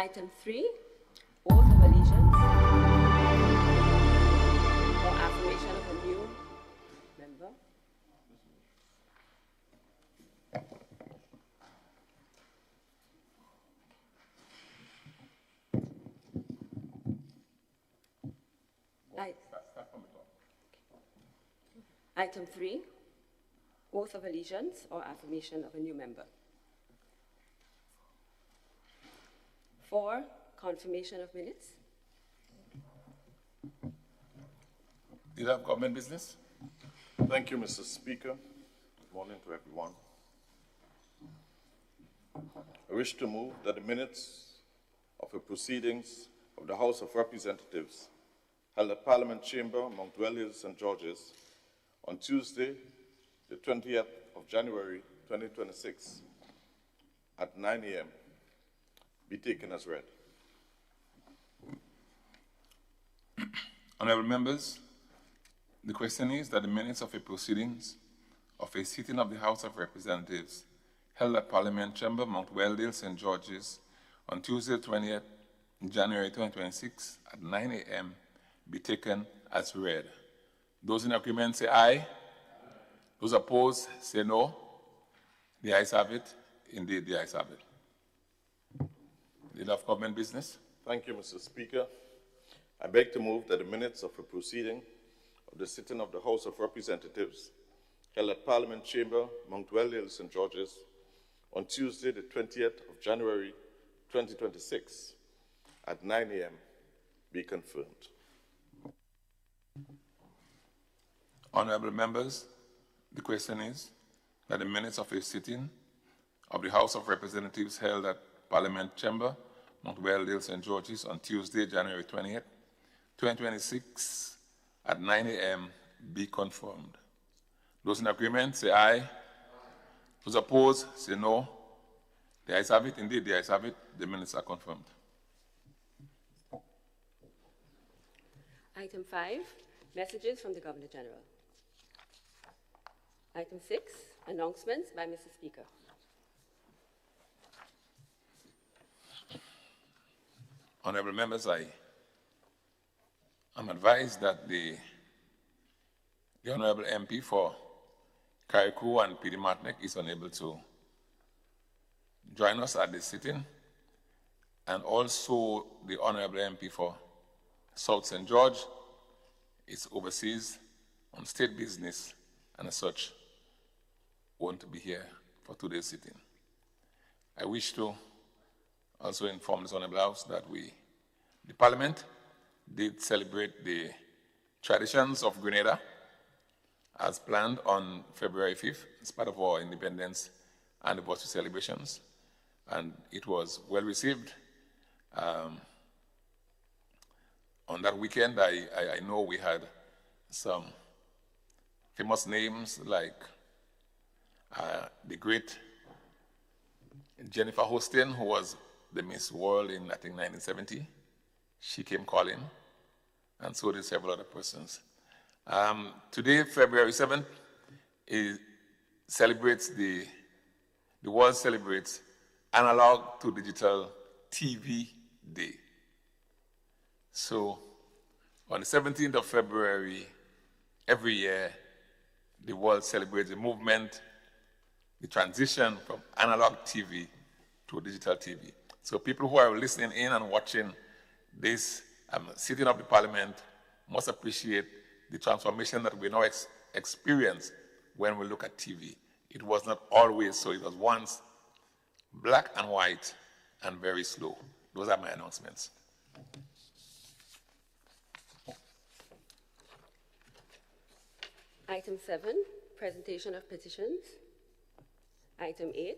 Item 3, oath of allegiance or affirmation of a new member. Item 3, oath of allegiance or affirmation of a new member. 4, confirmation of minutes. You have government business? Thank you, Mr. Speaker. Good morning to everyone. I wish to move that the minutes of the proceedings of the House of Representatives held at Parliament Chamber, Mount Well, St. George's, on Tuesday, the 20th of January, 2026, at 9 a.m., be taken as read. Honorable members, the question is that the minutes of the proceedings of a sitting of the House of Representatives held at Parliament Chamber, Mount Weldale, St. George's, on Tuesday, 20th January 2026, at 9 a.m., be taken as read. Those in agreement say aye. Those opposed say no. The ayes have it. Indeed, the ayes have it. Leader of government business. Thank you, Mr. Speaker. I beg to move that the minutes of a proceeding of the sitting of the House of Representatives held at Parliament Chamber, Mount Well, St. George's, on Tuesday, the 20th of January, 2026, at 9 a.m., be confirmed. Honorable members, the question is that the minutes of a sitting of the House of Representatives held at Parliament Chamber, Mount Well, St. George's, on Tuesday, January 20th, 2026, at 9 a.m., be confirmed. Those in agreement say aye. Those opposed say no. The ayes have it. Indeed, the ayes have it. The minutes are confirmed. Item 5, messages from the Governor General. Item 6, announcements by Mr. Speaker. Honorable members, I am advised that the Honorable MP for Caricom and PD Martinique is unable to join us at the sitting, and also the Honorable MP for South St. George is overseas on state business and as such want to be here for today's sitting. I wish to also inform this Honorable House that the Parliament did celebrate the traditions of Grenada as planned on February 5th as part of our independence anniversary celebrations, and it was well received. On that weekend, I know we had some famous names like the great Jennifer Hostin, who was the Miss World in, I think, 1970. She came calling, and so did several other persons. Today, February 7th, the world celebrates Analog to Digital TV Day. So, on the 17th of February, every year, the world celebrates the movement, the transition from analog TV to digital TV. So people who are listening in and watching this sitting of the Parliament must appreciate the transformation that we now experience when we look at TV. It was not always so. It was once black and white and very slow. Those are my announcements. Item 7, presentation of petitions. Item 8,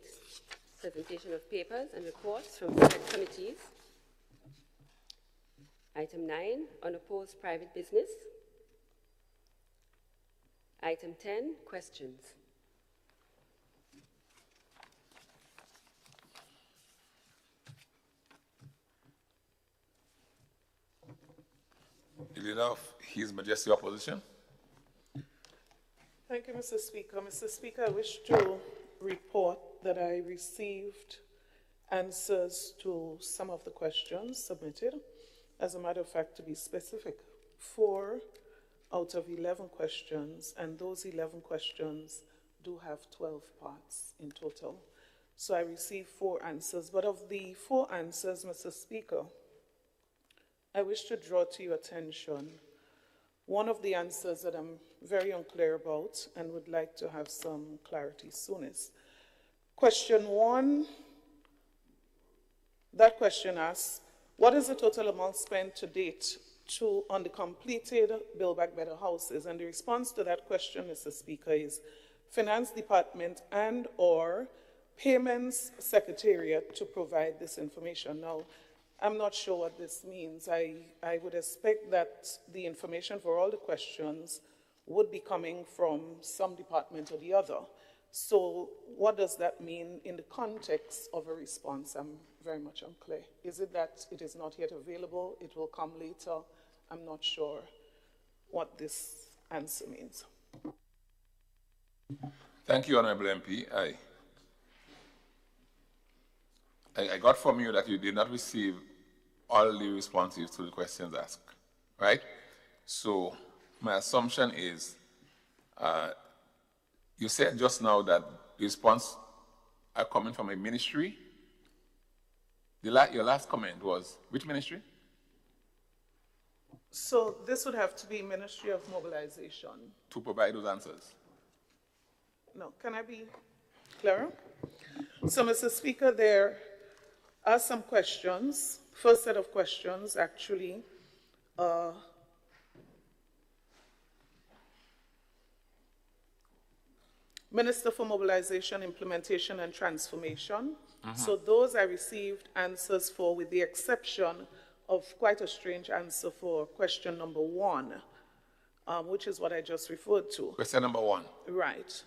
presentation of papers and reports from select committees. Item 9, unopposed private business. Item 10, questions. The Leader of His Majesty Opposition. Thank you, Mr. Speaker. Mr. Speaker, I wish to report that I received answers to some of the questions submitted. As a matter of fact, to be specific, 4 out of 11 questions, and those 11 questions do have 12 parts in total. So I received 4 answers, but of the 4 answers, Mr. Speaker, I wish to draw to your attention one of the answers that I'm very unclear about and would like to have some clarity soon is question 1. That question asks, what is the total amount spent to date on the completed Build Back Better houses? And the response to that question, Mr. Speaker, is Finance Department and or Payments Secretariat to provide this information. Now, I'm not sure what this means. I would expect that the information for all the questions would be coming from some department or the other. So what does that mean in the context of a response? I'm very much unclear. Is it that it is not yet available, it will come later? I'm not sure what this answer means. Thank you, Honorable MP. I got from you that you did not receive all the responses to the questions asked, right? So my assumption is, you said just now that the response are coming from a ministry. Your last comment was, which ministry? So this would have to be Ministry of Mobilization. To provide those answers. No, can I be clearer? So, Mr. Speaker, there are some questions. First set of questions, actually, Minister for Mobilization, Implementation and Transformation. So those I received answers for, with the exception of quite a strange answer for question number 1, which is what I just referred to. Question number 1. Right.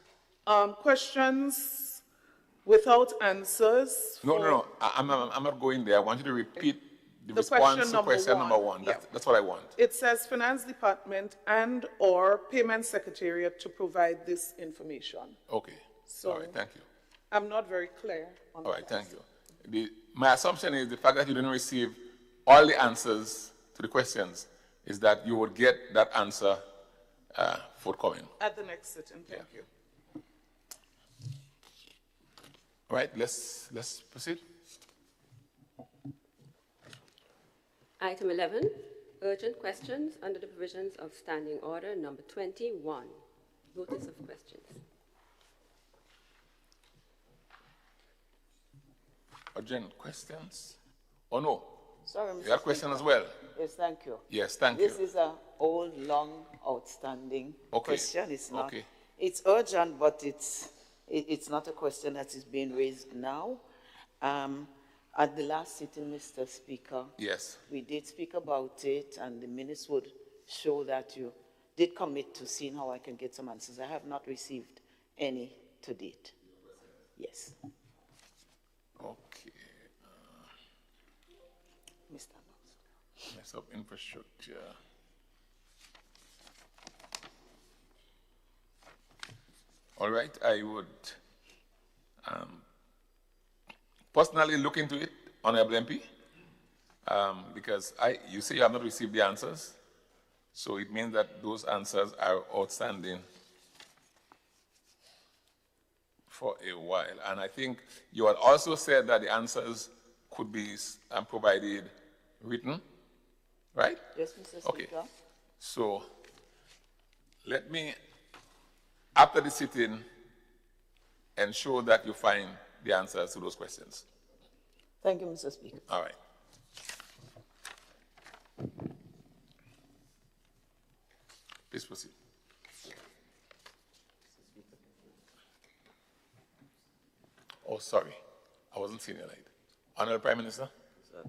Questions without answers. No. I'm not going there. I want you to repeat the response question to question number 1. Yeah. That's what I want. It says Finance Department and or Payment Secretariat to provide this information. Okay. So all right, thank you. I'm not very clear on that. All right, thank you. My assumption is the fact that you didn't receive all the answers to the questions is that you would get that answer forthcoming. At the next sitting, thank you. All right, let's proceed. Item 11, urgent questions under the provisions of Standing Order number 21. Notice of questions. Urgent questions? Oh, no. Sorry, Mr. You have a question as well? Yes, thank you. Yes, thank you. This is an old, long, outstanding question. It's not. Okay. It's urgent, but it's not a question that is being raised now. At the last sitting, Mr. Speaker, yes, we did speak about it, and the minutes would show that you did commit to seeing how I can get some answers. I have not received any to date. Yes. Okay. Mr. Mess up infrastructure. All right, I would personally look into it, Honorable MP, because you say you have not received the answers, so it means that those answers are outstanding for a while. And I think you had also said that the answers could be provided written, right? Yes, Mr. Speaker. Okay. So let me, after the sitting, ensure that you find the answers to those questions. Thank you, Mr. Speaker. All right. Please proceed. Oh, sorry. I wasn't seeing your light. Honorable Prime Minister.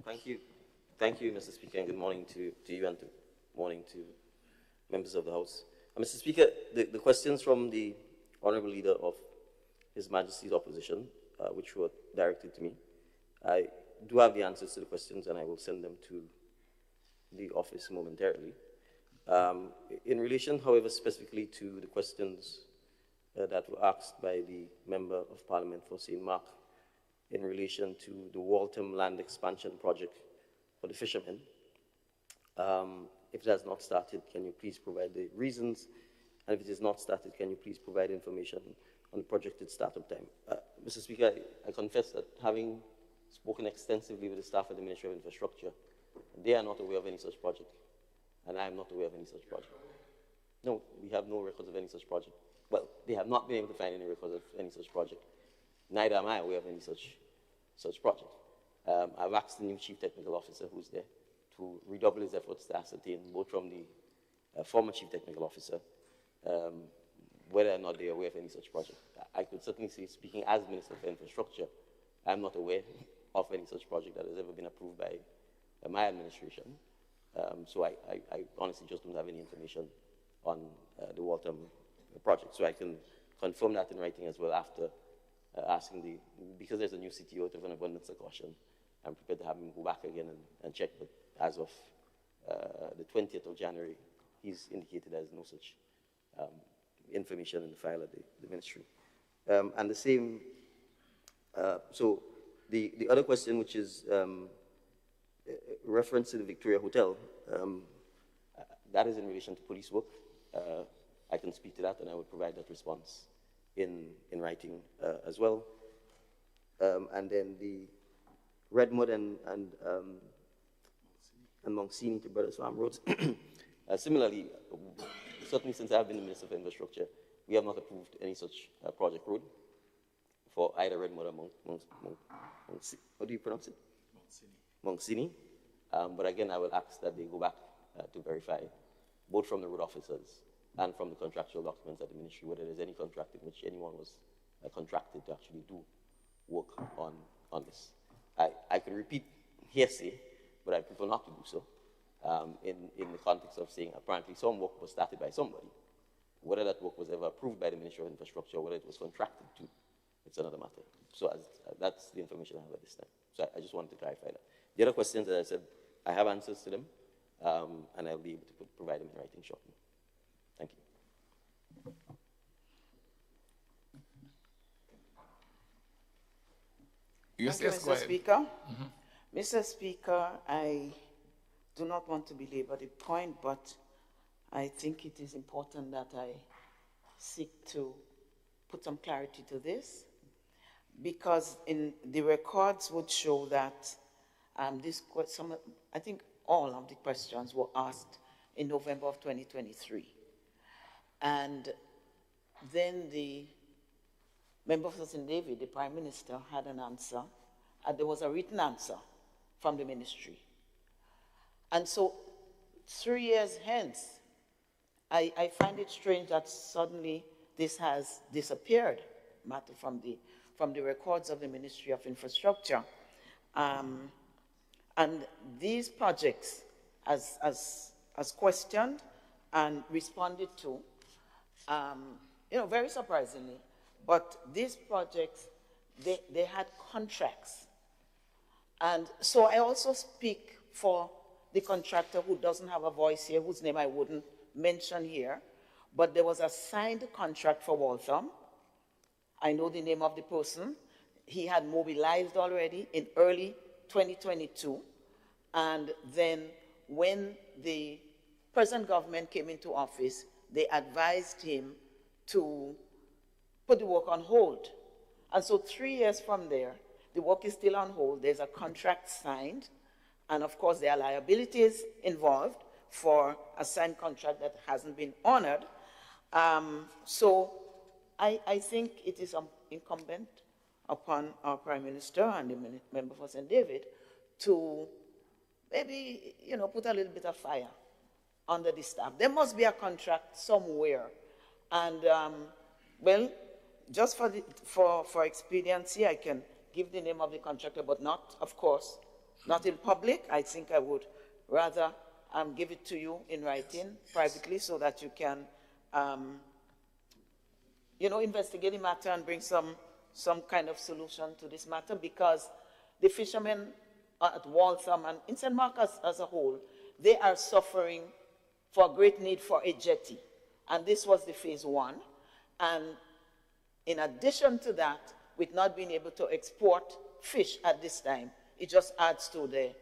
Thank you. Thank you, Mr. Speaker, and good morning to you and good morning to members of the House. Mr. Speaker, the questions from the Honorable Leader of His Majesty's Opposition, which were directed to me, I do have the answers to the questions, and I will send them to the office momentarily. In relation, however, specifically to the questions that were asked by the Member of Parliament for St. Mark, in relation to the Waltham land expansion project for the fishermen. If it has not started, can you please provide the reasons? And if it is not started, can you please provide information on the projected startup time? Mr. Speaker, I confess that having spoken extensively with the staff at the Ministry of Infrastructure, they are not aware of any such project, and I am not aware of any such project. No, we have no records of any such project. Well, they have not been able to find any records of any such project. Neither am I aware of any such project. I've asked the new Chief Technical Officer who's there to redouble his efforts to ascertain, both from the former Chief Technical Officer, whether or not they are aware of any such project. I could certainly say, speaking as Minister for Infrastructure, I'm not aware of any such project that has ever been approved by my administration. So I honestly just don't have any information on the Waltham project. So I can confirm that in writing as well after asking because there's a new CTO out of an abundance of caution, I'm prepared to have him go back again and check, but as of the 20th of January, he's indicated there's no such information in the file at the ministry. And the same, so the other question, which is reference to the Victoria Hotel, that is in relation to police work. I can speak to that, and I will provide that response in writing as well. And then the Redmond and Monksini to Brothers Farm Roads. Similarly, certainly since I've been the Minister for Infrastructure, we have not approved any such project road for either Redmond or how do you pronounce it? Monksini. But again, I will ask that they go back to verify, both from the road officers and from the contractual documents at the ministry, whether there's any contract in which anyone was contracted to actually do work on this. I could repeat hearsay, but I prefer not to do so in the context of saying apparently some work was started by somebody. Whether that work was ever approved by the Ministry of Infrastructure, whether it was contracted to, it's another matter. So that's the information I have at this time. So I just wanted to clarify that. The other questions, as I said, I have answers to them, and I'll be able to provide them in writing shortly. Thank you. Yes, Thank yes, you, go Mr. ahead. Speaker. Mr. Speaker, I do not want to belabor the point, but I think it is important that I seek to put some clarity to this, because in the records would show that I think all of the questions were asked in November of 2023. And then the member for St. David, the Prime Minister, had an answer, and there was a written answer from the ministry. And so 3 years hence, I find it strange that suddenly this has disappeared, matter from the records of the Ministry of Infrastructure. And these projects, as questioned and responded to, very surprisingly, but these projects, they had contracts. And so I also speak for the contractor who doesn't have a voice here, whose name I wouldn't mention here, but there was a signed contract for Waltham. I know the name of the person. He had mobilized already in early 2022, and then when the present government came into office, they advised him to put the work on hold. And so 3 years from there, the work is still on hold. There's a contract signed, and of course there are liabilities involved for a signed contract that hasn't been honored. So I think it is incumbent upon our Prime Minister and the member for St. David to maybe, put a little bit of fire under the staff. There must be a contract somewhere. And, well, just for expediency, I can give the name of the contractor, but not, of course, not in public. I think I would rather give it to you in writing privately so that you can, investigate the matter and bring some kind of solution to this matter, because the fishermen at Waltham and in St. Marcus as a whole, they are suffering for a great need for a jetty. And this was the phase 1. And in addition to that, with not being able to export fish at this time. It just adds to the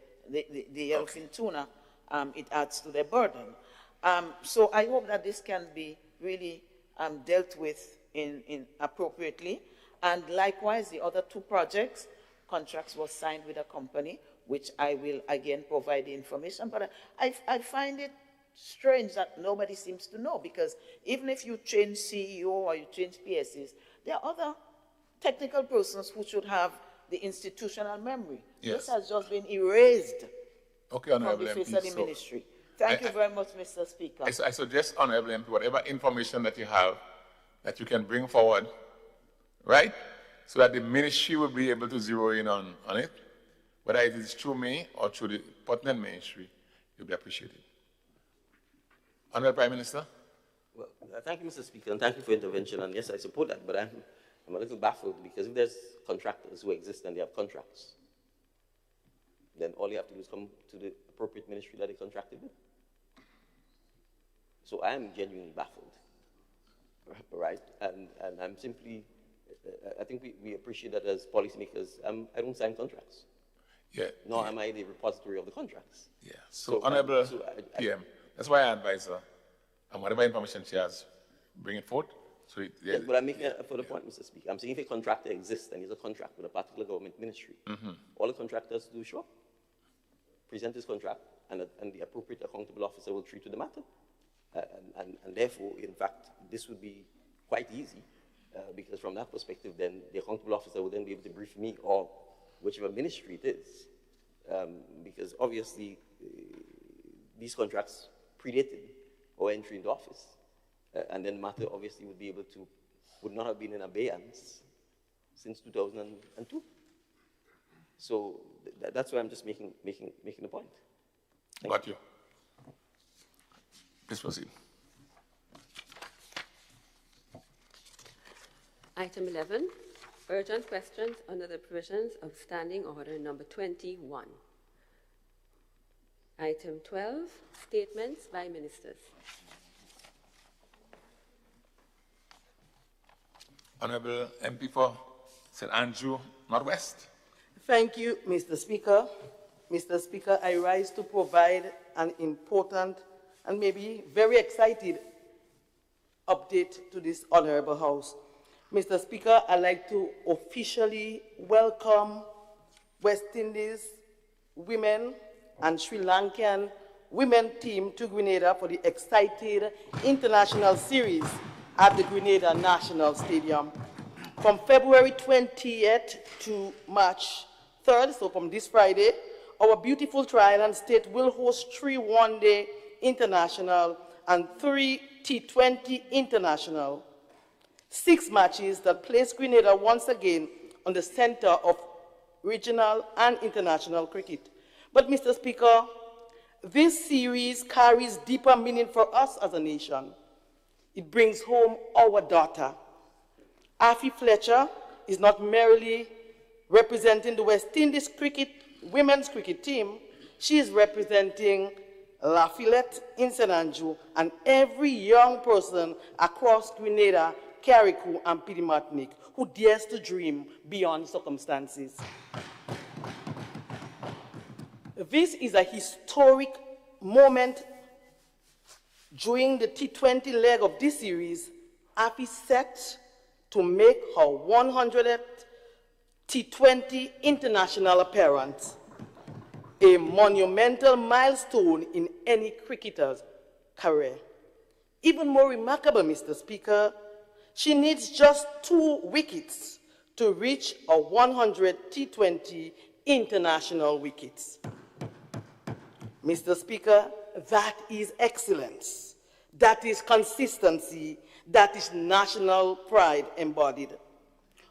yellowfin tuna. It adds to the burden. So I hope that this can be really dealt with in appropriately. And likewise, the other two projects, contracts were signed with a company, which I will again provide the information. But I find it strange that nobody seems to know, because even if you change CEO or you change PSCs, there are other technical persons who should have the institutional memory. Yes. This has just been erased Okay, from Honorable the face MP. of the ministry. Thank you very much, Mr. Speaker. I suggest, Honorable MP, whatever information that you have that you can bring forward, right? So that the ministry will be able to zero in on it. Whether it is through me or through the pertinent ministry, it will be appreciated. Honorable Prime Minister? Well, thank you, Mr. Speaker, and thank you for your intervention. And yes, I support that, but I'm a little baffled, because if there's contractors who exist and they have contracts, then all you have to do is come to the appropriate ministry that they contracted with. So I am genuinely baffled, right? And I'm simply, I think we appreciate that as policymakers. I don't sign contracts. Yeah. Nor am I the repository of the contracts. Yeah. So Honorable PM, that's why I advise her, and whatever information she has, bring it forth. So Yes, but I'm making a further point, Mr. Speaker. I'm saying if a contractor exists and he's a contract with a particular government ministry, all the contractors do is show up, present his contract, and the appropriate accountable officer will treat to the matter. And therefore, in fact, this would be quite easy, because from that perspective, then the accountable officer would then be able to brief me or whichever ministry it is, because obviously these contracts predated our entry into office. And then matter obviously would not have been in abeyance since 2002. So that's why I'm just making a point. Got you. Please proceed. Item 11, urgent questions under the provisions of Standing Order number 21. Item 12, statements by ministers. Honorable MP for St. Andrew Northwest. Thank you, Mr. Speaker. Mr. Speaker, I rise to provide an important and maybe very excited update to this honorable House. Mr. Speaker, I'd like to officially welcome West Indies women and Sri Lankan women team to Grenada for the excited international series at the Grenada National Stadium. From February 20th to March 3rd, so from this Friday, our beautiful Tri-Island state will host 3 one-day international and 3 T20 international. 6 matches that place Grenada once again on the center of regional and international cricket. But Mr. Speaker, this series carries deeper meaning for us as a nation. It brings home our daughter. Afi Fletcher is not merely representing the West Indies women's cricket team, she is representing Lafayette in St. Andrew and every young person across Grenada, Caricom, and Martinique who dares to dream beyond circumstances. This is a historic moment. During the T20 leg of this series, Afi set to make her 100th T20 international appearance, a monumental milestone in any cricketer's career. Even more remarkable, Mr. Speaker, she needs just 2 wickets to reach a 100 T20 international wickets. Mr. Speaker, that is excellence. That is consistency. That is national pride embodied.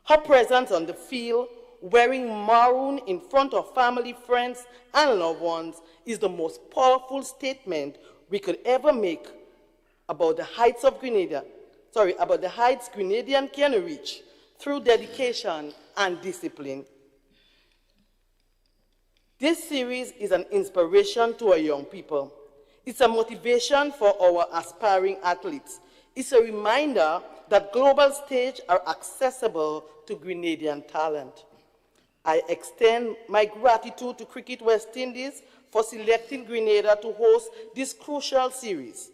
Her presence on the field, wearing maroon in front of family, friends, and loved ones, is the most powerful statement we could ever make about the heights of Grenada, about the heights Grenadian can reach through dedication and discipline. This series is an inspiration to our young people. It's a motivation for our aspiring athletes. It's a reminder that global stages are accessible to Grenadian talent. I extend my gratitude to Cricket West Indies for selecting Grenada to host this crucial series.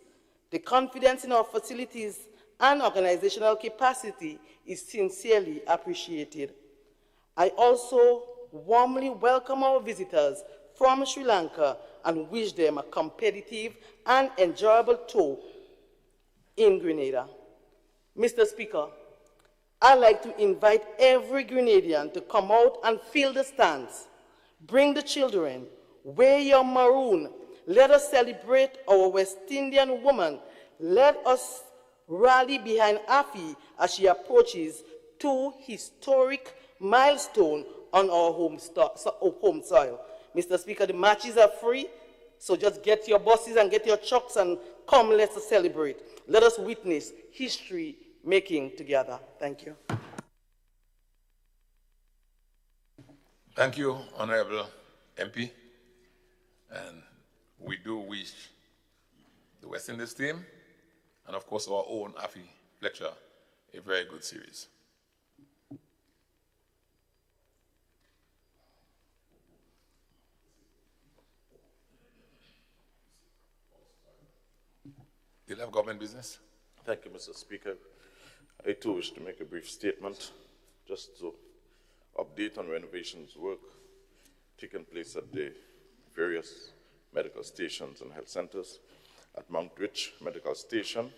The confidence in our facilities and organizational capacity is sincerely appreciated. I also warmly welcome our visitors from Sri Lanka and wish them a competitive and enjoyable tour in Grenada. Mr. Speaker, I'd like to invite every Grenadian to come out and fill the stands. Bring the children, wear your maroon. Let us celebrate our West Indian woman. Let us rally behind Afi as she approaches two historic milestones on our home soil. Mr. Speaker, the matches are free, so just get your buses and get your trucks and come, let us celebrate. Let us witness history making together. Thank you. Thank you, Honorable MP. And we do wish the West Indies team, and of course our own AFI lecture, a very good series. Do you have government business? Thank you, Mr. Speaker. I too wish to make a brief statement just to update on renovations work taking place at the various medical stations and health centers. At Mount Rich Medical Station,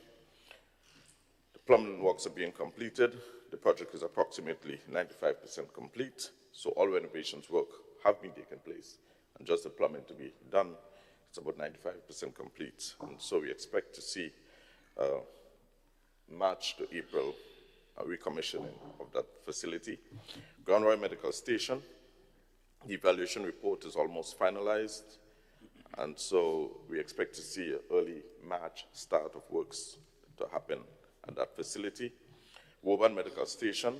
the plumbing works are being completed. The project is approximately 95% complete, so all renovations work have been taken place, and just the plumbing to be done, it's about 95% complete. And so we expect to see March to April recommissioning of that facility. Grand Royal Medical Station, the evaluation report is almost finalized, and so we expect to see an early March start of works to happen at that facility. Woburn Medical Station,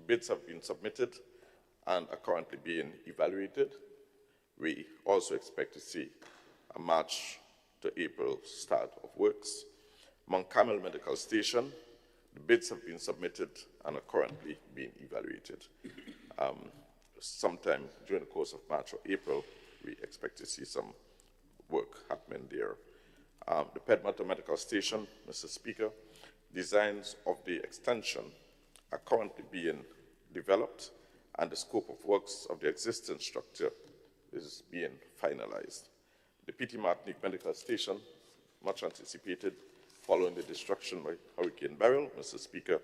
bids have been submitted and are currently being evaluated. We also expect to see a March to April start of works. Mount Carmel Medical Station, the bids have been submitted and are currently being evaluated. Sometime during the course of March or April, we expect to see some work happening there. The Pedmata Medical Station, Mr. Speaker, designs of the extension are currently being developed, and the scope of works of the existing structure is being finalized. The P.T. Martinique Medical Station, much anticipated following the destruction by Hurricane Beryl, Mr. Speaker,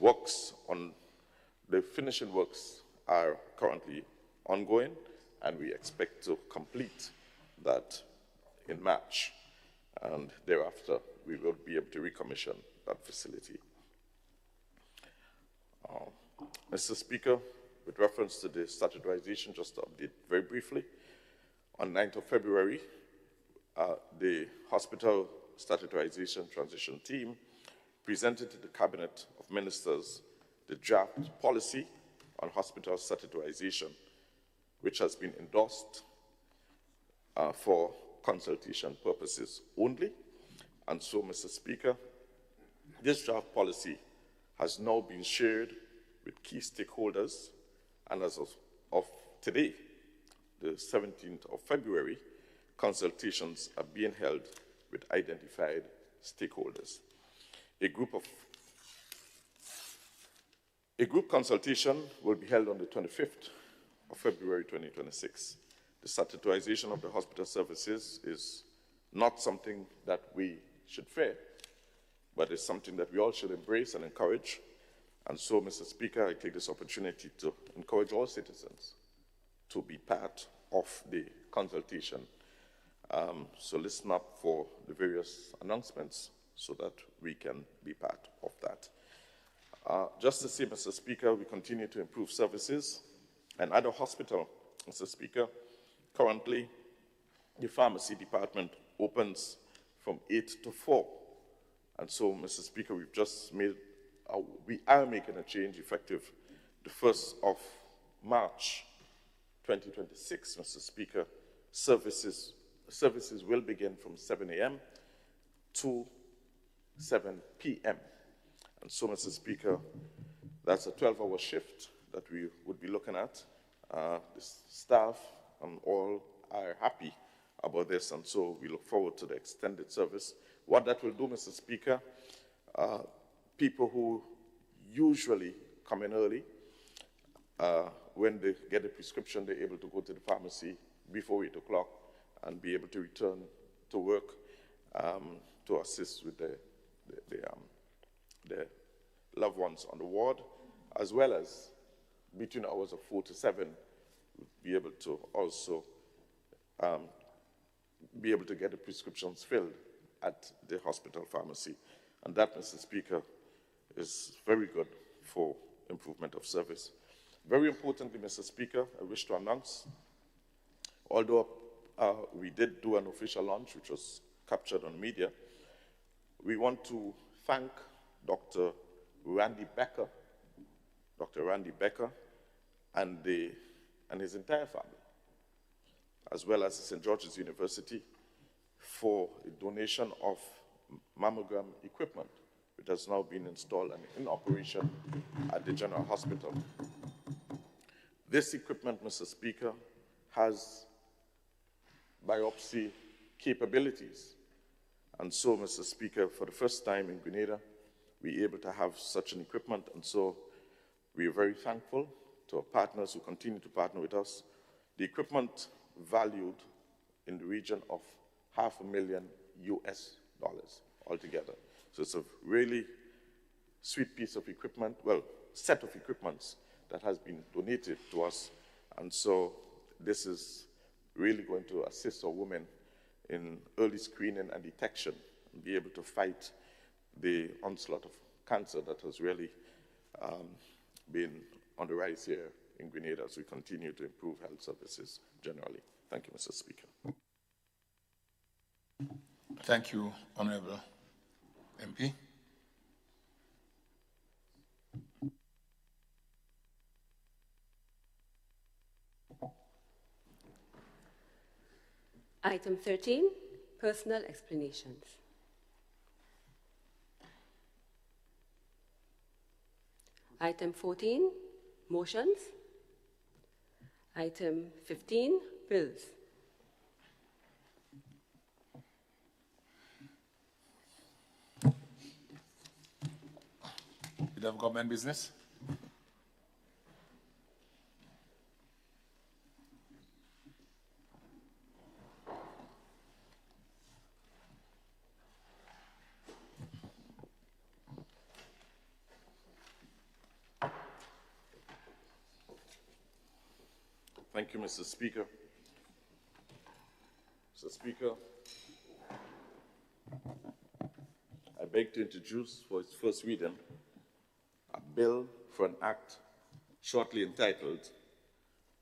works on the finishing works are currently ongoing, and we expect to complete that in March, and thereafter we will be able to recommission that facility. Mr. Speaker, with reference to the statutorization, just to update very briefly, on 9th of February, the hospital statutorization transition team presented to the Cabinet of Ministers the draft policy on hospital statutorization, which has been endorsed for consultation purposes only. And so, Mr. Speaker, this draft policy has now been shared with key stakeholders, and as of today, the 17th of February, consultations are being held with identified stakeholders. A group consultation will be held on the 25th of February 2026. The statutorization of the hospital services is not something that we should fear, but it's something that we all should embrace and encourage. And so, Mr. Speaker, I take this opportunity to encourage all citizens to be part of the consultation. So listen up for the various announcements so that we can be part of that. Just to say, Mr. Speaker, we continue to improve services. And at the hospital, Mr. Speaker, currently the pharmacy department opens from 8 to 4. And so, Mr. Speaker, we've just made, we are making a change effective the 1st of March 2026, Mr. Speaker. Services will begin from 7 a.m. to 7 p.m. And so, Mr. Speaker, that's a 12-hour shift that we would be looking at, The staff and all are happy about this, and so we look forward to the extended service. What that will do, Mr. Speaker, people who usually come in early, when they get a prescription, they're able to go to the pharmacy before 8 o'clock and be able to return to work to assist with the loved ones on the ward, as well as between hours of 4 to 7, be able to also be able to get the prescriptions filled at the hospital pharmacy. And that, Mr. Speaker, is very good for improvement of service. Very importantly, Mr. Speaker, I wish to announce, although we did do an official launch, which was captured on media, we want to thank Dr. Randy Becker, and his entire family, as well as St. George's University, for a donation of mammogram equipment, which has now been installed and in operation at the General Hospital. This equipment, Mr. Speaker, has biopsy capabilities. And so, Mr. Speaker, for the first time in Grenada, we're able to have such an equipment, and so we are very thankful to our partners who continue to partner with us. The equipment valued in the region of $500,000 US altogether. So it's a really sweet piece of equipment, well, set of equipments that has been donated to us. And so this is really going to assist our women in early screening and detection and be able to fight the onslaught of cancer that has really been on the rise here in Grenada as we continue to improve health services generally. Thank you, Mr. Speaker. Thank you, Honorable MP. Item 13, personal explanations. Item 14, motions. Item 15, bills. Leader of Government Business. Thank you, Mr. Speaker. Mr. Speaker, I beg to introduce for its first reading a bill for an act shortly entitled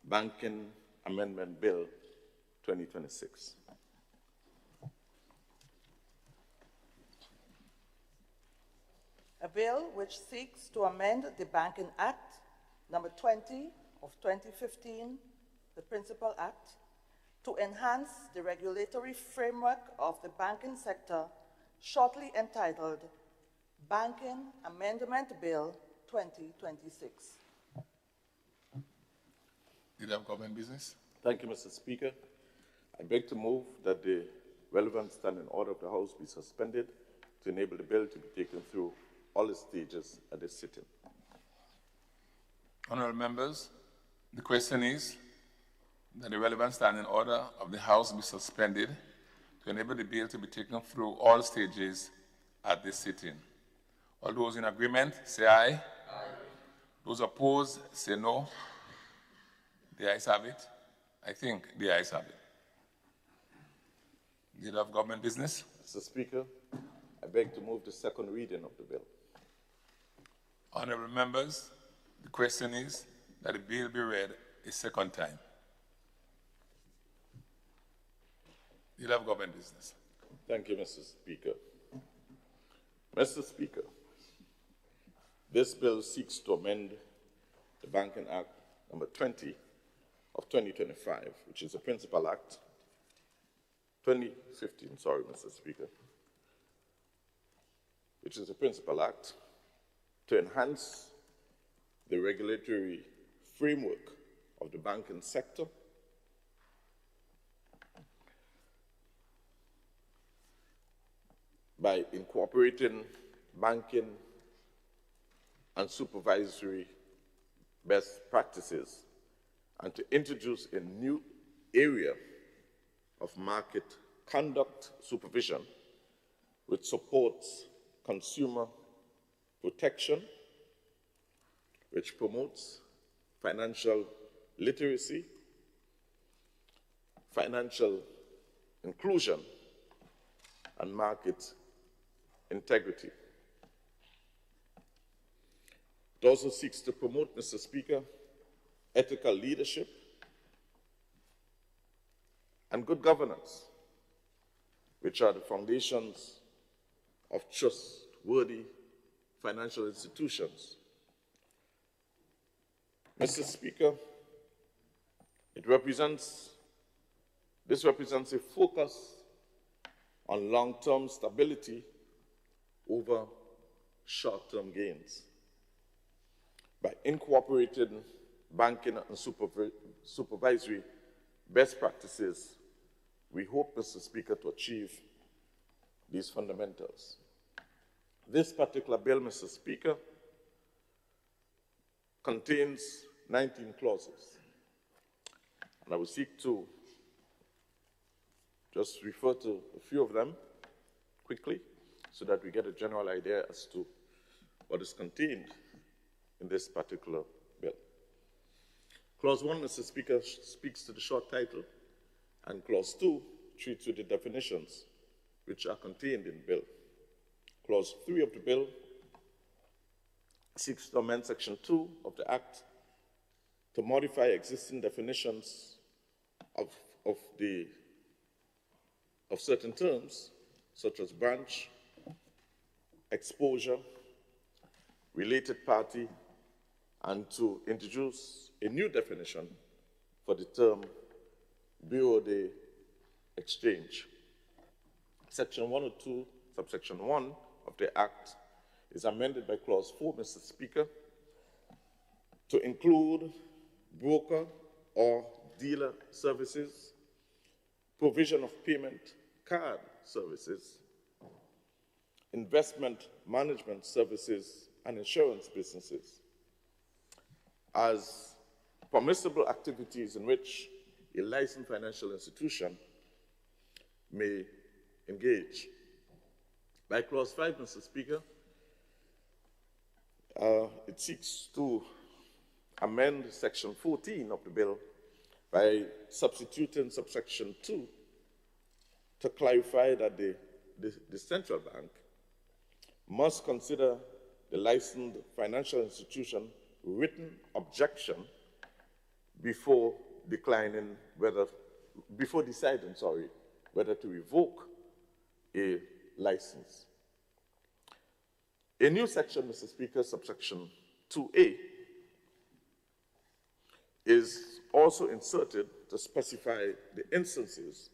Banking Amendment Bill 2026. A bill which seeks to amend the Banking Act number 20 of 2015, the Principal Act, to enhance the regulatory framework of the banking sector, shortly entitled Banking Amendment Bill 2026. Leader of Government Business. Thank you, Mr. Speaker. I beg to move that the relevant standing order of the House be suspended to enable the bill to be taken through all the stages at this sitting. Honourable members, the question is that the relevant standing order of the House be suspended to enable the bill to be taken through all stages at this sitting. All those in agreement, say aye. Aye. Those opposed, say no. The ayes have it. I think the ayes have it. Leader of Government Business. Mr. Speaker, I beg to move the second reading of the bill. Honourable members, the question is that the bill be read a second time. Leader of Government Business. Thank you, Mr. Speaker. Mr. Speaker, this bill seeks to amend the Banking Act number 20 of 2025, which is the Principal Act, 2015, sorry, Mr. Speaker, which is the Principal Act, to enhance the regulatory framework of the banking sector, by incorporating banking and supervisory best practices, and to introduce a new area of market conduct supervision which supports consumer protection, which promotes financial literacy, financial inclusion, and market integrity. It also seeks to promote, Mr. Speaker, ethical leadership and good governance, which are the foundations of trustworthy financial institutions. Mr. Speaker, this represents a focus on long-term stability over short-term gains. By incorporating banking and supervisory best practices, we hope, Mr. Speaker, to achieve these fundamentals. This particular bill, Mr. Speaker, contains 19 clauses, and I will seek to just refer to a few of them quickly so that we get a general idea as to what is contained in this particular bill. Clause 1, Mr. Speaker, speaks to the short title, and Clause 2 treats with the definitions which are contained in the bill. Clause 3 of the bill seeks to amend Section 2 of the Act to modify existing definitions of certain terms, such as branch, exposure, related party, and to introduce a new definition for the term Bureau de Exchange. Section 102, subsection 1 of the Act is amended by Clause 4, Mr. Speaker, to include broker or dealer services, provision of payment card services, investment management services, and insurance businesses as permissible activities in which a licensed financial institution may engage. By Clause 5, Mr. Speaker, it seeks to amend Section 14 of the bill by substituting subsection 2 to clarify that the central bank must consider the licensed financial institution written objection before deciding whether to revoke a license. A new section, Mr. Speaker, subsection 2A, is also inserted to specify the instances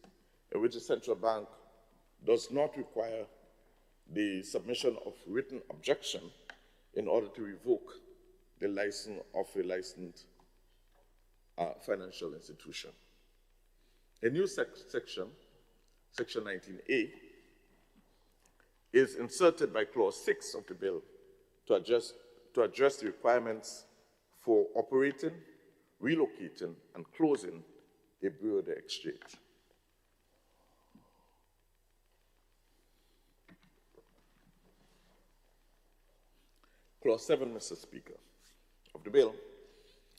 in which the central bank does not require the submission of written objection in order to revoke the license of a licensed financial institution. A new section, Section 19A, is inserted by Clause 6 of the bill to address the requirements for operating, relocating, and closing a Bureau de Exchange. Clause 7, Mr. Speaker, of the bill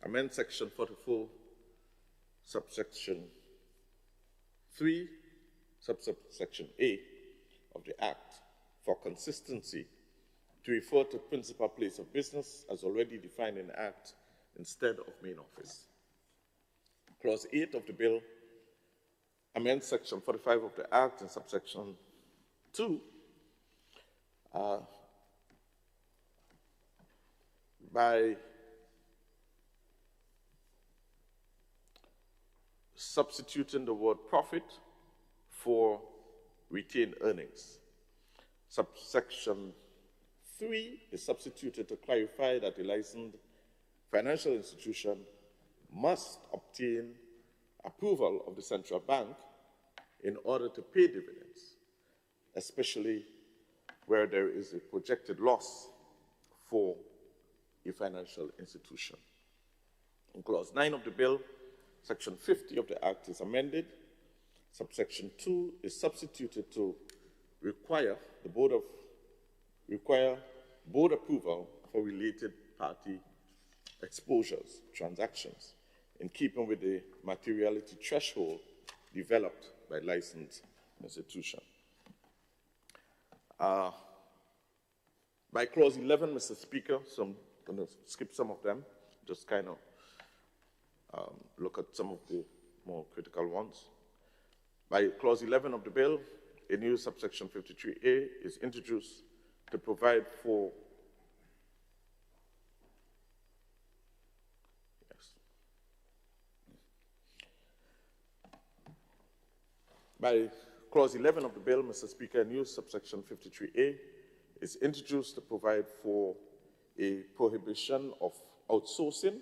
amends Section 44, subsection 3, subsection A of the Act for consistency to refer to principal place of business as already defined in the Act instead of main office. Clause 8 of the bill amends Section 45 of the Act in subsection 2 by substituting the word profit for retained earnings. Subsection 3 is substituted to clarify that a licensed financial institution must obtain approval of the central bank in order to pay dividends, especially where there is a projected loss for a financial institution. In Clause 9 of the bill, Section 50 of the Act is amended. Subsection 2 is substituted to require board approval for related party exposures, transactions, in keeping with the materiality threshold developed by licensed institution. By Clause 11, Mr. Speaker, so I'm going to skip some of them, just kind of look at some of the more critical ones. By Clause 11 of the bill, a new subsection 53A is introduced to provide for By Clause 11 of the bill, Mr. Speaker, a new subsection 53A is introduced to provide for a prohibition of outsourcing.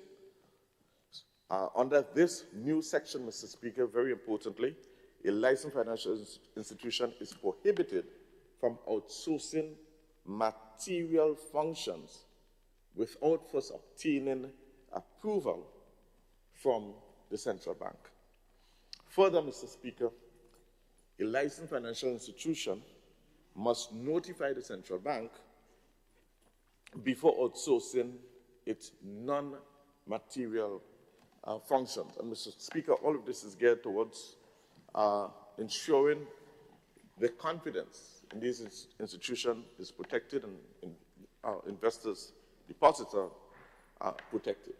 Under this new section, Mr. Speaker, very importantly, a licensed financial institution is prohibited from outsourcing material functions without first obtaining approval from the central bank. Further, Mr. Speaker, a licensed financial institution must notify the central bank before outsourcing its non-material functions. And Mr. Speaker, all of this is geared towards ensuring the confidence in these institutions is protected and investors' deposits are protected.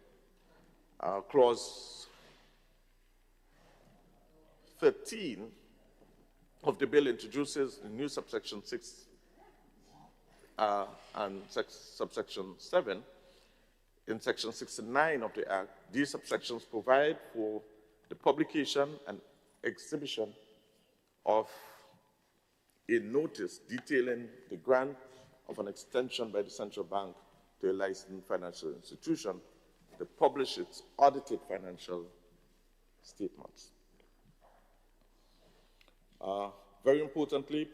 Clause 13 of the bill introduces a new subsection 6 and subsection 7. In section 69 of the Act, these subsections provide for the publication and exhibition of a notice detailing the grant of an extension by the central bank to a licensed financial institution to publish its audited financial statements. Very importantly,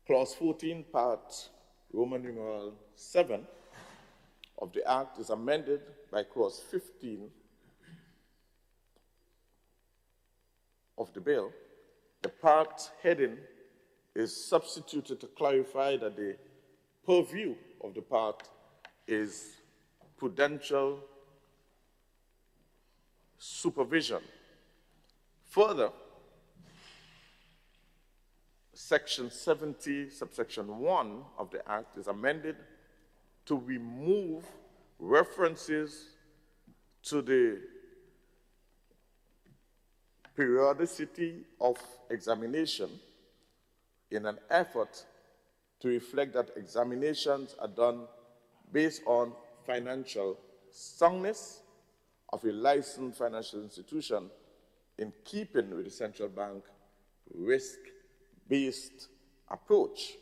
Clause 14, Part Roman numeral 7 of the Act is amended by Clause 15 of the bill. The part heading is substituted to clarify that the purview of the part is prudential supervision. Further, Section 70, subsection 1 of the Act is amended to remove references to the periodicity of examination in an effort to reflect that examinations are done based on financial soundness of a licensed financial institution in keeping with the central bank risk-based approach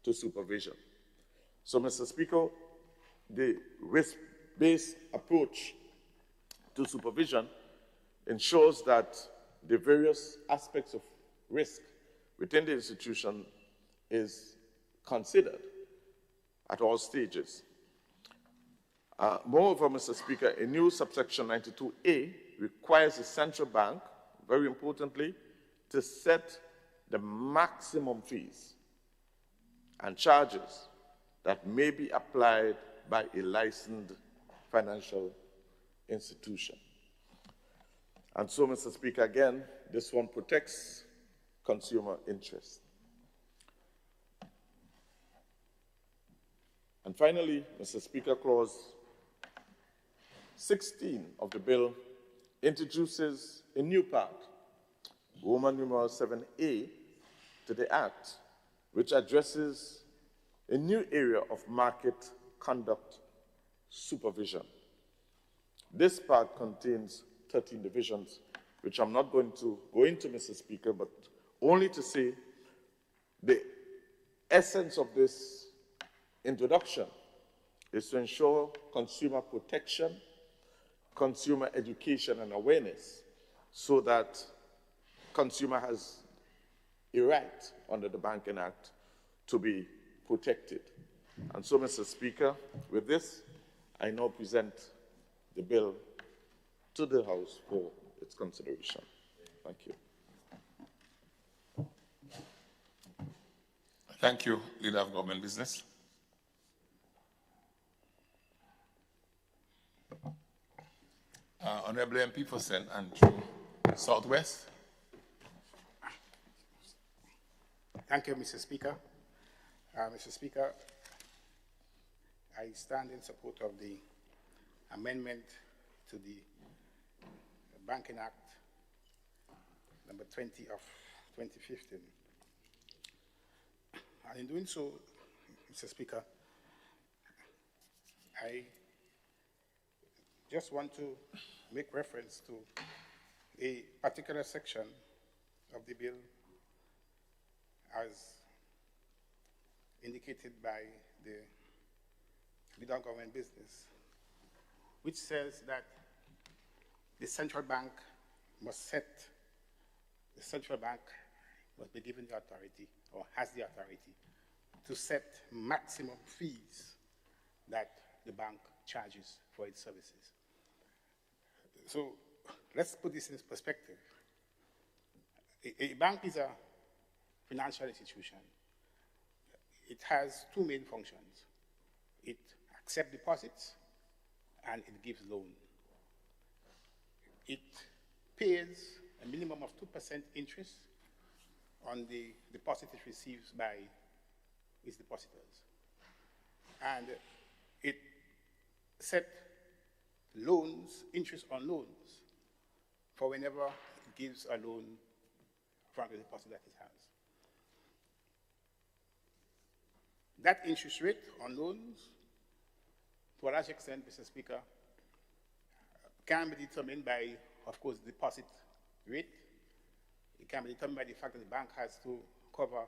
to supervision. So, Mr. Speaker, the risk-based approach to supervision ensures that the various aspects of risk within the institution is considered at all stages. Moreover, Mr. Speaker, a new subsection 92A requires the central bank, very importantly, to set the maximum fees and charges that may be applied by a licensed financial institution. And so, Mr. Speaker, again, this one protects consumer interests. And finally, Mr. Speaker, Clause 16 of the bill introduces a new part, Roman numeral 7A, to the Act, which addresses a new area of market conduct supervision. This part contains 13 divisions, which I'm not going to go into, Mr. Speaker, but only to say the essence of this introduction is to ensure consumer protection consumer education and awareness so that consumer has a right under the Banking Act to be protected. And so, Mr. Speaker, with this, I now present the bill to the House for its consideration. Thank you. Thank you, Leader of Government Business. Honorable MP for St. Andrew Southwest. Thank you, Mr. Speaker. Mr. Speaker, I stand in support of the amendment to the Banking Act number 20 of 2015. And in doing so, Mr. Speaker, I just want to make reference to a particular section of the bill as indicated by the Leader of Government Business, which says that the central bank must be given the authority, or has the authority, to set maximum fees that the bank charges for its services. So let's put this in perspective. A bank is a financial institution. It has two main functions. It accepts deposits and it gives loan. It pays a minimum of 2% interest on the deposit it receives by its depositors. And it sets loans, interest on loans, for whenever it gives a loan from the deposit that it has. That interest rate on loans, to a large extent, Mr. Speaker, can be determined by, of course, the deposit rate. It can be determined by the fact that the bank has to cover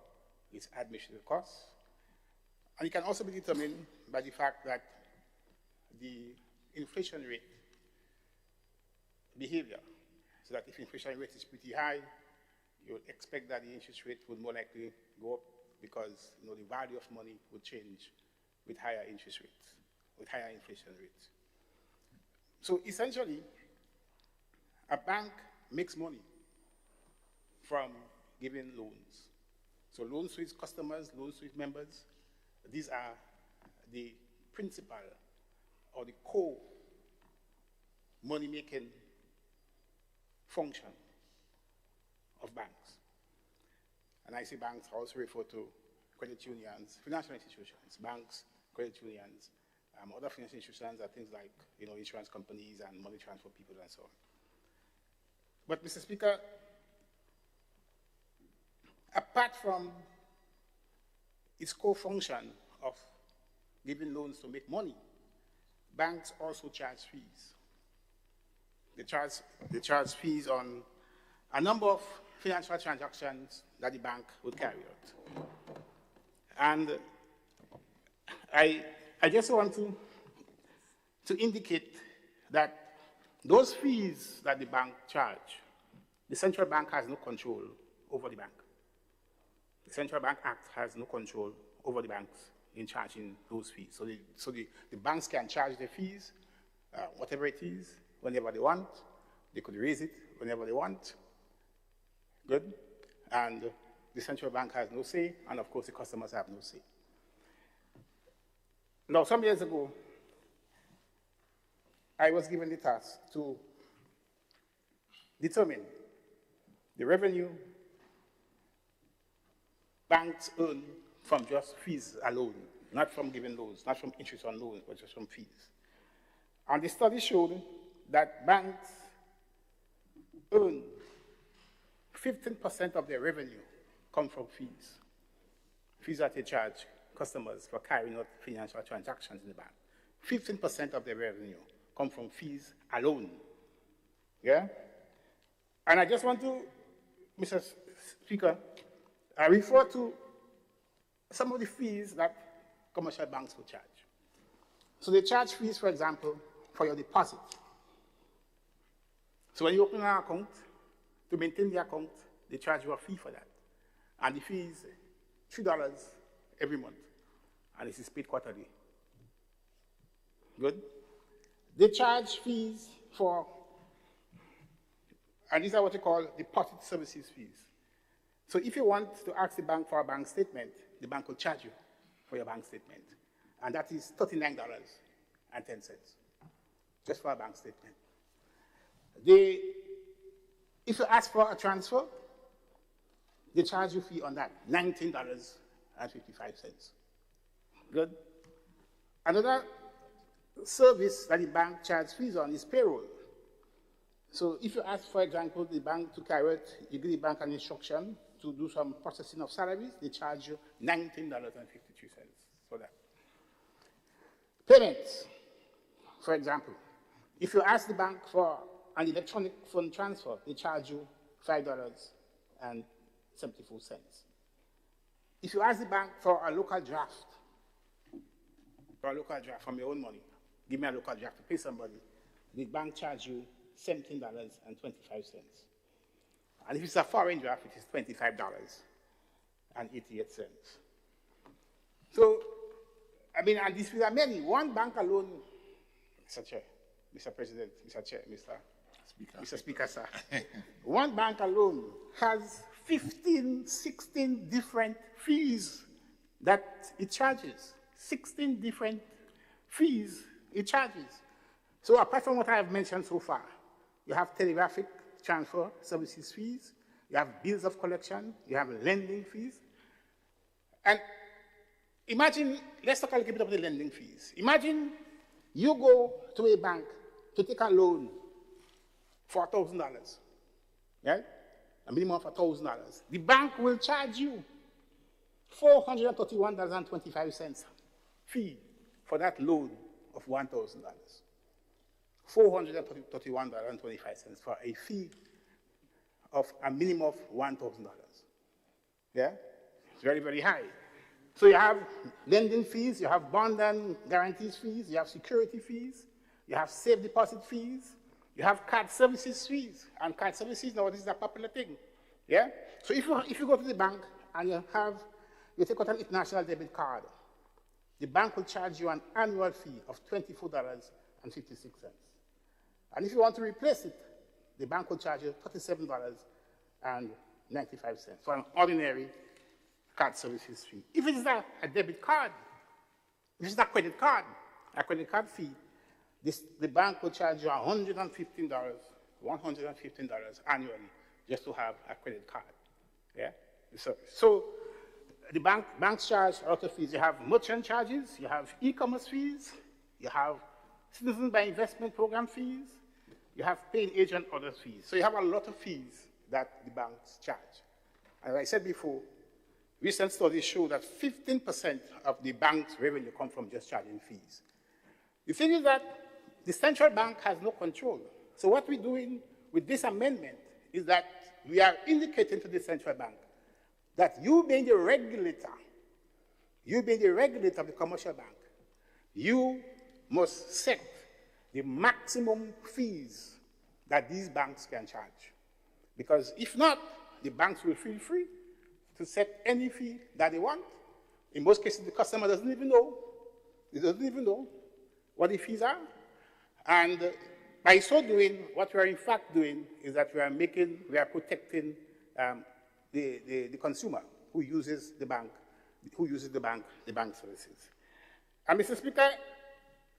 its administrative costs. And it can also be determined by the fact that the inflation rate behavior, so that if inflation rate is pretty high, you would expect that the interest rate would more likely go up because the value of money would change with higher interest rates, with higher inflation rates. So essentially, a bank makes money from giving loans. So loans to its customers, loans to its members, these are the principal or the core money-making function of banks. And I say banks, I also refer to credit unions, financial institutions, banks, credit unions, other financial institutions are things like insurance companies and money transfer people and so on. But Mr. Speaker, apart from its core function of giving loans to make money, banks also charge fees. They charge fees on a number of financial transactions that the bank would carry out. And I just want to indicate that those fees that the bank charge, the central bank has no control over the bank. The Central Bank Act has no control over the banks in charging those fees. So the banks can charge their fees, whatever it is, whenever they want. They could raise it whenever they want. Good. And the central bank has no say, and of course the customers have no say. Now, some years ago, I was given the task to determine the revenue banks earn from just fees alone, not from giving loans, not from interest on loans, but just from fees. And the study showed that banks earn 15% of their revenue come from fees. Fees that they charge customers for carrying out financial transactions in the bank. 15% of their revenue come from fees alone. Yeah? And I just want to, Mr. Speaker, I refer to some of the fees that commercial banks will charge. So they charge fees, for example, for your deposit. So when you open an account, to maintain the account, they charge you a fee for that. And the fee is $3 every month. And this is paid quarterly. Good? They charge fees for, and these are what you call deposit services fees. So if you want to ask the bank for a bank statement, the bank will charge you for your bank statement. And that is $39.10, just for a bank statement. If you ask for a transfer, they charge you a fee on that, $19.55. Good? Another service that the bank charges fees on is payroll. So if you ask, for example, the bank to carry it, you give the bank an instruction to do some processing of salaries, they charge you $19.53 for that. Payments, for example, if you ask the bank for an electronic fund transfer, they charge you $5.74. If you ask the bank for a local draft, from your own money, give me a local draft to pay somebody, the bank charges you $17.25. And if it's a foreign draft, it is $25.88. So, I mean, and these fees are many. One bank alone, Mr. Chair, Mr. President, Mr. Chair, Mr. Speaker, sir. One bank alone has 15, 16 different fees that it charges. 16 different fees it charges. So apart from what I have mentioned so far, you have telegraphic transfer services fees, you have bills of collection, you have lending fees. And imagine, let's talk a little bit about the lending fees. Imagine you go to a bank to take a loan for $1,000, right? A minimum of $1,000. The bank will charge you $431.25 fee for that loan of $1,000. $431.25 for a fee of a minimum of $1,000. Yeah? It's very, very high. So you have lending fees, you have bond and guarantees fees, you have security fees, you have safe deposit fees, you have card services fees. And card services nowadays is a popular thing. Yeah? So if you go to the bank and you take out an international debit card, the bank will charge you an annual fee of $24.56. And if you want to replace it, the bank will charge you $37.95 for an ordinary card services fee. If it is a debit card, if it's a credit card fee, the bank will charge you $115 annually just to have a credit card. Yeah? So the banks charge a lot of fees. You have merchant charges, you have e-commerce fees, you have citizen by investment program fees, you have paying agent order fees. So you have a lot of fees that the banks charge. As I said before, recent studies show that 15% of the bank's revenue come from just charging fees. The thing is that the central bank has no control. So what we're doing with this amendment is that we are indicating to the central bank that you being the regulator of the commercial bank, you must set the maximum fees that these banks can charge. Because if not, the banks will feel free to set any fee that they want. In most cases, the customer doesn't even know. He doesn't even know what the fees are. And by so doing, what we are in fact doing is that we are protecting the consumer who uses the bank services. And Mr. Speaker,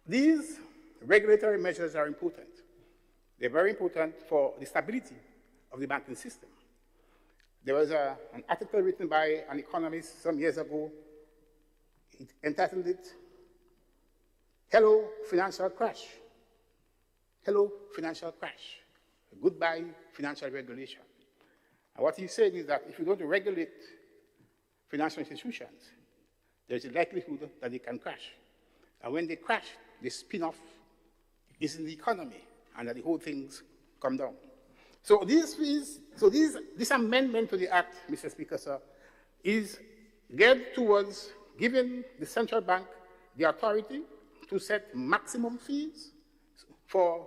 these regulatory measures are important. They're very important for the stability of the banking system. There was an article written by an economist some years ago. It entitled it, "Hello, Financial Crash." Hello, financial crash. Goodbye, financial regulation. And what he said is that if you don't regulate financial institutions, there's a likelihood that they can crash. And when they crash, the spin-off is in the economy, and that the whole things come down. So this amendment to the Act, Mr. Speaker, sir, is geared towards giving the central bank the authority to set maximum fees for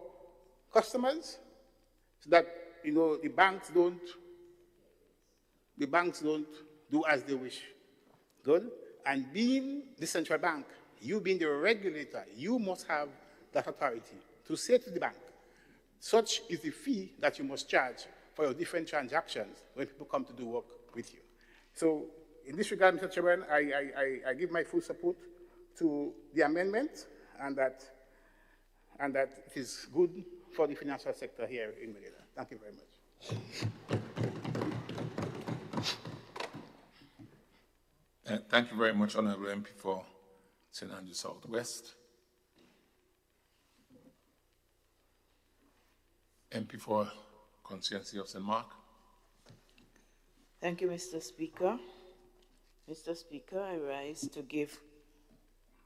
customers, so that, you know, the banks don't do as they wish. Good? And being the central bank, you being the regulator, you must have that authority to say to the bank, such is the fee that you must charge for your different transactions when people come to do work with you. So in this regard, Mr. Chairman, I give my full support to the amendment, and that it is good for the financial sector here in Manila. Thank you very much. Thank you very much, Honorable MP for St. Andrews Southwest. MP for Constituency of St. Mark. Thank you, Mr. Speaker. Mr. Speaker, I rise to give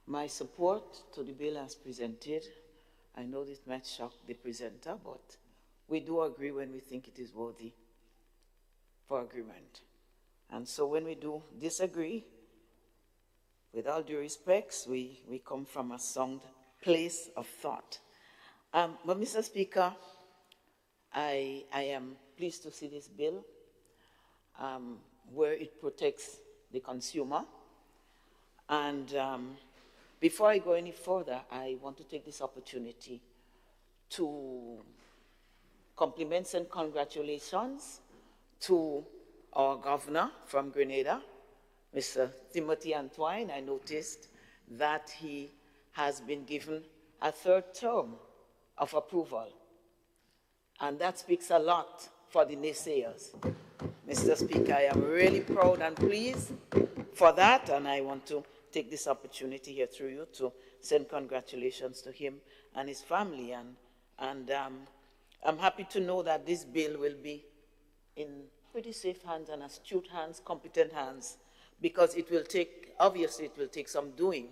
my support to the bill as presented. I know this might shock the presenter, but we do agree when we think it is worthy for agreement. And so when we do disagree, with all due respects, we come from a sound place of thought. But Mr. Speaker, I am pleased to see this bill where it protects the consumer. And before I go any further, I want to take this opportunity to compliments and congratulations to our governor from Grenada, Mr. Timothy Antoine. I noticed that he has been given a third term of approval. And that speaks a lot for the naysayers. Mr. Speaker, I am really proud and pleased for that, and I want to take this opportunity here through you to send congratulations to him and his family. And I'm happy to know that this bill will be in pretty safe hands and astute hands, competent hands, because it will take, obviously it will take some doing.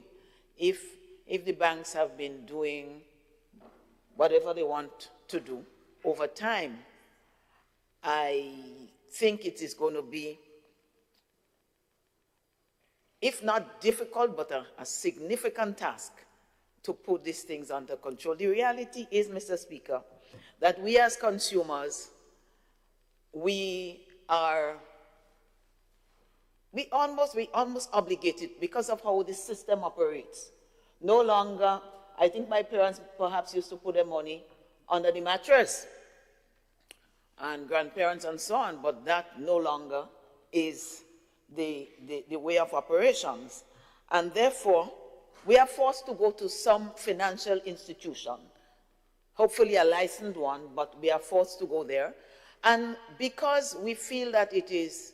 If the banks have been doing whatever they want to do over time, I think it is going to be, if not difficult, but a significant task to put these things under control. The reality is, Mr. Speaker, that we as consumers, we almost obligated because of how the system operates. No longer, I think my parents perhaps used to put their money under the mattress, and grandparents and so on, but that no longer is the way of operations. And therefore, we are forced to go to some financial institution, hopefully a licensed one, but we are forced to go there. And because we feel that it is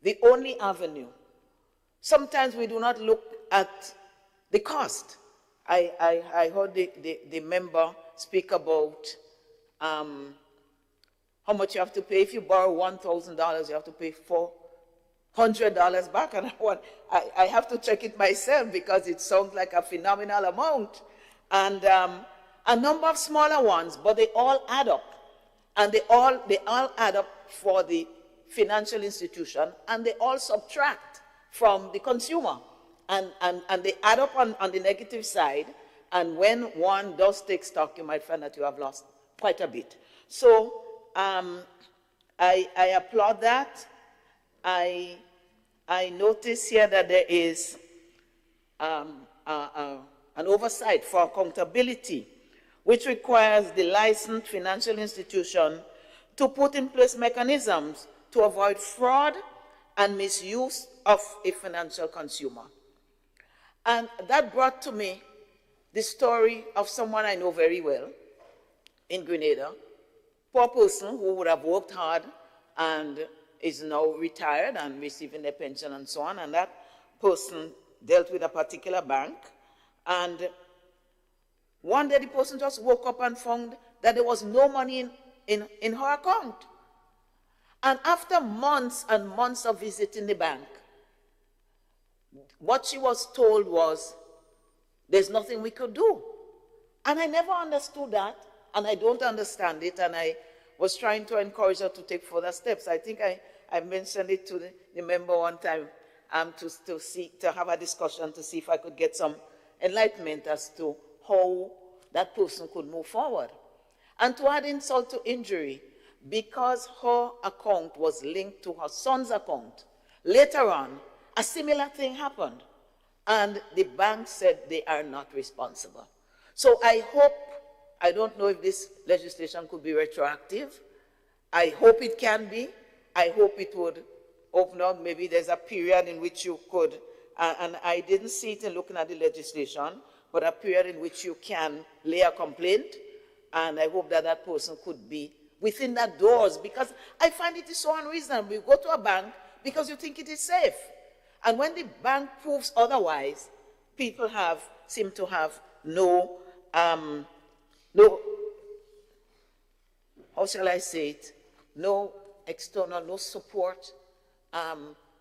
the only avenue, sometimes we do not look at the cost. I heard the member speak about how much you have to pay. If you borrow $1,000, you have to pay $400 back. And I have to check it myself because it sounds like a phenomenal amount. And a number of smaller ones, but they all add up. And they all add up for the financial institution, and they all subtract from the consumer. And they add up on the negative side, and when one does take stock, you might find that you have lost quite a bit. So I applaud that. I notice here that there is an oversight for accountability, which requires the licensed financial institution to put in place mechanisms to avoid fraud and misuse of a financial consumer. And that brought to me the story of someone I know very well in Grenada, poor person who would have worked hard and is now retired and receiving their pension and so on, and that person dealt with a particular bank, and one day the person just woke up and found that there was no money in her account. And after months and months of visiting the bank, what she was told was, there's nothing we could do. And I never understood that, and I don't understand it, and I was trying to encourage her to take further steps. I think I mentioned it to the member one time to have a discussion to see if I could get some enlightenment as to how that person could move forward. And to add insult to injury, because her account was linked to her son's account. Later on, a similar thing happened, and the bank said they are not responsible. So I hope, I don't know if this legislation could be retroactive. I hope it can be. I hope it would open up. Maybe there's a period in which you could, and I didn't see it in looking at the legislation, but a period in which you can lay a complaint, and I hope that that person could be within that doors, because I find it is so unreasonable. You go to a bank because you think it is safe, and when the bank proves otherwise, people seem to have no, how shall I say it, no external, no support,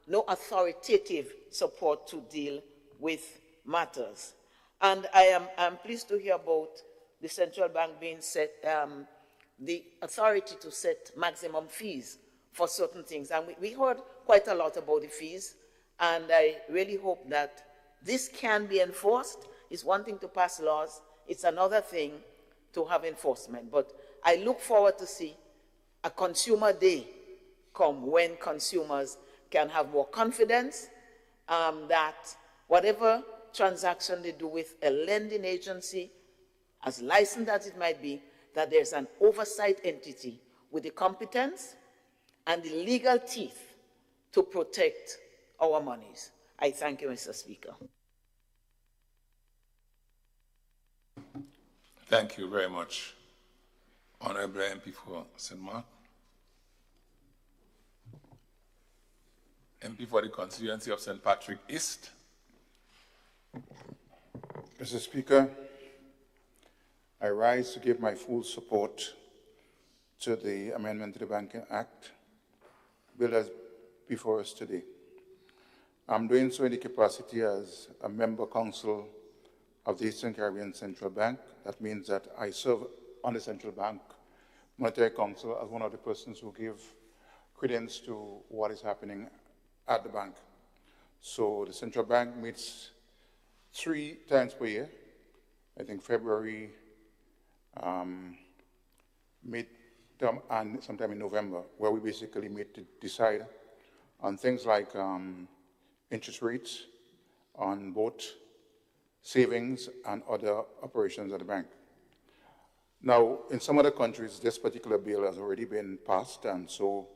no authoritative support to deal with matters. And I'm pleased to hear about the central bank being set, the authority to set maximum fees for certain things. And we heard quite a lot about the fees, and I really hope that this can be enforced. It's one thing to pass laws, it's another thing to have enforcement. But I look forward to see a consumer day come when consumers can have more confidence that whatever transaction they do with a lending agency, as licensed as it might be, that there's an oversight entity with the competence and the legal teeth to protect our monies. I thank you, Mr. Speaker. Thank you very much, Honorable MP for St. Mark. MP for the constituency of St. Patrick East. Mr. Speaker, I rise to give my full support to the amendment to the Banking Act bill as before us today. I'm doing so in the capacity as a member council of the Eastern Caribbean Central Bank. That means that I serve on the Central Bank Monetary Council as one of the persons who give credence to what is happening at the bank. So the Central Bank meets 3 times per year, I think February, mid-term, and sometime in November, where we basically meet to decide on things like interest rates on both savings and other operations at the bank. Now, in some other countries, this particular bill has already been passed, and so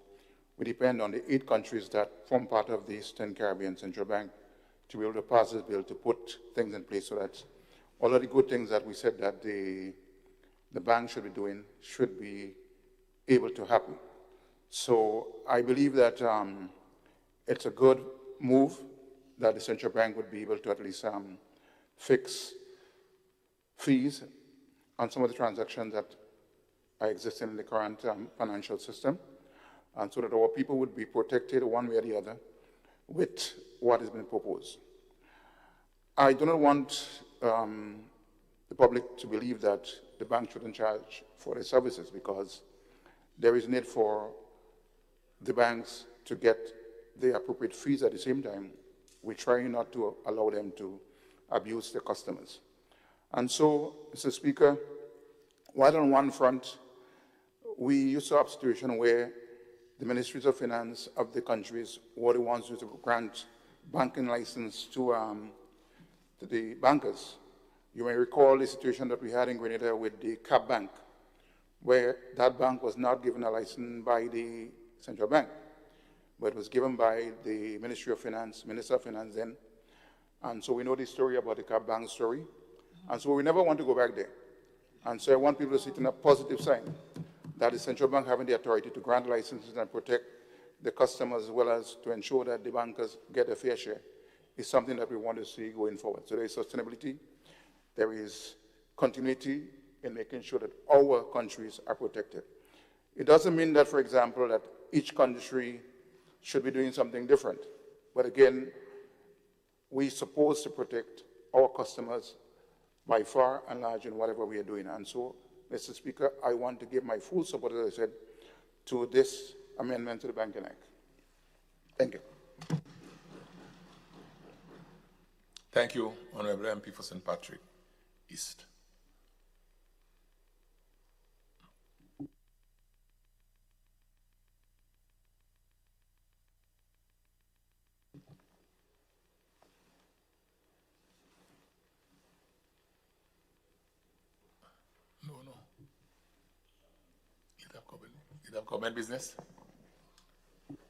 we depend on the 8 countries that form part of the Eastern Caribbean Central Bank to be able to pass this bill to put things in place so that all of the good things that we said that the bank should be doing should be able to happen. So I believe that it's a good move that the central bank would be able to at least fix fees on some of the transactions that are existing in the current financial system, and so that our people would be protected one way or the other with what has been proposed. I do not want the public to believe that the bank shouldn't charge for their services, because there is need for the banks to get the appropriate fees. At the same time, we try not to allow them to abuse their customers. And so, Mr. Speaker, while on one front, we used to have a situation where the ministries of finance of the countries were the ones who used to grant banking license to the bankers. You may recall the situation that we had in Grenada with the Cap Bank, where that bank was not given a license by the central bank, but it was given by the Ministry of Finance, Minister of Finance then. And so we know the story about the Cap Bank story. And so we never want to go back there. And so I want people to see it in a positive sign, that the central bank having the authority to grant licenses and protect the customers, as well as to ensure that the bankers get a fair share, is something that we want to see going forward. So there is sustainability, there is continuity in making sure that our countries are protected. It doesn't mean that, for example, that each country should be doing something different. But again, we're supposed to protect our customers by far and large in whatever we are doing. And so, Mr. Speaker, I want to give my full support, as I said, to this amendment to the Banking Act. Thank you. Thank you, Honorable MP for St. Patrick East. Government business.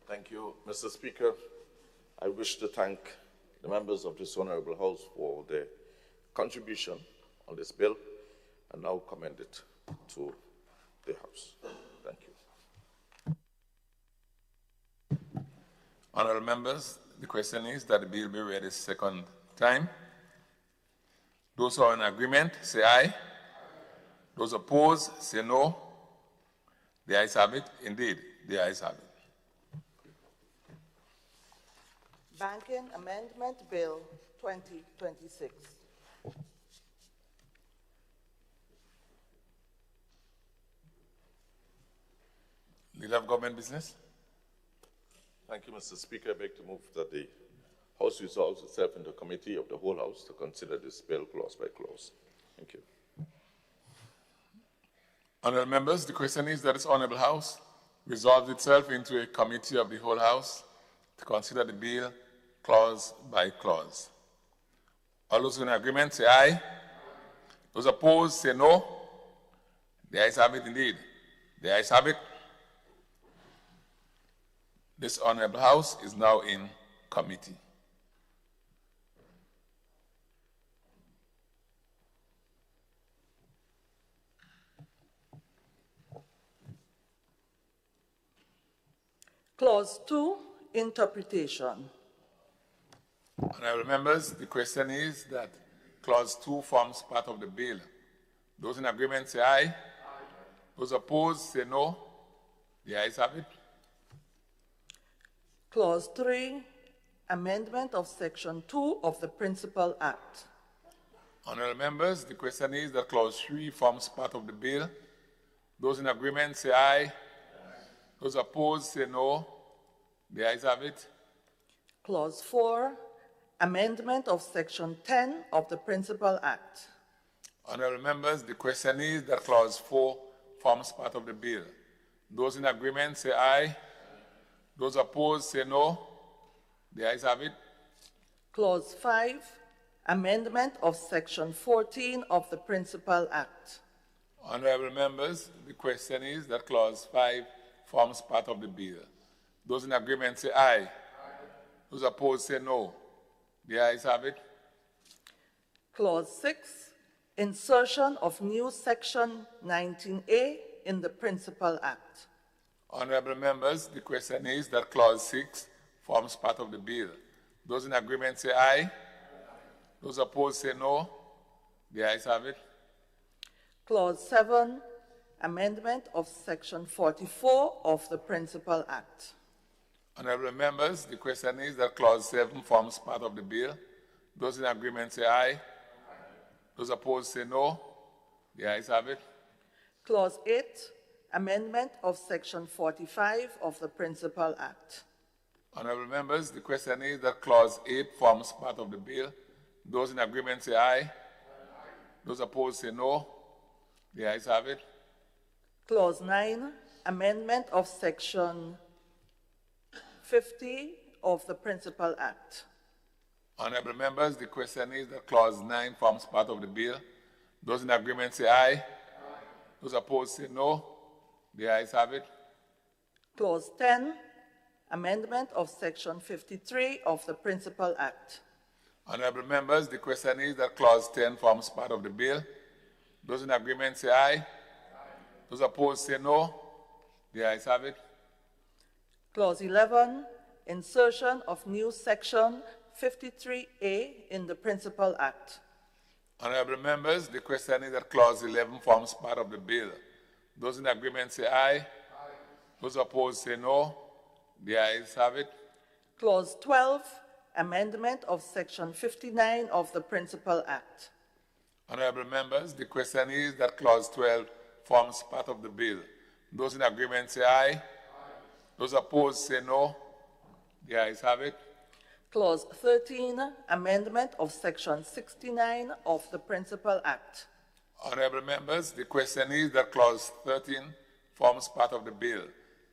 Thank you, Mr. Speaker. I wish to thank the members of this Honorable House for their contribution on this bill and now commend it to the House. Thank you. Honorable members, the question is that the bill be read a second time. Those who are in agreement, say aye. Those opposed, say no. The ayes have it. Indeed, the ayes have it. Banking Amendment Bill 2026. Leader of Government Business. Thank you, Mr. Speaker. I beg to move that the House resolves itself into a committee of the whole House to consider this bill clause by clause. Thank you. Honourable members, the question is that this Honourable House resolves itself into a committee of the whole House to consider the bill clause by clause. All those in agreement say aye. Those opposed say no. The ayes have it indeed. The ayes have it. This Honourable House is now in committee. Clause 2, interpretation. Honourable members, the question is that Clause 2 forms part of the bill. Those in agreement say aye. Aye. Those opposed say no. The ayes have it. Clause 3, amendment of Section 2 of the Principal Act. Honourable members, the question is that Clause 3 forms part of the bill. Those in agreement say aye. Those opposed say no. The ayes have it. Clause 4, amendment of Section 10 of the Principal Act. Honourable members, the question is that Clause 4 forms part of the bill. Those in agreement say aye. Those opposed say no. The ayes have it. Clause 5, amendment of Section 14 of the Principal Act. Honourable members, the question is that Clause 5 forms part of the bill. Those in agreement say aye. Aye. Those opposed say no. The ayes have it. Clause 6, insertion of new Section 19A in the Principal Act. Honourable members, the question is that Clause 6 forms part of the bill. Those in agreement say aye. Aye. Those opposed say no. The ayes have it. Clause 7, amendment of Section 44 of the Principal Act. Honourable members, the question is that Clause 7 forms part of the bill. Those in agreement say aye. Aye. Those opposed say no. The ayes have it. Clause 8, amendment of Section 45 of the Principal Act. Honourable members, the question is that Clause 8 forms part of the bill. Those in agreement say aye. Aye. Those opposed say no. The ayes have it. Clause 9, amendment of Section 50 of the Principal Act. Honourable members, the question is that Clause 9 forms part of the bill. Those in agreement say aye. Aye. Those opposed say no. The ayes have it. Clause 10, amendment of Section 53 of the Principal Act. Honourable members, the question is that Clause 10 forms part of the bill. Those in agreement say aye. Aye. Those opposed say no. The ayes have it. Clause 11, insertion of new Section 53A in the Principal Act. Honourable members, the question is that Clause 11 forms part of the bill. Those in agreement say aye. Aye. Those opposed say no. The ayes have it. Clause 12, amendment of Section 59 of the Principal Act. Honourable members, the question is that Clause 12 forms part of the bill. Those in agreement say aye. Aye. Those opposed say no. The ayes have it. Clause 13, amendment of Section 69 of the Principal Act. Honourable members, the question is that Clause 13 forms part of the bill.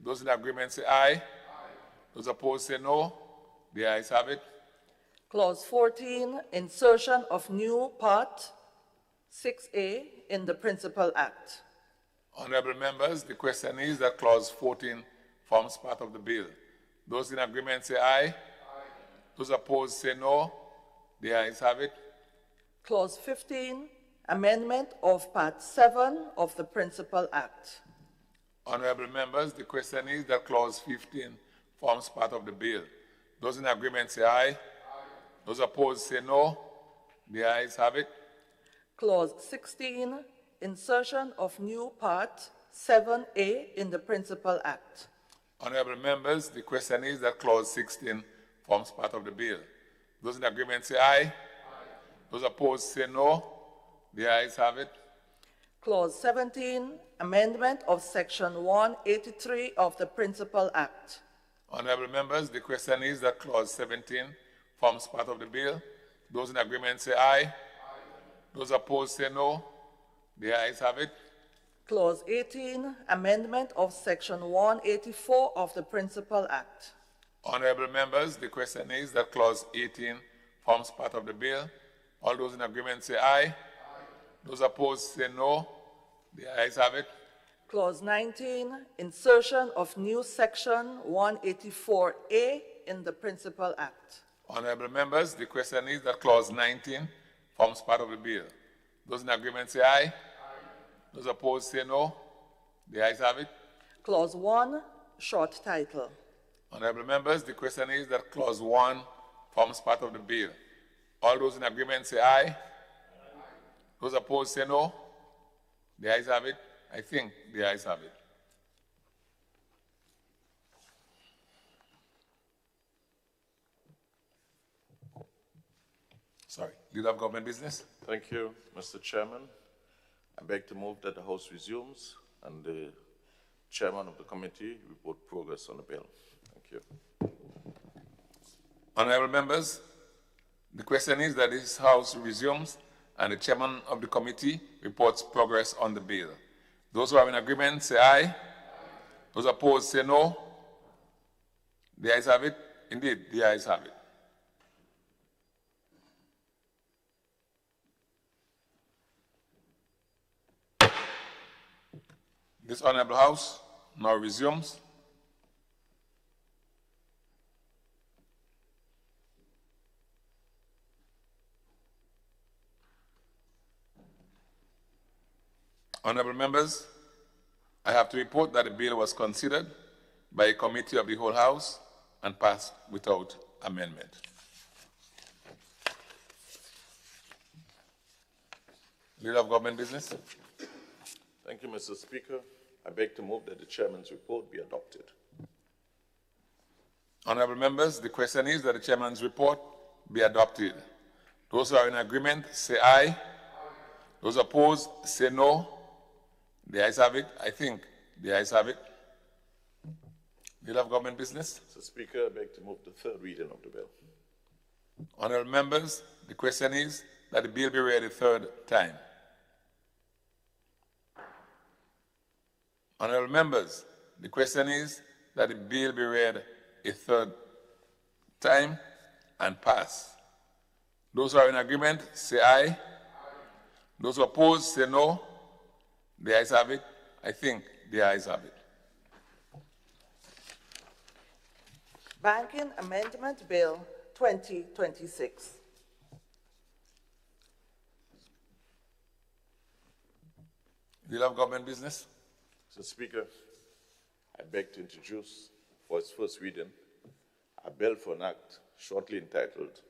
Those in agreement say aye. Aye. Those opposed say no. The ayes have it. Clause 14, insertion of new Part 6A in the Principal Act. Honorable members, the question is that clause 14 forms part of the bill. Those in agreement say aye. Aye. Those opposed say no. The ayes have it. Clause 15, amendment of Part 7 of the Principal Act. Honorable members, the question is that clause 15 forms part of the bill. Those in agreement say aye. Aye. Those opposed say no. The ayes have it. Clause 16, insertion of new Part 7A in the Principal Act. Honorable members, the question is that clause 16 forms part of the bill. Those in agreement say aye. Aye. Those opposed say no. The ayes have it. Clause 17, amendment of Section 183 of the Principal Act. Honorable members, the question is that clause 17 forms part of the bill. Those in agreement say aye. Aye. Those opposed say no. The ayes have it. Clause 18, amendment of Section 184 of the Principal Act. Honorable members, the question is that clause 18 forms part of the bill. All those in agreement say aye. Aye. Those opposed say no. The ayes have it. Clause 19, insertion of new Section 184A in the Principal Act. Honorable members, the question is that clause 19 forms part of the bill. Those in agreement say aye. Aye. Those opposed say no. The ayes have it. Clause 1, short title. Honorable members, the question is that clause 1 forms part of the bill. All those in agreement say aye. Aye. Those opposed say no. The ayes have it. I think the ayes have it. Sorry. Leader of Government Business. Thank you, Mr. Chairman. I beg to move that the House resumes and the Chairman of the committee report progress on the bill. Thank you. Honorable members, the question is that this House resumes and the Chairman of the committee reports progress on the bill. Those who are in agreement say aye. Aye. Those opposed say no. The ayes have it. Indeed, the ayes have it. This Honorable House now resumes. Honorable members, I have to report that the bill was considered by a committee of the whole House and passed without amendment. Leader of Government Business. Thank you, Mr. Speaker. I beg to move that the Chairman's report be adopted. Honorable members, the question is that the Chairman's report be adopted. Those who are in agreement say aye. Aye. Those opposed say no. The ayes have it. I think the ayes have it. Leader of Government Business. Mr. Speaker, I beg to move the third reading of the bill. Honorable members, the question is that the bill be read a third time. Honorable members, the question is that the bill be read a third time and pass. Those who are in agreement say aye. Aye. Those who oppose say no. The ayes have it. I think the ayes have it. Banking Amendment Bill 2026. Leader of Government Business. Mr. Speaker, I beg to introduce for its first reading a bill for an act shortly entitled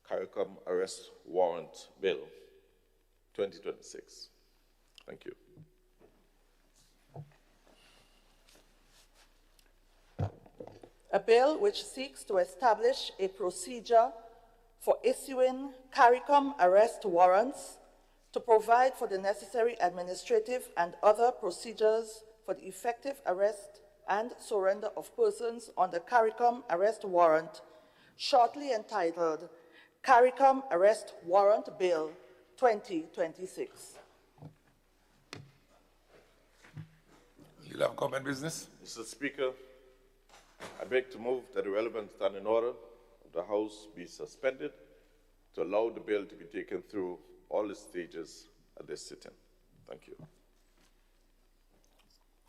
Caricom Arrest Warrant Bill 2026. Thank you. A bill which seeks to establish a procedure for issuing Caricom arrest warrants to provide for the necessary administrative and other procedures for the effective arrest and surrender of persons on the Caricom arrest warrant, shortly entitled Caricom Arrest Warrant Bill 2026. Leader of Government Business. Mr. Speaker, I beg to move that the relevant standing order of the House be suspended to allow the bill to be taken through all the stages at this sitting. Thank you.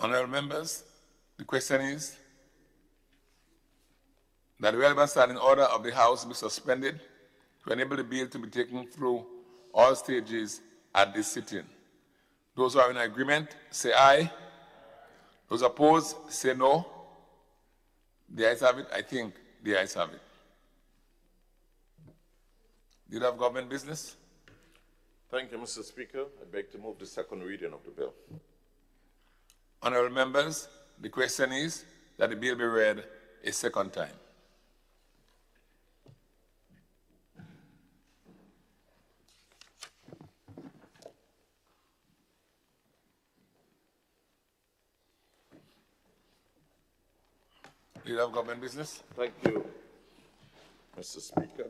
Honorable members, the question is that the relevant standing order of the House be suspended to enable the bill to be taken through all stages at this sitting. Those who are in agreement, say aye. Those opposed, say no. The ayes have it. I think the ayes have it. Leader of Government Business. Thank you, Mr. Speaker. I beg to move the second reading of the bill. Honorable members, the question is that the bill be read a second time. Leader of Government Business. Thank you, Mr. Speaker.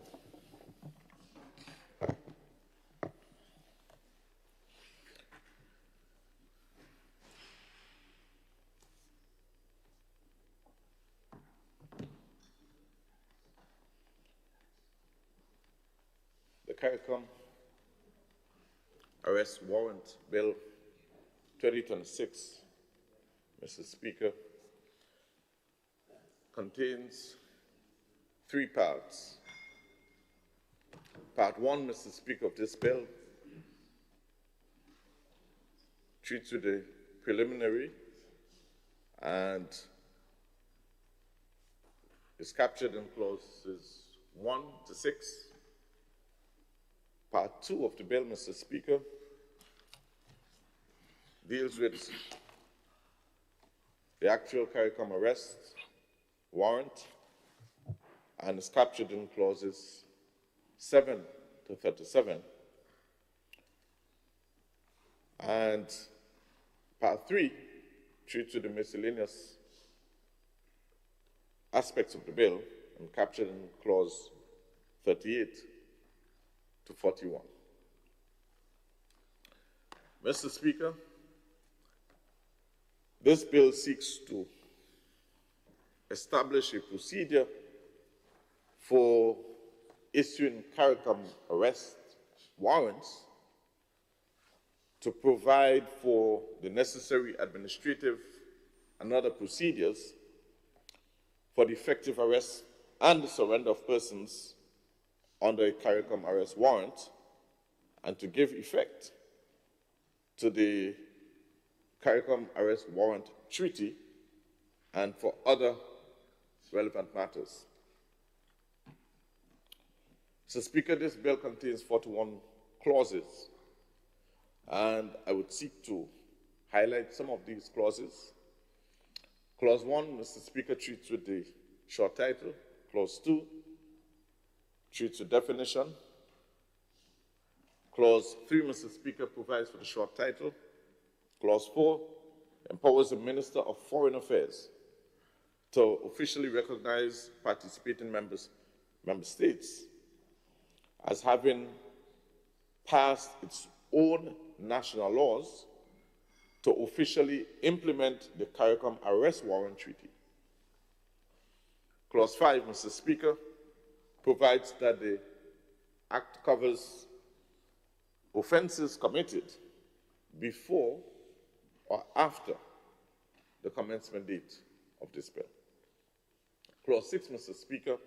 The Caricom Arrest Warrant Bill 2026, Mr. Speaker, contains 3 parts. Part 1, Mr. Speaker, of this bill treats with the preliminary and is captured in clauses 1 to 6. Part 2 of the bill, Mr. Speaker, deals with the actual Caricom arrest warrant and is captured in clauses 7 to 37. And part 3 treats with the miscellaneous aspects of the bill and captured in clause 38 to 41. Mr. Speaker, this bill seeks to establish a procedure for issuing Caricom arrest warrants to provide for the necessary administrative and other procedures for the effective arrest and the surrender of persons under a Caricom arrest warrant, and to give effect to the Caricom arrest warrant treaty and for other relevant matters. Mr. Speaker, this bill contains 41 clauses, and I would seek to highlight some of these clauses. Clause 1, Mr. Speaker, treats with the short title. Clause 2 treats with definition. Clause 3, Mr. Speaker, provides for the short title. Clause 4 empowers the Minister of Foreign Affairs to officially recognize participating member states as having passed its own national laws to officially implement the Caricom Arrest Warrant Treaty. Clause 5, Mr. Speaker, provides that the Act covers offenses committed before or after the commencement date of this bill. Clause 6, Mr. Speaker,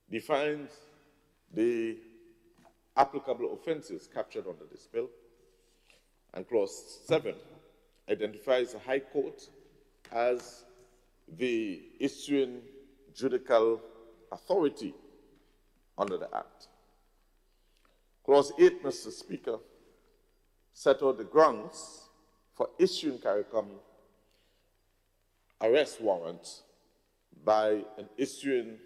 defines the applicable offenses captured under this bill. And Clause 7 identifies the High Court as the issuing judicial authority under the Act. Clause 8, Mr. Speaker, set out the grounds for issuing Caricom arrest warrants by an issuing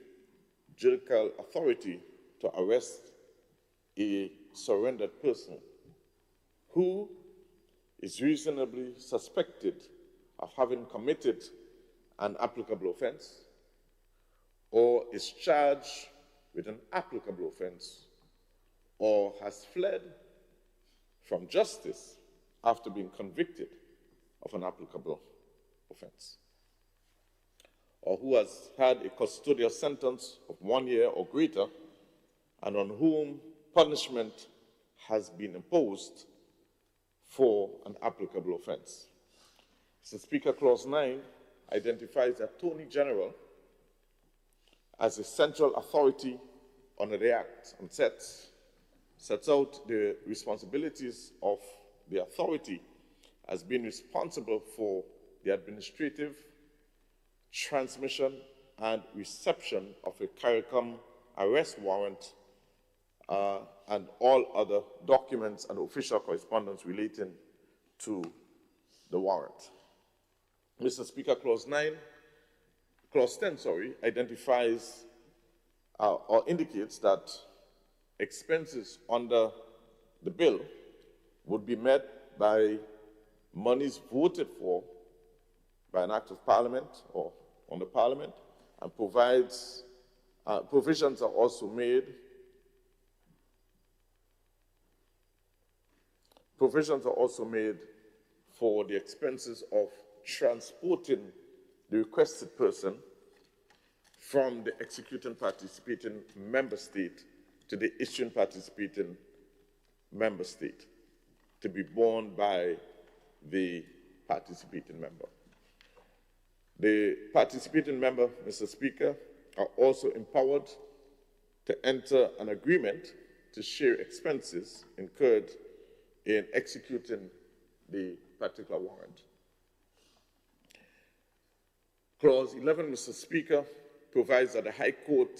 judicial authority to arrest a surrendered person who is reasonably suspected of having committed an applicable offense or is charged with an applicable offense or has fled from justice after being convicted of an applicable offense, or who has had a custodial sentence of 1 year or greater and on whom punishment has been imposed for an applicable offense. Mr. Speaker, Clause 9 identifies the Attorney General as the central authority under the Act and sets out the responsibilities of the authority as being responsible for the administrative transmission and reception of a Caricom arrest warrant and all other documents and official correspondence relating to the warrant. Mr. Speaker, Clause 10, identifies or indicates that expenses under the bill would be met by monies voted for by an act of parliament or on the parliament, and provides provisions are also made for the expenses of transporting the requested person from the executing participating member state to the issuing participating member state to be borne by the participating member. The participating member, Mr. Speaker, are also empowered to enter an agreement to share expenses incurred in executing the particular warrant. Clause 11, Mr. Speaker, provides that the High Court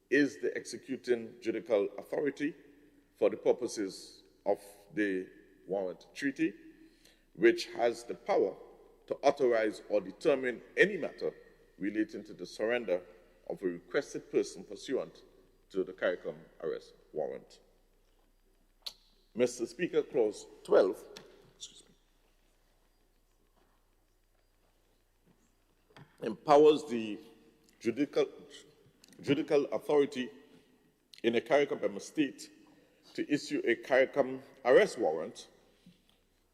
is the executing judicial authority for the purposes of the warrant treaty, which has the power to authorize or determine any matter relating to the surrender of a requested person pursuant to the Caricom arrest warrant. Mr. Speaker, Clause 12, empowers the judicial authority in a Caricom member state to issue a Caricom arrest warrant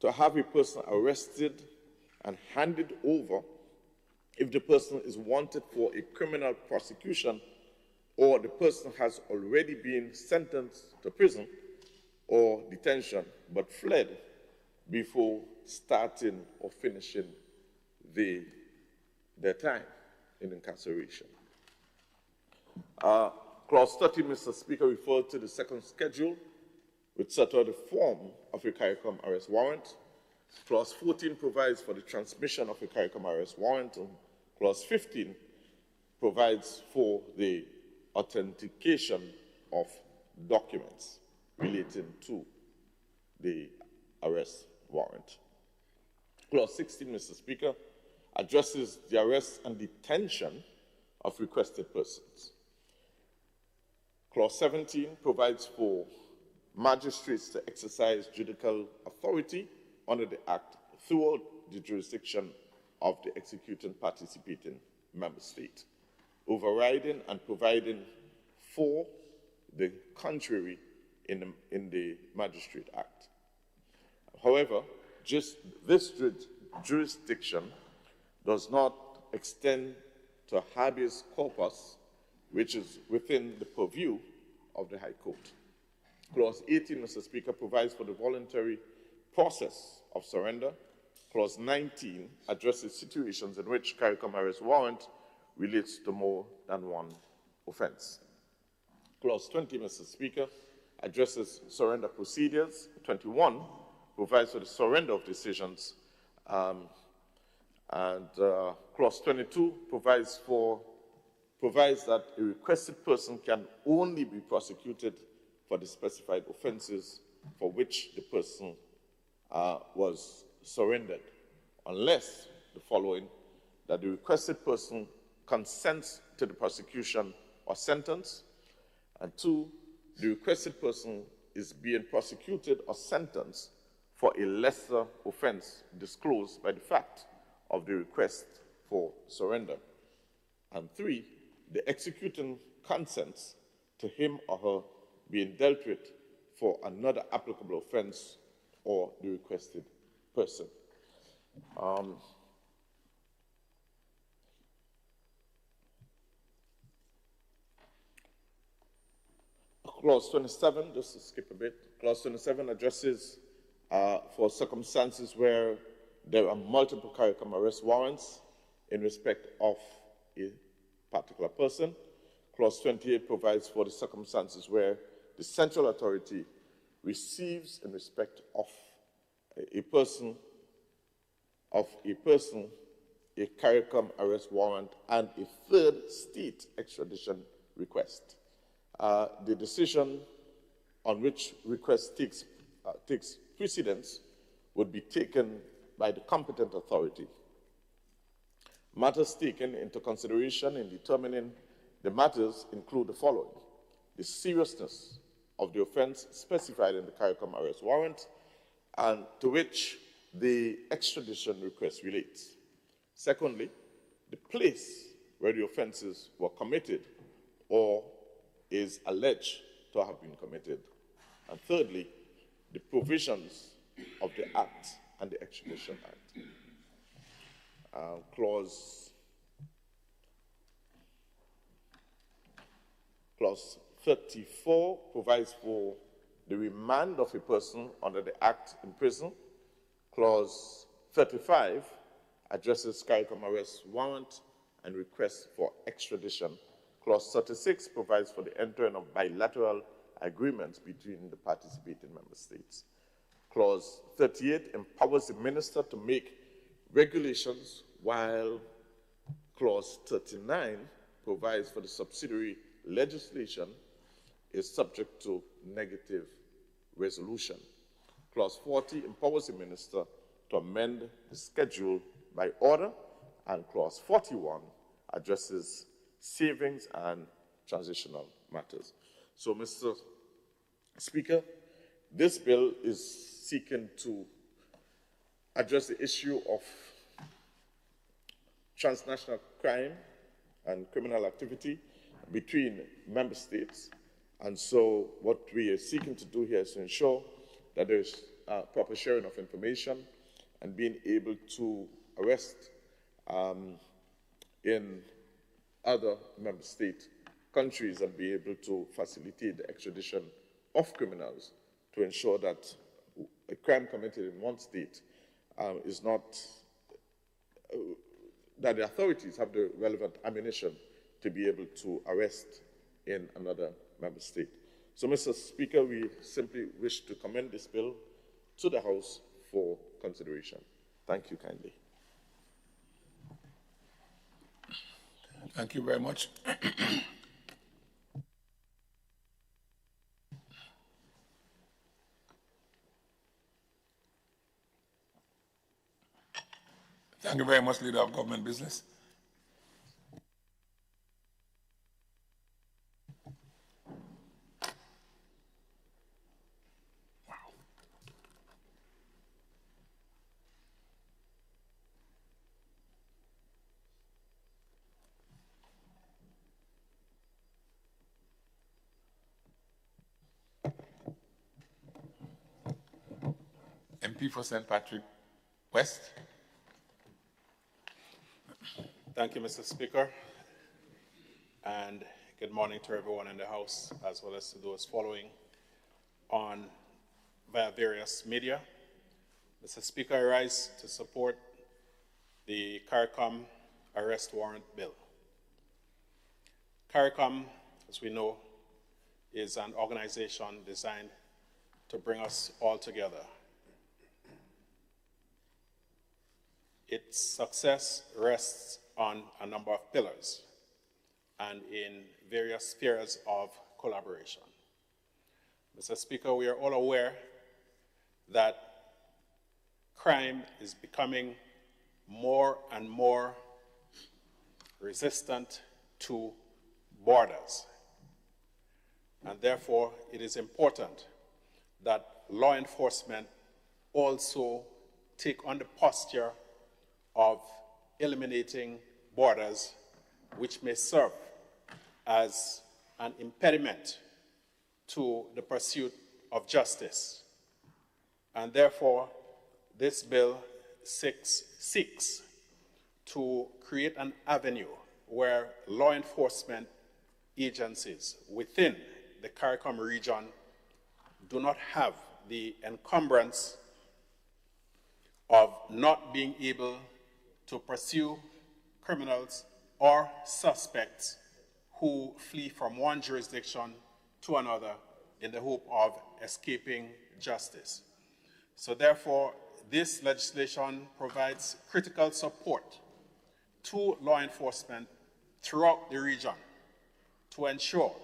to have a person arrested and handed over if the person is wanted for a criminal prosecution or the person has already been sentenced to prison or detention but fled before starting or finishing their time in incarceration. Clause 30, Mr. Speaker, refers to the second schedule, which set out the form of a Caricom arrest warrant. Clause 14 provides for the transmission of a Caricom arrest warrant, and Clause 15 provides for the authentication of documents relating to the arrest warrant. Clause 16, Mr. Speaker, addresses the arrest and detention of requested persons. Clause 17 provides for magistrates to exercise judicial authority under the Act throughout the jurisdiction of the executing participating member state, overriding and providing for the contrary in the Magistrate Act. However, just this jurisdiction does not extend to habeas corpus, which is within the purview of the High Court. Clause 18, Mr. Speaker, provides for the voluntary process of surrender. Clause 19 addresses situations in which Caricom arrest warrant relates to more than one offense. Clause 20, Mr. Speaker, addresses surrender procedures. 21 provides for the surrender of decisions. Clause 22 provides that a requested person can only be prosecuted for the specified offenses for which the person was surrendered, unless the following: that the requested person consents to the prosecution or sentence, and 2, the requested person is being prosecuted or sentenced for a lesser offense disclosed by the fact of the request for surrender, and 3, the executing consents to him or her being dealt with for another applicable offense or the requested person. Clause 27, just to skip a bit, Clause 27 addresses for circumstances where there are multiple Caricom arrest warrants in respect of a particular person. Clause 28 provides for the circumstances where the central authority receives in respect of a person, a Caricom arrest warrant and a third state extradition request. The decision on which request takes precedence would be taken by the competent authority. Matters taken into consideration in determining the matters include the following: the seriousness of the offense specified in the Caricom arrest warrant and to which the extradition request relates. Secondly, the place where the offenses were committed or is alleged to have been committed. And thirdly, the provisions of the Act and the Extradition Act. Clause 34 provides for the remand of a person under the Act in prison. Clause 35 addresses Caricom arrest warrant and requests for extradition. Clause 36 provides for the entering of bilateral agreements between the participating member states. Clause 38 empowers the minister to make regulations, while Clause 39 provides for the subsidiary legislation is subject to negative resolution. Clause 40 empowers the minister to amend the schedule by order, and Clause 41 addresses savings and transitional matters. So, Mr. Speaker, this bill is seeking to address the issue of transnational crime and criminal activity between member states. And so what we are seeking to do here is to ensure that there is proper sharing of information and being able to arrest in other member state countries and be able to facilitate the extradition of criminals to ensure that a crime committed in one state is not, that the authorities have the relevant ammunition to be able to arrest in another member state. So, Mr. Speaker, we simply wish to commend this bill to the House for consideration. Thank you kindly. Thank you very much. Thank you very much, Leader of Government Business. MP for St. Patrick West. Thank you, Mr. Speaker, and good morning to everyone in the House, as well as to those following on via various media. Mr. Speaker, I rise to support the Caricom arrest warrant bill. Caricom, as we know, is an organization designed to bring us all together. Its success rests on a number of pillars and in various spheres of collaboration. Mr. Speaker, we are all aware that crime is becoming more and more resistant to borders. And therefore, it is important that law enforcement also take on the posture of eliminating borders which may serve as an impediment to the pursuit of justice. And therefore, this bill seeks to create an avenue where law enforcement agencies within the Caricom region do not have the encumbrance of not being able to pursue criminals or suspects who flee from one jurisdiction to another in the hope of escaping justice. So therefore, this legislation provides critical support to law enforcement throughout the region to ensure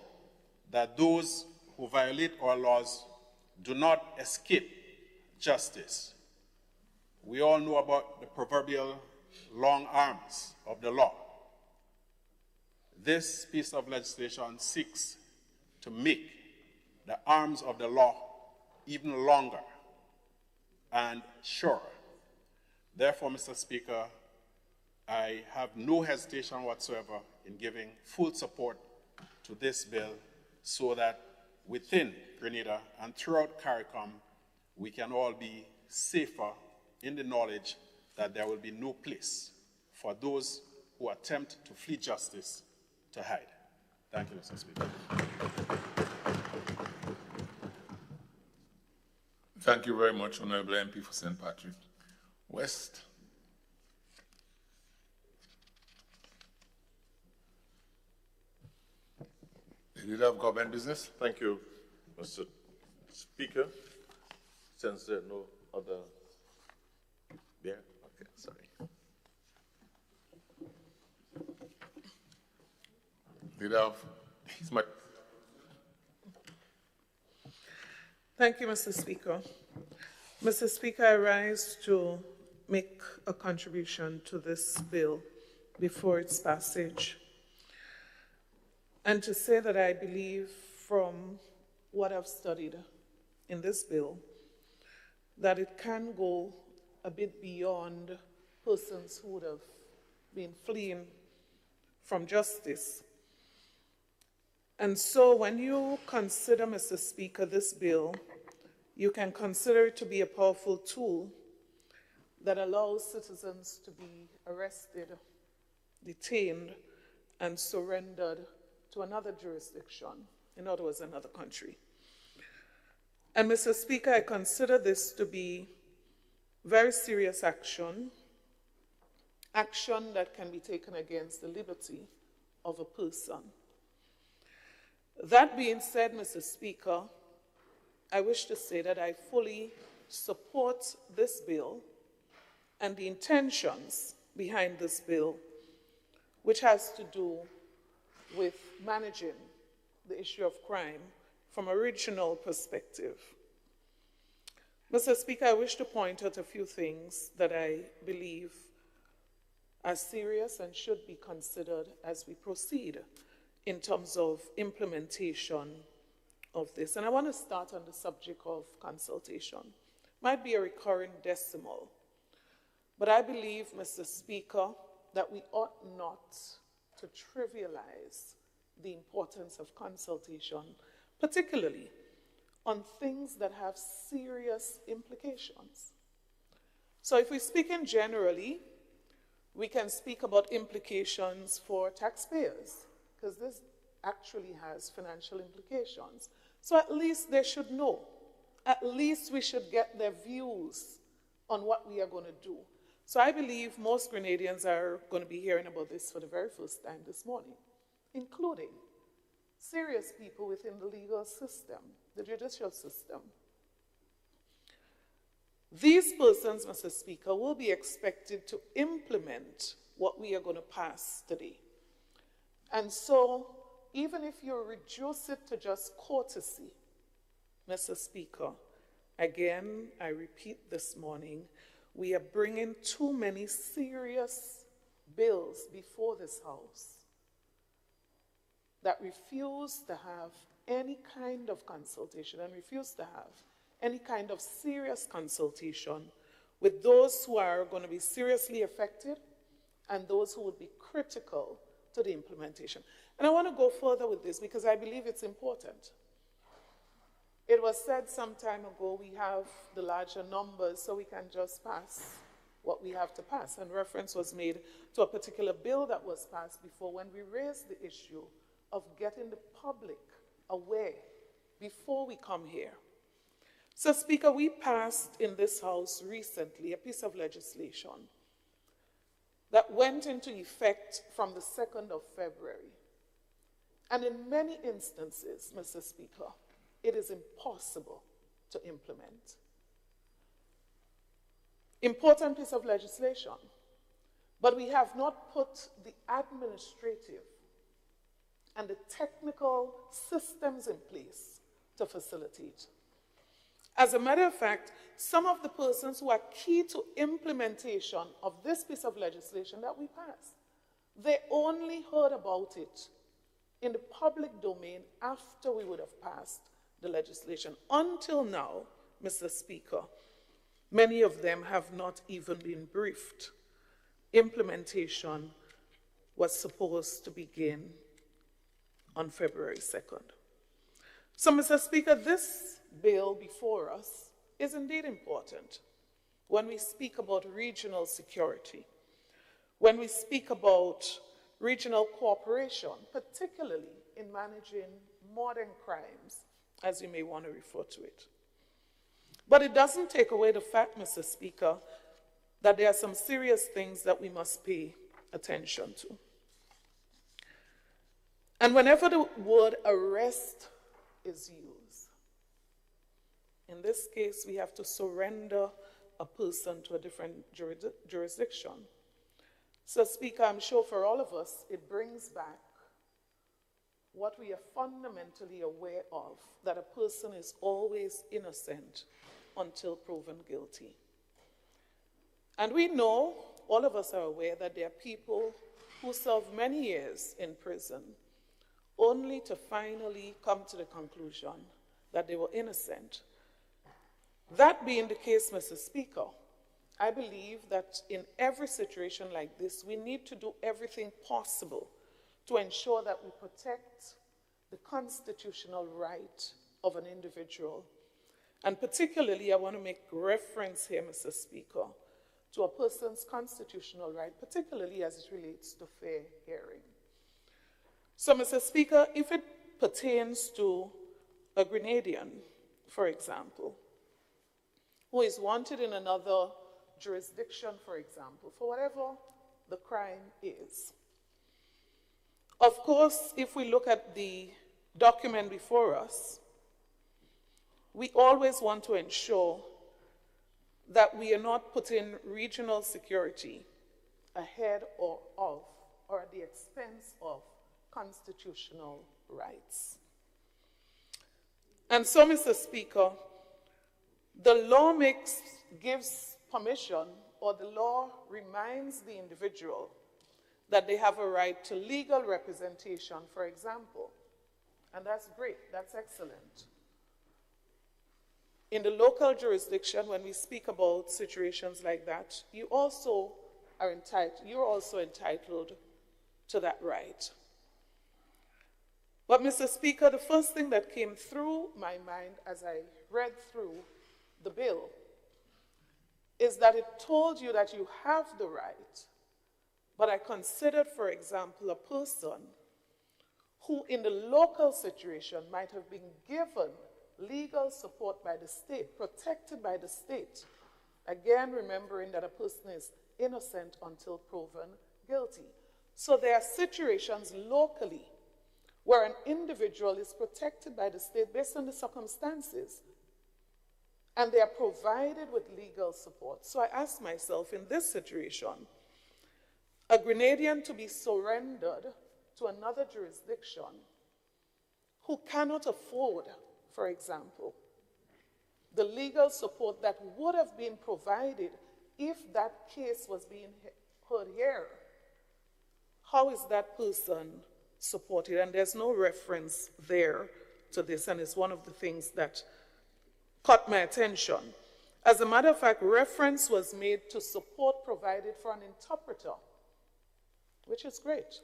that those who violate our laws do not escape justice. We all know about the proverbial long arms of the law. This piece of legislation seeks to make the arms of the law even longer and surer. Therefore, Mr. Speaker, I have no hesitation whatsoever in giving full support to this bill so that within Grenada and throughout Caricom, we can all be safer in the knowledge that there will be no place for those who attempt to flee justice to hide. Thank you, Mr. Speaker. Thank you very much, Honorable MP for St. Patrick West. The Leader of Government Business. Thank you, Mr. Speaker. Since there are no other... Yeah, okay, sorry. Leader of Hismat. Thank you, Mr. Speaker. Mr. Speaker, I rise to make a contribution to this bill before its passage, and to say that I believe from what I've studied in this bill that it can go a bit beyond persons who would have been fleeing from justice. And so when you consider, Mr. Speaker, this bill, you can consider it to be a powerful tool that allows citizens to be arrested, detained, and surrendered to another jurisdiction, in other words, another country. And Mr. Speaker, I consider this to be very serious action that can be taken against the liberty of a person. That being said, Mr. Speaker, I wish to say that I fully support this bill and the intentions behind this bill, which has to do with managing the issue of crime from a regional perspective. Mr. Speaker, I wish to point out a few things that I believe are serious and should be considered as we proceed in terms of implementation of this. And I want to start on the subject of consultation. Might be a recurring decimal, but I believe, Mr. Speaker, that we ought not to trivialize the importance of consultation, particularly on things that have serious implications. So if we speak in generally, we can speak about implications for taxpayers, because this actually has financial implications. So at least they should know. At least we should get their views on what we are going to do. So I believe most Grenadians are going to be hearing about this for the very first time this morning, including serious people within the legal system, the judicial system. These persons, Mr. Speaker, will be expected to implement what we are going to pass today. And so, even if you reduce it to just courtesy, Mr. Speaker, again, I repeat this morning, we are bringing too many serious bills before this House that refuse to have any kind of consultation and refuse to have any kind of serious consultation with those who are going to be seriously affected and those who would be critical to the implementation. And I want to go further with this because I believe it's important. It was said some time ago we have the larger numbers so we can just pass what we have to pass. And reference was made to a particular bill that was passed before when we raised the issue of getting the public aware before we come here. So, Speaker, we passed in this House recently a piece of legislation that went into effect from the 2nd of February. And in many instances, Mr. Speaker, it is impossible to implement. Important piece of legislation, but we have not put the administrative and the technical systems in place to facilitate. As a matter of fact, some of the persons who are key to implementation of this piece of legislation that we passed, they only heard about it in the public domain after we would have passed the legislation. Until now, Mr. Speaker, many of them have not even been briefed. Implementation was supposed to begin on February 2nd. So, Mr. Speaker, this bill before us is indeed important when we speak about regional security, when we speak about regional cooperation, particularly in managing modern crimes, as you may want to refer to it. But it doesn't take away the fact, Mr. Speaker, that there are some serious things that we must pay attention to. And whenever the word arrest is used, in this case, we have to surrender a person to a different jurisdiction. So, Speaker, I'm sure for all of us, it brings back what we are fundamentally aware of, that a person is always innocent until proven guilty. And we know, all of us are aware, that there are people who serve many years in prison only to finally come to the conclusion that they were innocent. That being the case, Mr. Speaker, I believe that in every situation like this, we need to do everything possible to ensure that we protect the constitutional right of an individual. And particularly, I want to make reference here, Mr. Speaker, to a person's constitutional right, particularly as it relates to fair hearing. So, Mr. Speaker, if it pertains to a Grenadian, for example, who is wanted in another jurisdiction, for example, for whatever the crime is. Of course, if we look at the document before us, we always want to ensure that we are not putting regional security ahead or at the expense of constitutional rights. And so, Mr. Speaker, the law gives permission, or the law reminds the individual that they have a right to legal representation, for example. And that's great, that's excellent. In the local jurisdiction, when we speak about situations like that, you're also entitled to that right. But, Mr. Speaker, the first thing that came through my mind as I read through the bill is that it told you that you have the right, but I considered, for example, a person who in the local situation might have been given legal support by the state, protected by the state. Again, remembering that a person is innocent until proven guilty. So there are situations locally where an individual is protected by the state based on the circumstances, and they are provided with legal support. So I asked myself, in this situation, a Grenadian to be surrendered to another jurisdiction who cannot afford, for example, the legal support that would have been provided if that case was being heard here, how is that person supported? And there's no reference there to this, and it's one of the things that caught my attention. As a matter of fact, reference was made to support provided for an interpreter, which is great.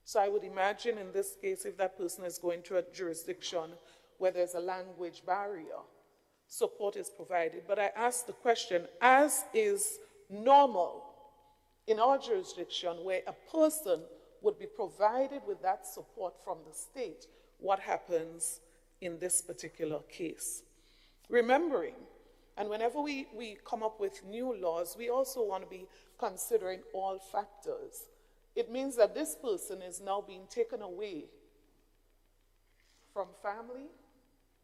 So I would imagine in this case, if that person is going to a jurisdiction where there's a language barrier, support is provided. But I asked the question, as is normal in our jurisdiction where a person would be provided with that support from the state, what happens in this particular case? Remembering, and whenever we come up with new laws, we also want to be considering all factors. It means that this person is now being taken away from family,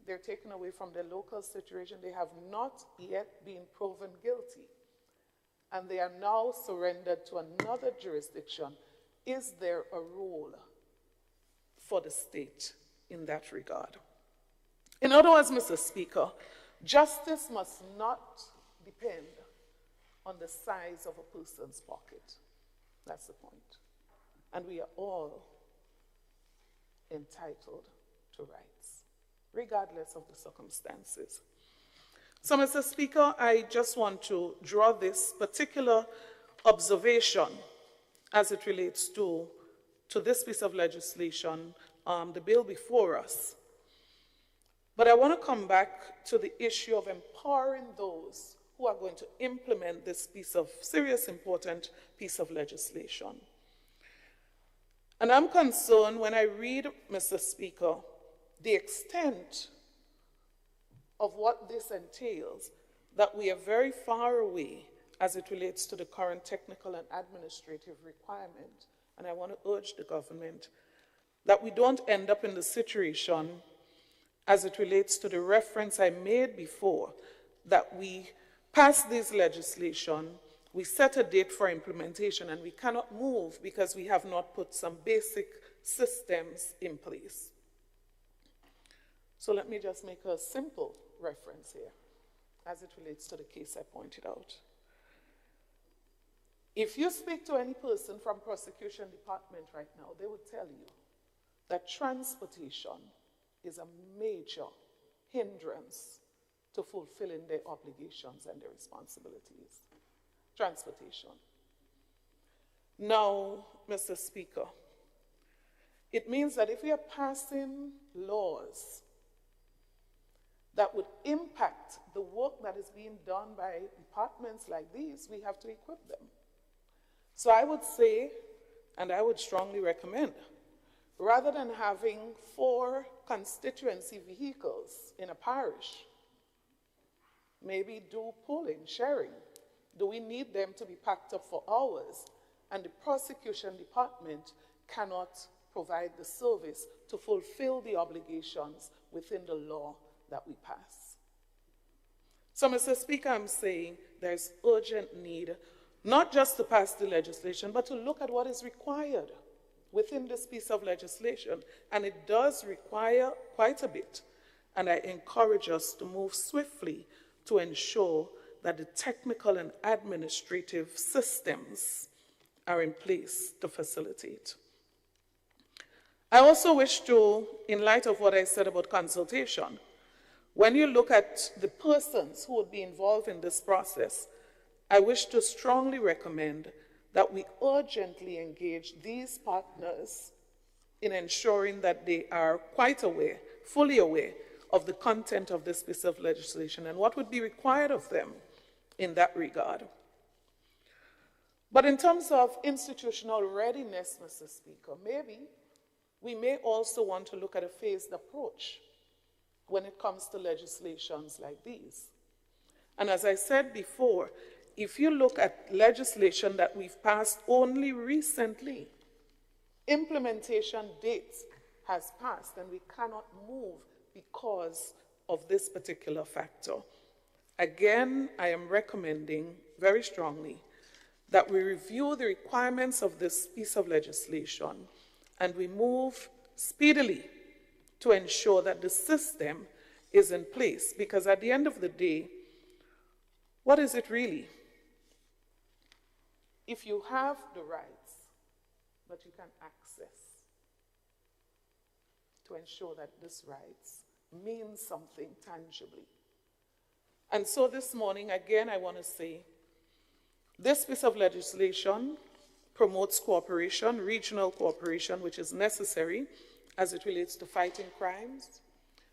they're taken away from their local situation, they have not yet been proven guilty, and they are now surrendered to another jurisdiction. Is there a role for the state in that regard? In other words, Mr. Speaker, justice must not depend on the size of a person's pocket. That's the point. And we are all entitled to rights, regardless of the circumstances. So, Mr. Speaker, I just want to draw this particular observation as it relates to this piece of legislation, the bill before us. But I want to come back to the issue of empowering those who are going to implement this piece of serious, important piece of legislation. And I'm concerned when I read, Mr. Speaker, the extent of what this entails, that we are very far away as it relates to the current technical and administrative requirement. And I want to urge the government that we don't end up in the situation as it relates to the reference I made before, that we pass this legislation, we set a date for implementation, and we cannot move because we have not put some basic systems in place. So let me just make a simple reference here as it relates to the case I pointed out. If you speak to any person from prosecution department right now, they would tell you that transportation is a major hindrance to fulfilling their obligations and their responsibilities. Transportation. Now, Mr. Speaker, it means that if we are passing laws that would impact the work that is being done by departments like these, we have to equip them. So I would say, and I would strongly recommend, rather than having 4 constituency vehicles in a parish, maybe do pooling, sharing. Do we need them to be packed up for hours? And the prosecution department cannot provide the service to fulfill the obligations within the law that we pass. So, Mr. Speaker, I'm saying there's urgent need not just to pass the legislation, but to look at what is required within this piece of legislation. And it does require quite a bit. And I encourage us to move swiftly to ensure that the technical and administrative systems are in place to facilitate. I also wish to, in light of what I said about consultation, when you look at the persons who would be involved in this process, I wish to strongly recommend that we urgently engage these partners in ensuring that they are quite aware, fully aware of the content of this piece of legislation and what would be required of them in that regard. But in terms of institutional readiness, Mr. Speaker, maybe we may also want to look at a phased approach when it comes to legislations like these. And as I said before, if you look at legislation that we've passed only recently, implementation dates has passed and we cannot move because of this particular factor. Again, I am recommending very strongly that we review the requirements of this piece of legislation and we move speedily to ensure that the system is in place. Because at the end of the day, what is it really? If you have the rights, but you can access to ensure that these rights mean something tangibly. And so this morning, again, I want to say, this piece of legislation promotes cooperation, regional cooperation, which is necessary as it relates to fighting crimes.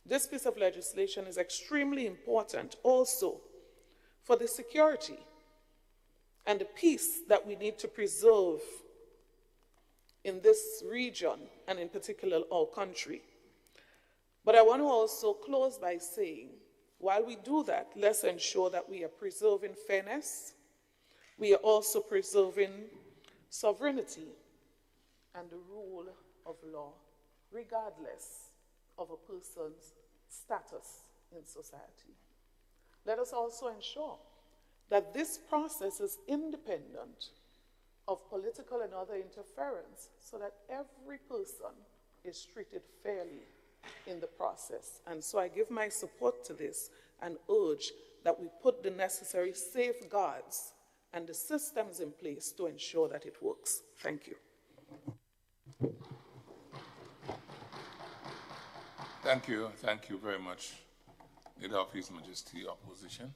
This piece of legislation is extremely important also for the security and the peace that we need to preserve in this region and in particular our country. But I want to also close by saying While we do that, let's ensure that we are preserving fairness. We are also preserving sovereignty and the rule of law, regardless of a person's status in society. Let us also ensure that this process is independent of political and other interference so that every person is treated fairly in the process. And so I give my support to this and urge that we put the necessary safeguards and the systems in place to ensure that it works. Thank you. Thank you very much, Leader of His Majesty Opposition.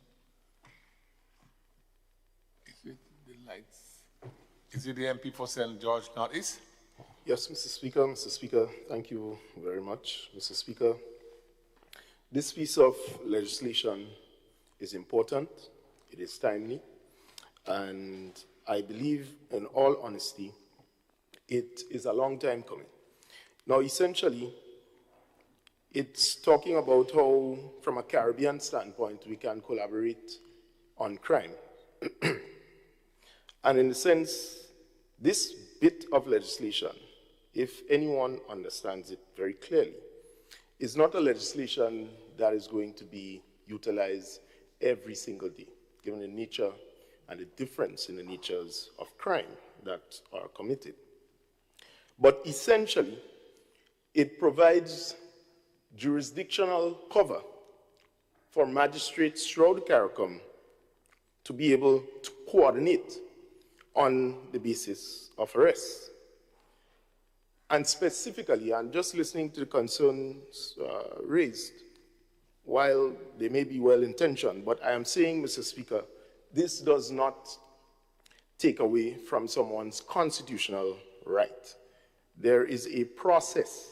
Is it the lights? Is it the MP for St. George Northeast? Yes, Mr. Speaker. Mr. Speaker, thank you very much, Mr. Speaker. This piece of legislation is important, it is timely, and I believe, in all honesty, it is a long time coming. Now, essentially, it's talking about how, from a Caribbean standpoint, we can collaborate on crime. And in a sense, this bit of legislation, if anyone understands it very clearly, is not a legislation that is going to be utilized every single day, given the nature and the difference in the natures of crime that are committed. But essentially, it provides jurisdictional cover for magistrates throughout Caricom to be able to coordinate on the basis of arrests. And specifically, and just listening to the concerns raised, while they may be well-intentioned, but I am saying, Mr. Speaker, this does not take away from someone's constitutional right. There is a process,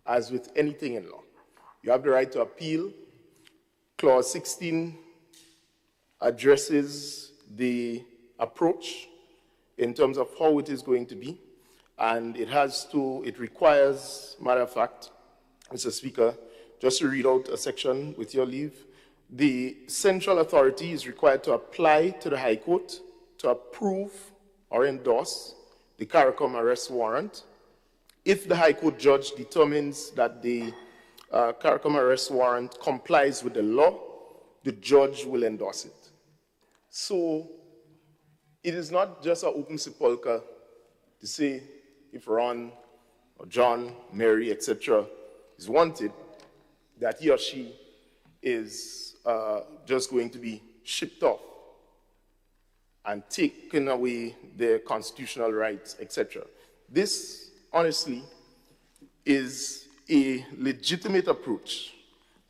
as with anything in law. You have the right to appeal. Clause 16 addresses the approach in terms of how it is going to be. And it requires, matter of fact, Mr. Speaker, just to read out a section with your leave, the central authority is required to apply to the High Court to approve or endorse the Caricom arrest warrant. If the High Court judge determines that the Caricom arrest warrant complies with the law, the judge will endorse it. So it is not just an open sepulchre to say if Ron or John, Mary, etc. is wanted, that he or she is just going to be shipped off and taken away their constitutional rights, etc. This, honestly, is a legitimate approach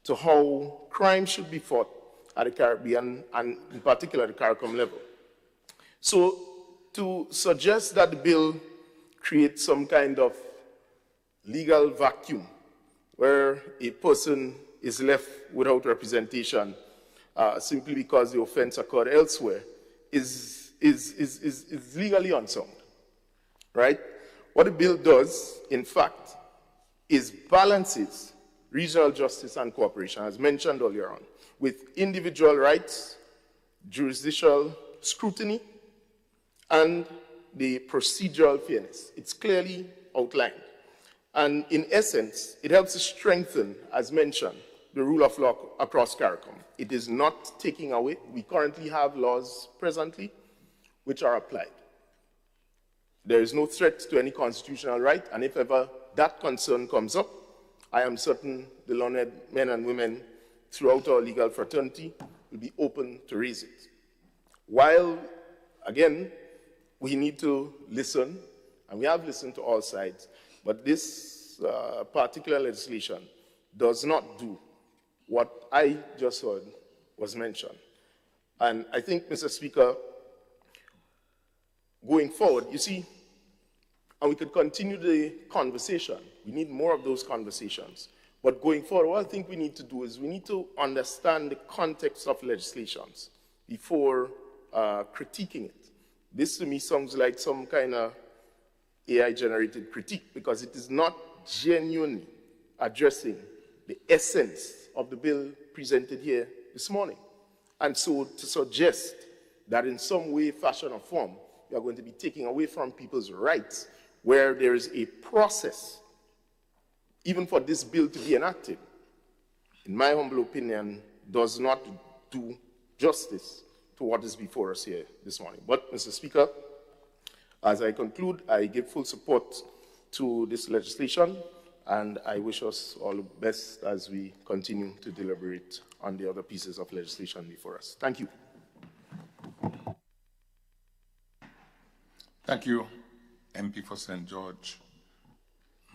to how crime should be fought at the Caribbean and in particular the Caricom level. So to suggest that the bill creates some kind of legal vacuum where a person is left without representation simply because the offense occurred elsewhere is legally unsound, right? What the bill does, in fact, is balances regional justice and cooperation, as mentioned earlier on, with individual rights, jurisdictional scrutiny, and the procedural fairness. It's clearly outlined. And in essence, it helps to strengthen, as mentioned, the rule of law across Caricom. It is not taking away. We currently have laws presently which are applied. There is no threat to any constitutional right, and if ever that concern comes up, I am certain the learned men and women throughout our legal fraternity will be open to raise it. While, again, we need to listen, and we have listened to all sides, but this particular legislation does not do what I just heard was mentioned. And I think, Mr. Speaker, going forward, you see, and we could continue the conversation. We need more of those conversations. But going forward, what I think we need to do is we need to understand the context of legislations before critiquing it. This to me sounds like some kind of AI-generated critique because it is not genuinely addressing the essence of the bill presented here this morning. And so to suggest that in some way, fashion, or form, we are going to be taking away from people's rights where there is a process, even for this bill to be enacted, in my humble opinion, does not do justice to what is before us here this morning. But, Mr. Speaker, as I conclude, I give full support to this legislation, and I wish us all the best as we continue to deliberate on the other pieces of legislation before us. Thank you. Thank you, MP for St. George,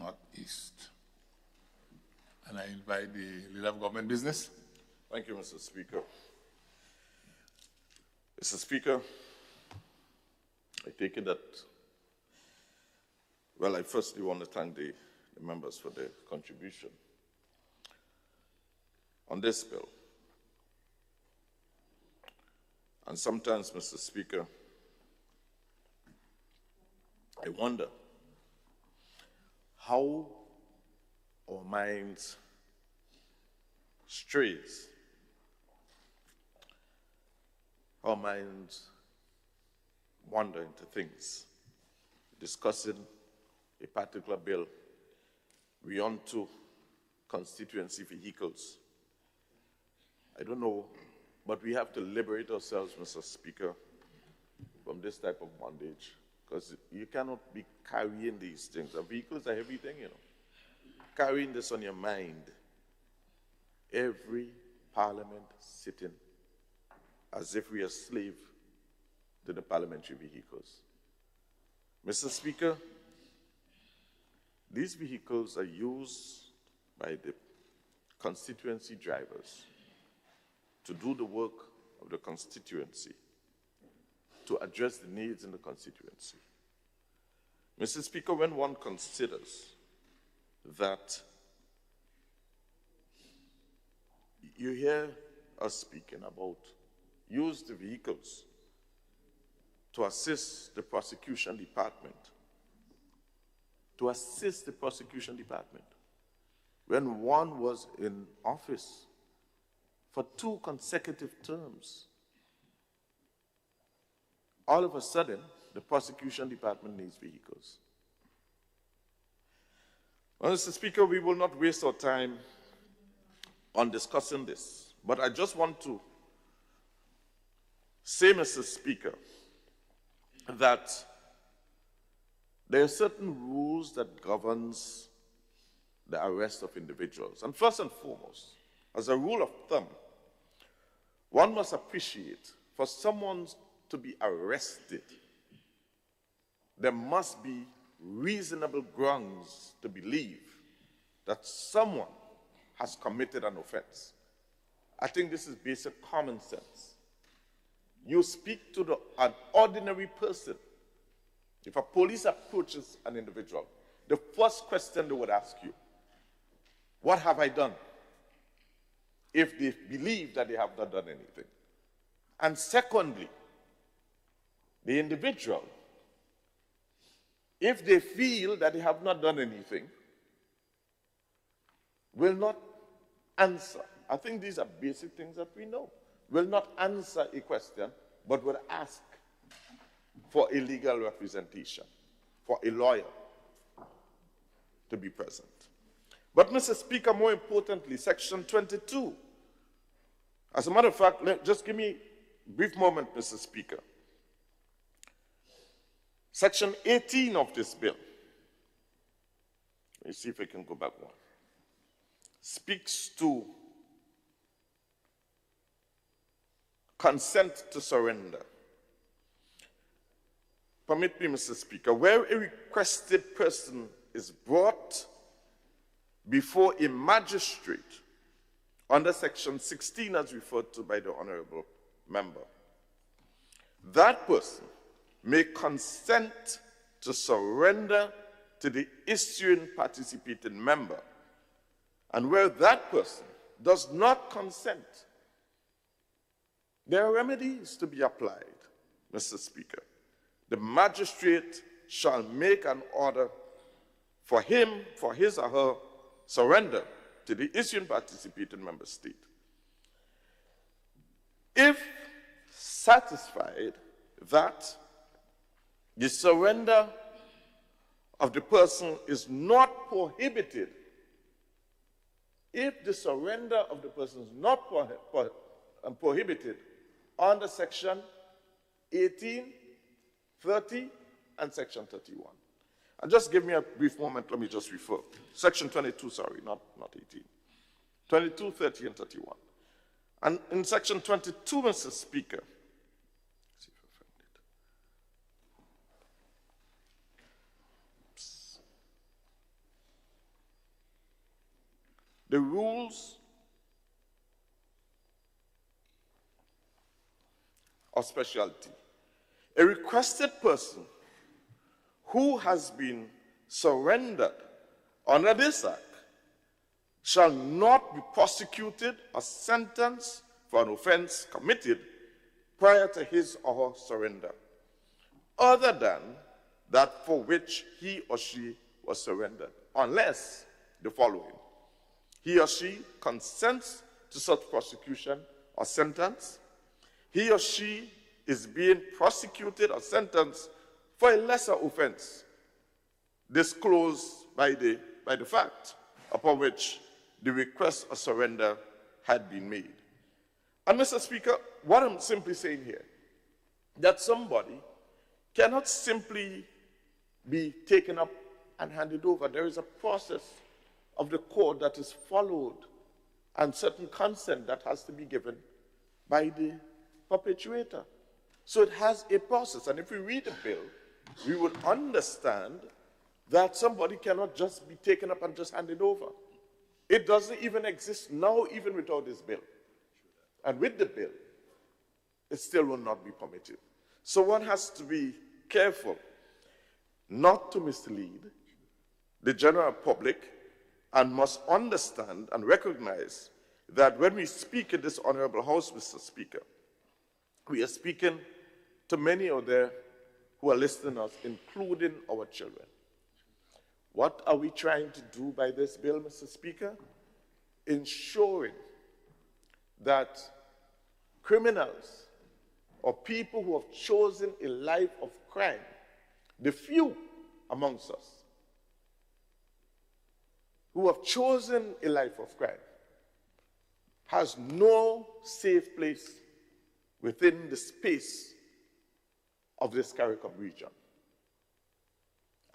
Northeast. And I invite the Leader of Government Business. Thank you, Mr. Speaker. Mr. Speaker, I take it that, well, I firstly want to thank the members for their contribution on this bill. And sometimes, Mr. Speaker, I wonder how our minds strays, our minds wander into things, discussing a particular bill, we on to constituency vehicles. I don't know, but we have to liberate ourselves, Mr. Speaker, from this type of bondage, because you cannot be carrying these things. The vehicles are everything, you know. Carrying this on your mind. Every parliament sitting as if we are slave to the parliamentary vehicles. Mr. Speaker, these vehicles are used by the constituency drivers to do the work of the constituency, to address the needs in the constituency. Mr. Speaker, when one considers that you hear us speaking about use the vehicles to assist the prosecution department, when one was in office for 2 consecutive terms, all of a sudden, the prosecution department needs vehicles. Well, Mr. Speaker, we will not waste our time on discussing this, but I just want to say, Mr. Speaker, that there are certain rules that governs the arrest of individuals. And first and foremost, as a rule of thumb, one must appreciate for someone to be arrested, there must be reasonable grounds to believe that someone has committed an offense. I think this is basic common sense. You speak to an ordinary person. If a police approaches an individual, the first question they would ask you, what have I done? If they believe that they have not done anything. And secondly, the individual, if they feel that they have not done anything, will not answer. I think these are basic things that we know. Will not answer a question, but will ask for a legal representation, for a lawyer to be present. But, Mr. Speaker, more importantly, Section 22. As a matter of fact, just give me a brief moment, Mr. Speaker. Section 18 of this bill, let me see if I can go back one, speaks to consent to surrender. Permit me, Mr. Speaker, where a requested person is brought before a magistrate under Section 16 as referred to by the Honorable Member, that person may consent to surrender to the issuing participating member. And where that person does not consent, there are remedies to be applied, Mr. Speaker. The magistrate shall make an order for him, for his or her surrender to the issuing participating member state. if satisfied that the surrender of the person is not prohibited, if the surrender of the person is not prohibited under Section 18, 30, and Section 31. And just give me a brief moment, let me just refer. Section 22, sorry, not 18. 22, 30, and 31. And in Section 22, Mr. Speaker, let's see if I find it. The rules of specialty. A requested person who has been surrendered under this Act shall not be prosecuted or sentenced for an offense committed prior to his or her surrender, other than that for which he or she was surrendered, unless the following: he or she consents to such prosecution or sentence, he or she is being prosecuted or sentenced for a lesser offense disclosed by the fact upon which the request of surrender had been made. And Mr. Speaker, what I'm simply saying here, that somebody cannot simply be taken up and handed over. There is a process of the court that is followed and certain consent that has to be given by the perpetuator. So it has a process. And if we read the bill, we would understand that somebody cannot just be taken up and just handed over. It doesn't even exist now, even without this bill. And with the bill, it still will not be permitted. So one has to be careful not to mislead the general public, and must understand and recognize that when we speak in this honorable House, Mr. Speaker, we are speaking to many of them who are listening to us, including our children. What are we trying to do by this bill, Mr. Speaker? Ensuring that criminals or people who have chosen a life of crime, the few amongst us who have chosen a life of crime, has no safe place within the space of this Caricom region.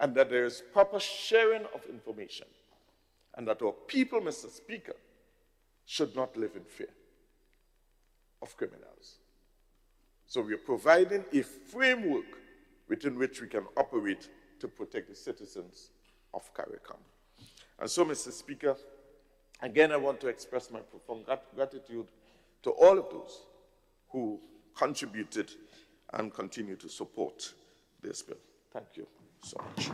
And that there is proper sharing of information. And that our people, Mr. Speaker, should not live in fear of criminals. So we are providing a framework within which we can operate to protect the citizens of Caricom. And so, Mr. Speaker, again, I want to express my profound gratitude to all of those who contributed and continue to support this bill. Thank you so much.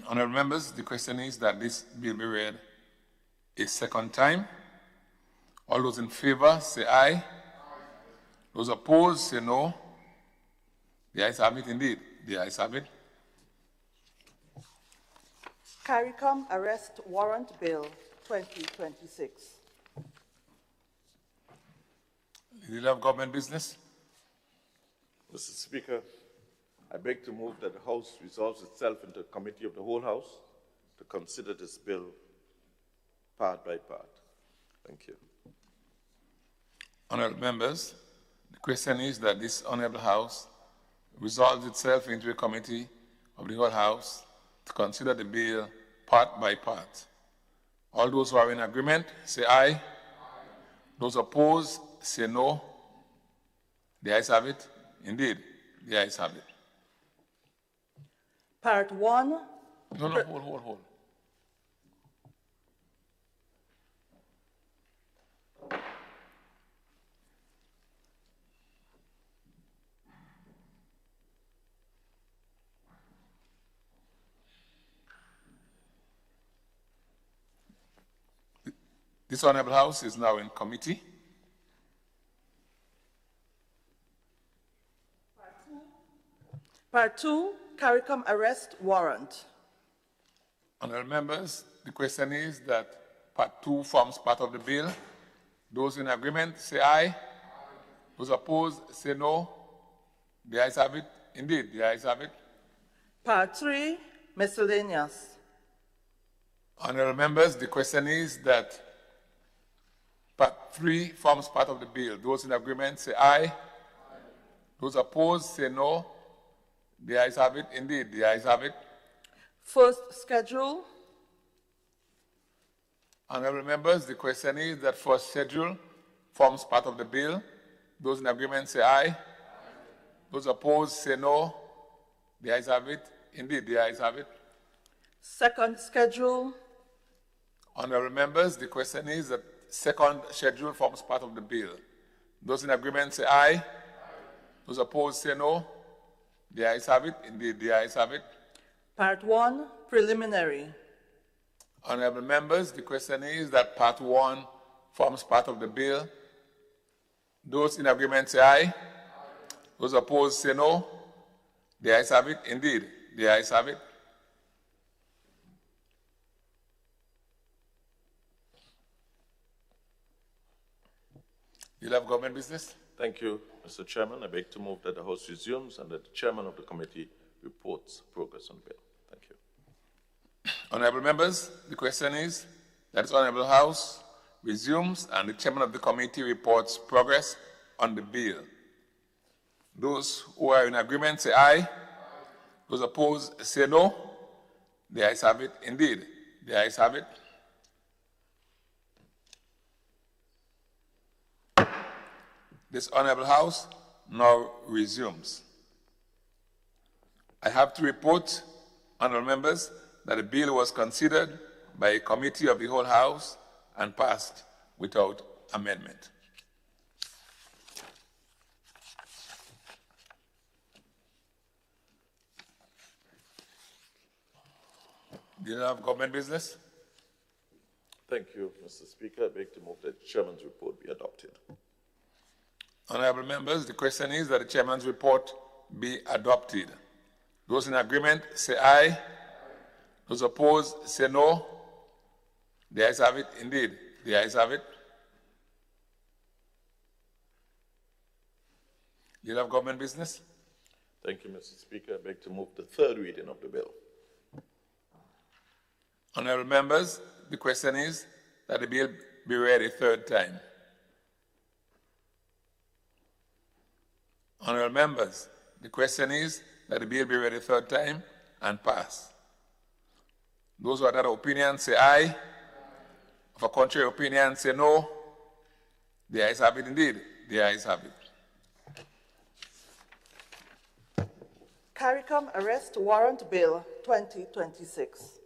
Honourable members, the question is that this bill be read a second time. All those in favour, say aye. Those opposed, say no. The ayes have it indeed. The ayes have it. Caricom Arrest Warrant Bill 2026. Leader of Government Business. Mr. Speaker, I beg to move that the House resolves itself into a committee of the whole House to consider this bill part by part. Thank you. Honourable members, the question is that this Honourable House resolves itself into a committee of the whole House to consider the bill part by part. All those who are in agreement, say aye. Aye. Those opposed, say no. The ayes have it. Indeed, the ayes have it. Part 1. No, hold. This Honourable House is now in committee. Part 2, Caricom Arrest Warrant. Honourable members, the question is that Part 2 forms part of the bill. Those in agreement say aye. Those opposed say no. The ayes have it. Indeed, the ayes have it. Part 3, miscellaneous. Honourable members, the question is that Part 3 forms part of the bill. Those in agreement say aye. Those opposed say no. The ayes have it. Indeed, the ayes have it. First schedule. Honourable members, the question is that first schedule forms part of the bill. Those in agreement say aye. Those opposed say no. The ayes have it. Indeed, the ayes have it. Second schedule. Honourable members, the question is that second schedule forms part of the bill. Those in agreement say aye. Those opposed say no. The ayes have it. Indeed, the ayes have it. Part 1, preliminary. Honourable members, the question is that Part 1 forms part of the bill. Those in agreement say aye. Those opposed say no. The ayes have it. Indeed, the ayes have it. You'll have government business? Thank you, Mr. Chairman. I beg to move that the House resumes and that the chairman of the committee reports progress on the bill. Thank you. Honourable members, the question is that the Honourable House resumes and the chairman of the committee reports progress on the bill. Those who are in agreement say aye. Those opposed say no. The ayes have it. Indeed, the ayes have it. This Honourable House now resumes. I have to report, honourable members, that the bill was considered by a committee of the whole House and passed without amendment. Do you have government business? Thank you, Mr. Speaker. I beg to move that the chairman's report be adopted. Honourable members, the question is that the chairman's report be adopted. Those in agreement say aye. Those opposed say no. The ayes have it. Indeed, the ayes have it. Do you have government business? Thank you, Mr. Speaker. I beg to move the third reading of the bill. Honourable members, the question is that the bill be read a third time. Honourable members, the question is that the bill be read a third time and pass. Those who are of that opinion say aye. Of a contrary opinion say no. The ayes have it. Indeed, the ayes have it. Caricom Arrest Warrant Bill 2026.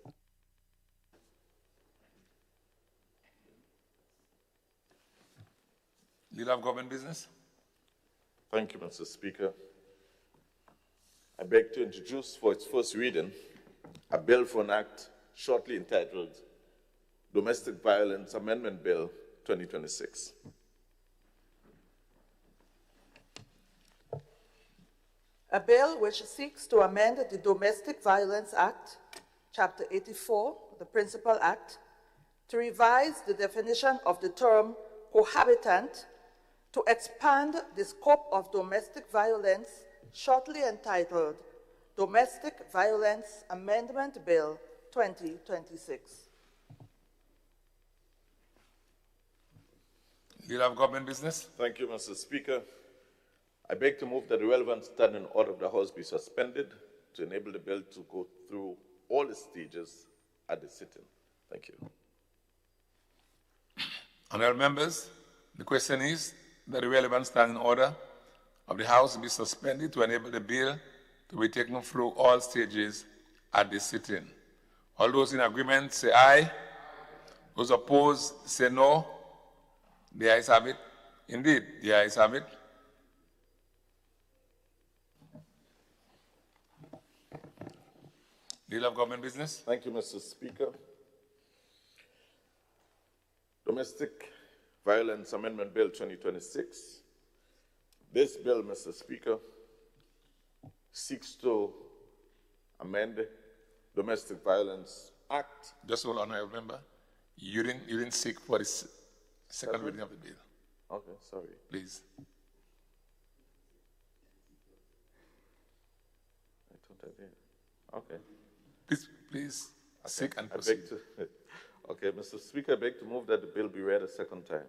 Leader of Government Business. Thank you, Mr. Speaker. I beg to introduce for its first reading a bill for an act shortly entitled Domestic Violence Amendment Bill 2026. A bill which seeks to amend the Domestic Violence Act, Chapter 84, the Principal Act, to revise the definition of the term cohabitant, to expand the scope of domestic violence, shortly entitled Domestic Violence Amendment Bill 2026. Leader of Government Business. Thank you, Mr. Speaker. I beg to move that the relevant standing order of the House be suspended to enable the bill to go through all its stages at the sitting. Thank you. Honourable members, the question is that the relevant standing order of the House be suspended to enable the bill to be taken through all stages at the sitting. All those in agreement say aye. Those opposed say no. The ayes have it. Indeed, the ayes have it. Leader of Government Business. Thank you, Mr. Speaker. Domestic Violence Amendment Bill 2026. This bill, Mr. Speaker, seeks to amend Domestic Violence Act. Just hold on, honorable member. You didn't seek for this second reading of the bill. Okay, sorry. Please. I thought I did. Okay. Please seek and proceed. Okay, Mr. Speaker, I beg to move that the bill be read a second time.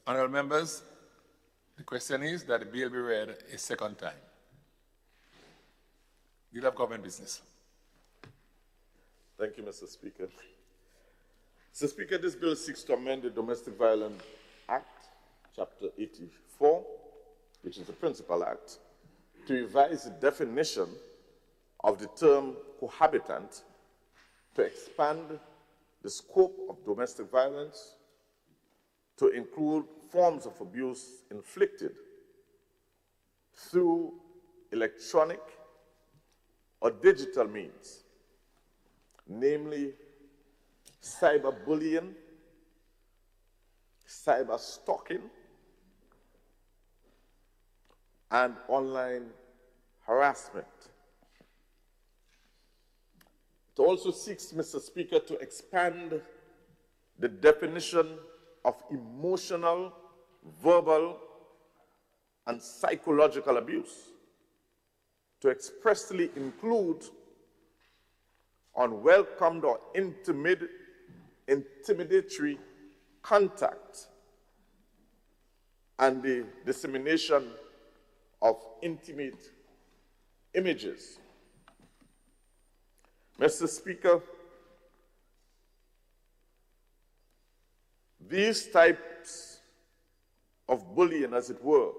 Honorable members, the question is that the bill be read a second time. Deal of government business. Thank you, Mr. Speaker. Mr. Speaker, this bill seeks to amend the Domestic Violence Act, Chapter 84, which is the principal act, to revise the definition of the term cohabitant to expand the scope of domestic violence to include forms of abuse inflicted through electronic or digital means, namely cyberbullying, cyberstalking, and online harassment. It also seeks, Mr. Speaker, to expand the definition of emotional, verbal, and psychological abuse to expressly include unwelcomed or intimidatory contact and the dissemination of intimate images. Mr. Speaker, these types of bullying, as it were,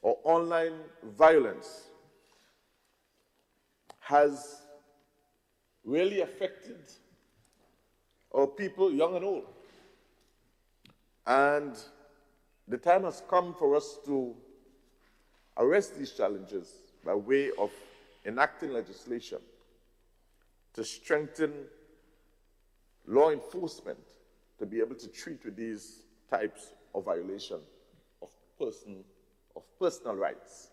or online violence has really affected our people, young and old. And the time has come for us to arrest these challenges by way of enacting legislation to strengthen law enforcement to be able to treat with these types of violation of personal rights.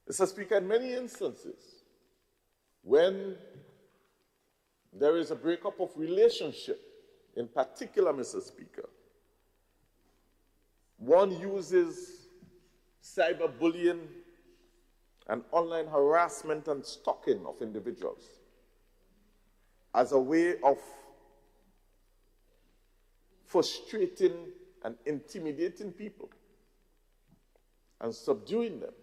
Mr. Speaker, in many instances, when there is a breakup of relationship, in particular, Mr. Speaker, one uses cyberbullying and online harassment and stalking of individuals as a way of frustrating and intimidating people and subduing them,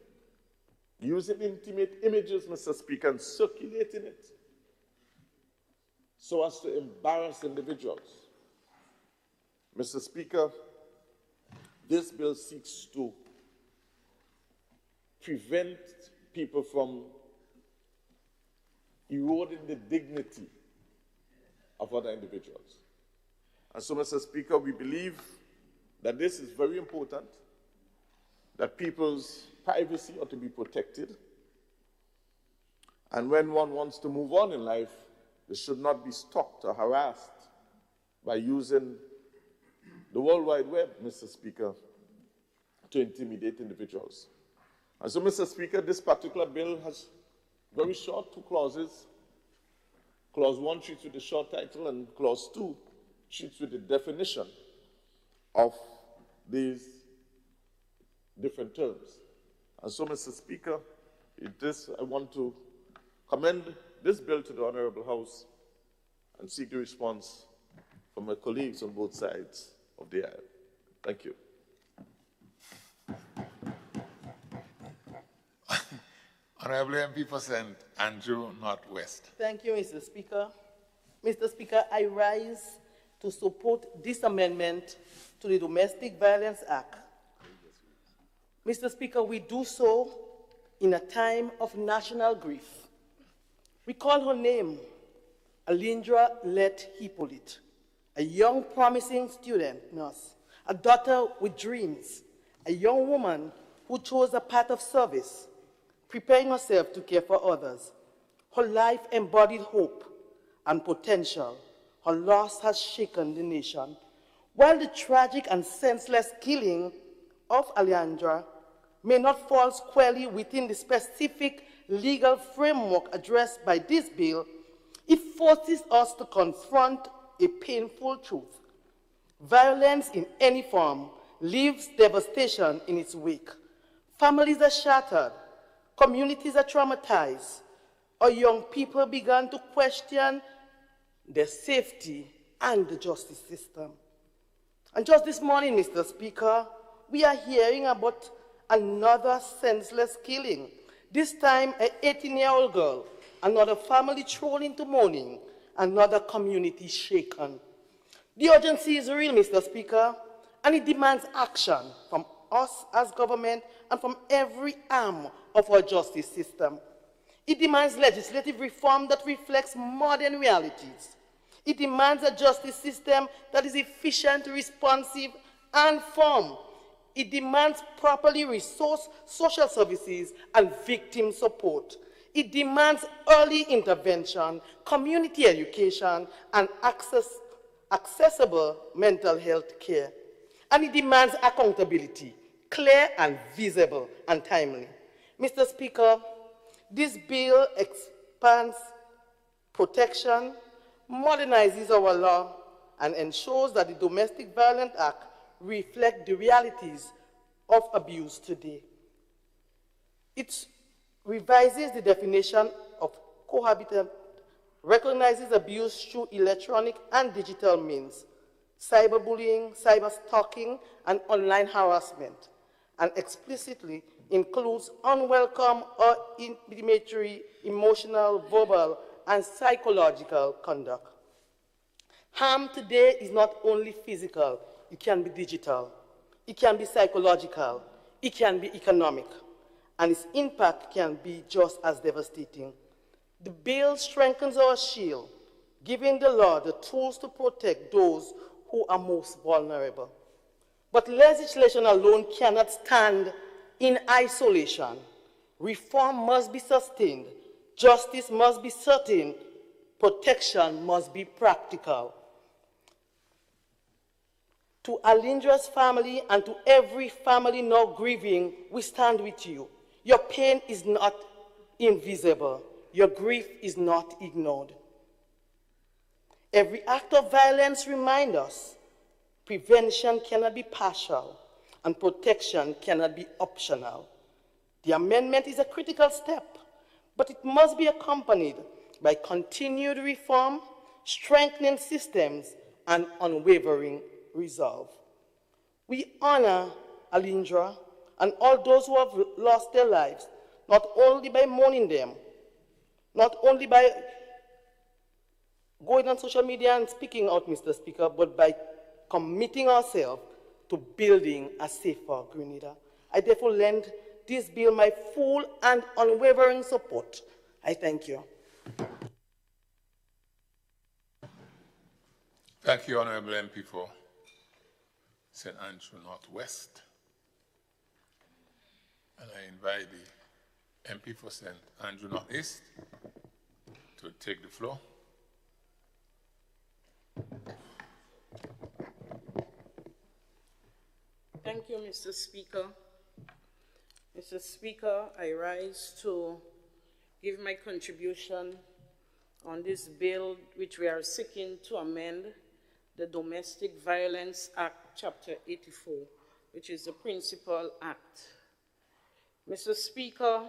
using intimate images, Mr. Speaker, and circulating it so as to embarrass individuals. Mr. Speaker, this bill seeks to prevent people from eroding the dignity of other individuals. And so, Mr. Speaker, we believe that this is very important, that people's privacy ought to be protected. And when one wants to move on in life, they should not be stalked or harassed by using the World Wide Web, Mr. Speaker, to intimidate individuals. And so, Mr. Speaker, this particular bill has very short two clauses. Clause 1 treats with the short title, and Clause 2 treats with the definition of these different terms. And so, Mr. Speaker, I want to commend this bill to the Honorable House and seek the response from my colleagues on both sides of the aisle. Thank you. Honorable MP for St. Andrew Northwest. Thank you, Mr. Speaker. Mr. Speaker, I rise to support this amendment to the Domestic Violence Act. Mr. Speaker, we do so in a time of national grief. We call her name, Alindra Let Hippolyte, a young promising student nurse, a daughter with dreams, a young woman who chose a path of service, preparing herself to care for others. Her life embodied hope and potential. Her loss has shaken the nation. While the tragic and senseless killing of Alindra may not fall squarely within the specific legal framework addressed by this bill, it forces us to confront a painful truth. Violence in any form leaves devastation in its wake. Families are shattered, communities are traumatized, our young people began to question their safety and the justice system. And just this morning, Mr. Speaker, we are hearing about another senseless killing. This time, an 18-year-old girl, another family thrown into mourning, another community shaken. The urgency is real, Mr. Speaker, and it demands action from us as government and from every arm of our justice system. It demands legislative reform that reflects modern realities. It demands a justice system that is efficient, responsive, and firm. It demands properly resourced social services and victim support. It demands early intervention, community education, and accessible mental health care. And it demands accountability, clear and visible and timely. Mr. Speaker, this bill expands protection, modernizes our law, and ensures that the Domestic Violence Act reflects the realities of abuse today. It revises the definition of cohabitant, recognizes abuse through electronic and digital means, cyberbullying, cyberstalking, and online harassment, and explicitly includes unwelcome or intimidatory, emotional, verbal, and psychological conduct. Harm today is not only physical, it can be digital, it can be psychological, it can be economic, and its impact can be just as devastating. The bill strengthens our shield, giving the law the tools to protect those who are most vulnerable. But legislation alone cannot stand in isolation. Reform must be sustained, justice must be certain, protection must be practical. To Alindra's family and to every family now grieving, we stand with you. Your pain is not invisible. Your grief is not ignored. Every act of violence reminds us prevention cannot be partial and protection cannot be optional. The amendment is a critical step, but it must be accompanied by continued reform, strengthening systems, and unwavering resolve. We honor Alindra and all those who have lost their lives, not only by mourning them, not only by going on social media and speaking out, Mr. Speaker, but by committing ourselves to building a safer Grenada. I therefore lend this bill my full and unwavering support. I thank you. Thank you, Honorable MP for St. Andrew Northwest. And I invite the MP for St. Andrew Northeast to take the floor. Thank you, Mr. Speaker. Mr. Speaker, I rise to give my contribution on this bill which we are seeking to amend the Domestic Violence Act, Chapter 84, which is the Principal Act. Mr. Speaker,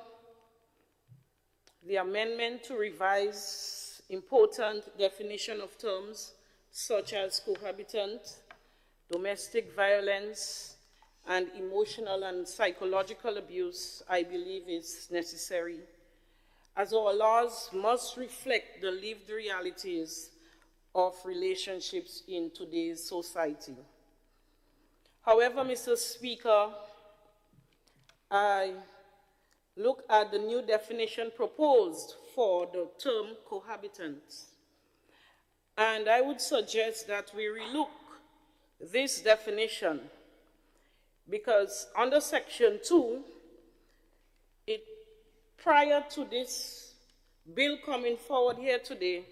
the amendment to revise important definition of terms such as cohabitant, domestic violence, and emotional and psychological abuse, I believe is necessary, as our laws must reflect the lived realities of relationships in today's society. However, Mr. Speaker, I look at the new definition proposed for the term cohabitant, and I would suggest that we relook this definition, because under Section 2, prior to this bill coming forward here today,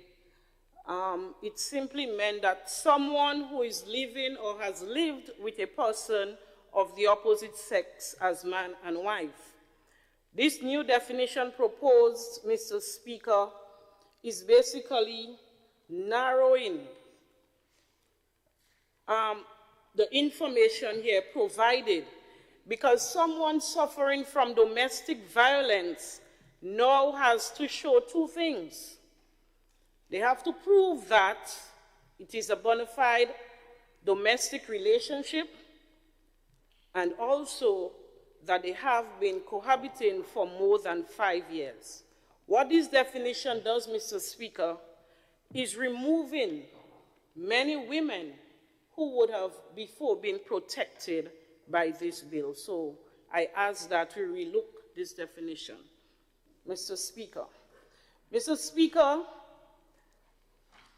it simply meant that someone who is living or has lived with a person of the opposite sex as man and wife. This new definition proposed, Mr. Speaker, is basically narrowing the information here provided, because someone suffering from domestic violence now has to show two things. They have to prove that it is a bona fide domestic relationship, and also that they have been cohabiting for more than 5 years. What this definition does, Mr. Speaker, is removing many women who would have before been protected by this bill. So I ask that we relook this definition. Mr. Speaker. Mr. Speaker,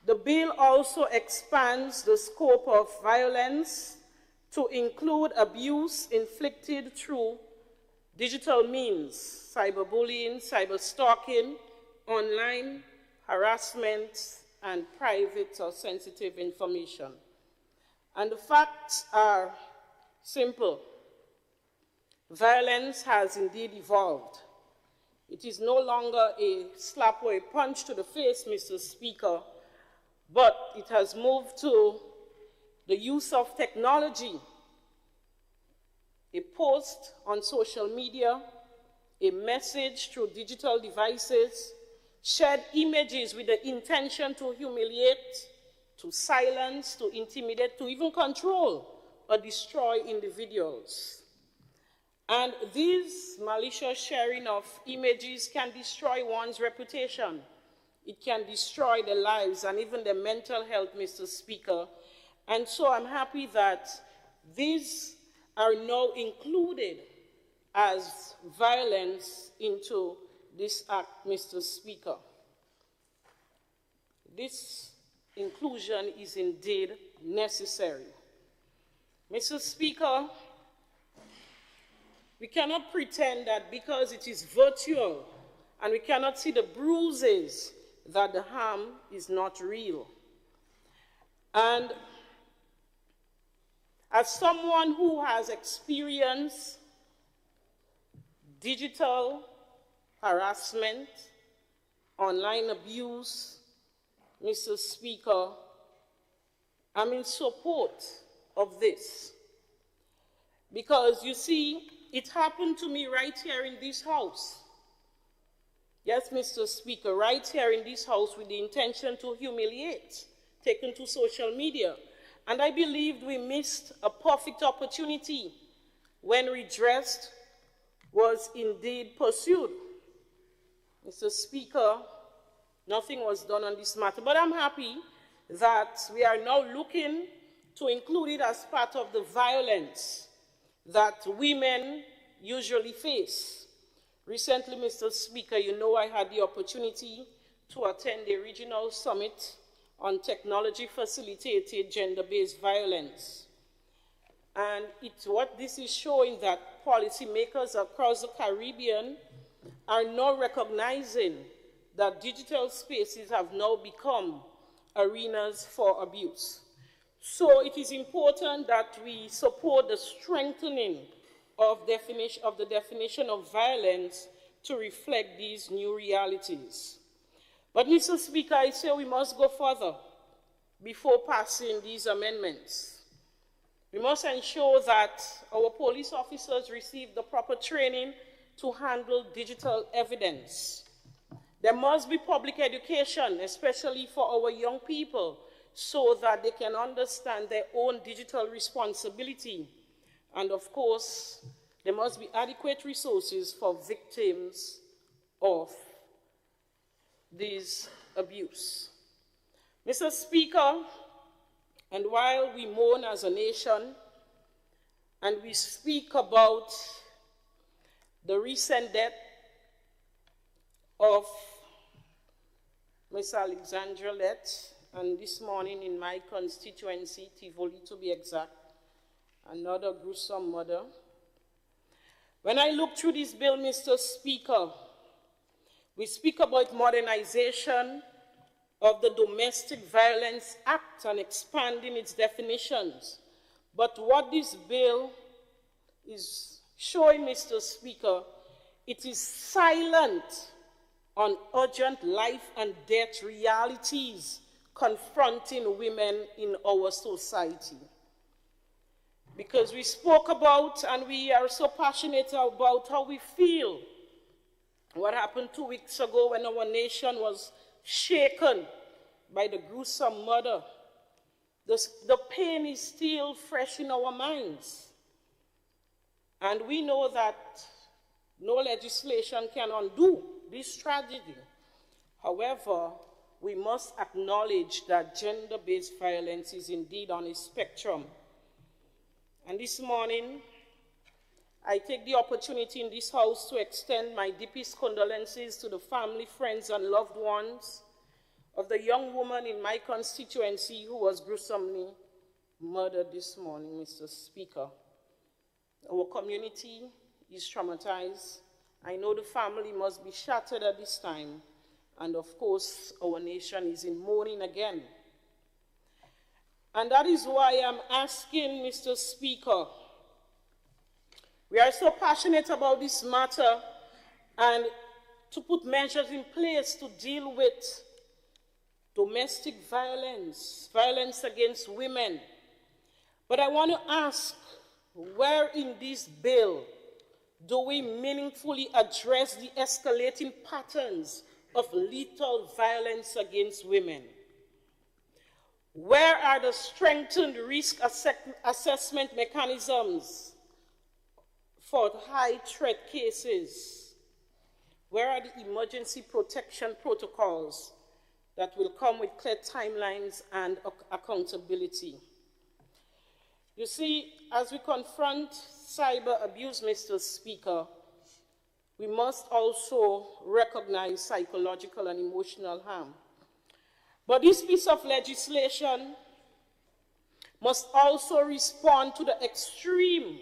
the bill also expands the scope of violence to include abuse inflicted through digital means, cyberbullying, cyberstalking, online harassment, and private or sensitive information. And the facts are simple. Violence has indeed evolved. It is no longer a slap or a punch to the face, Mr. Speaker, but it has moved to the use of technology. A post on social media, a message through digital devices, shared images with the intention to humiliate, to silence, to intimidate, to even control or destroy individuals. And this malicious sharing of images can destroy one's reputation. It can destroy their lives and even their mental health, Mr. Speaker. And so I'm happy that these are now included as violence into this act, Mr. Speaker. This inclusion is indeed necessary. Mr. Speaker, we cannot pretend that because it is virtual and we cannot see the bruises that the harm is not real. And as someone who has experienced digital harassment, online abuse, Mr. Speaker, I'm in support of this. Because you see, it happened to me right here in this house. Yes, Mr. Speaker, right here in this house with the intention to humiliate, taken to social media. And I believed we missed a perfect opportunity when redress was indeed pursued. Mr. Speaker, nothing was done on this matter, but I'm happy that we are now looking to include it as part of the violence that women usually face. Recently, Mr. Speaker, you know I had the opportunity to attend the regional summit on technology-facilitated gender-based violence. And what this is showing that policymakers across the Caribbean are now recognizing that digital spaces have now become arenas for abuse. So it is important that we support the strengthening of the definition of violence to reflect these new realities. But, Mr. Speaker, I say we must go further before passing these amendments. We must ensure that our police officers receive the proper training to handle digital evidence. There must be public education, especially for our young people, so that they can understand their own digital responsibility. And of course, there must be adequate resources for victims of this abuse. Mr. Speaker, and while we mourn as a nation, and we speak about the recent death of Miss Alexandra Lett, and this morning in my constituency, Tivoli to be exact, another gruesome murder. When I look through this bill, Mr. Speaker, we speak about modernization of the Domestic Violence Act and expanding its definitions. But what this bill is showing, Mr. Speaker, it is silent on urgent life and death realities confronting women in our society. Because we spoke about and we are so passionate about how we feel. What happened 2 weeks ago when our nation was shaken by the gruesome murder. The pain is still fresh in our minds. And we know that no legislation can undo this tragedy. However, we must acknowledge that gender-based violence is indeed on a spectrum. And this morning, I take the opportunity in this house to extend my deepest condolences to the family, friends, and loved ones of the young woman in my constituency who was gruesomely murdered this morning, Mr. Speaker. Our community is traumatized. I know the family must be shattered at this time. And of course, our nation is in mourning again. And that is why I'm asking, Mr. Speaker, we are so passionate about this matter and to put measures in place to deal with domestic violence, violence against women. But I want to ask, where in this bill do we meaningfully address the escalating patterns of lethal violence against women? Where are the strengthened risk assessment mechanisms for high-threat cases? Where are the emergency protection protocols that will come with clear timelines and accountability? You see, as we confront cyber abuse, Mr. Speaker, we must also recognize psychological and emotional harm. But this piece of legislation must also respond to the extreme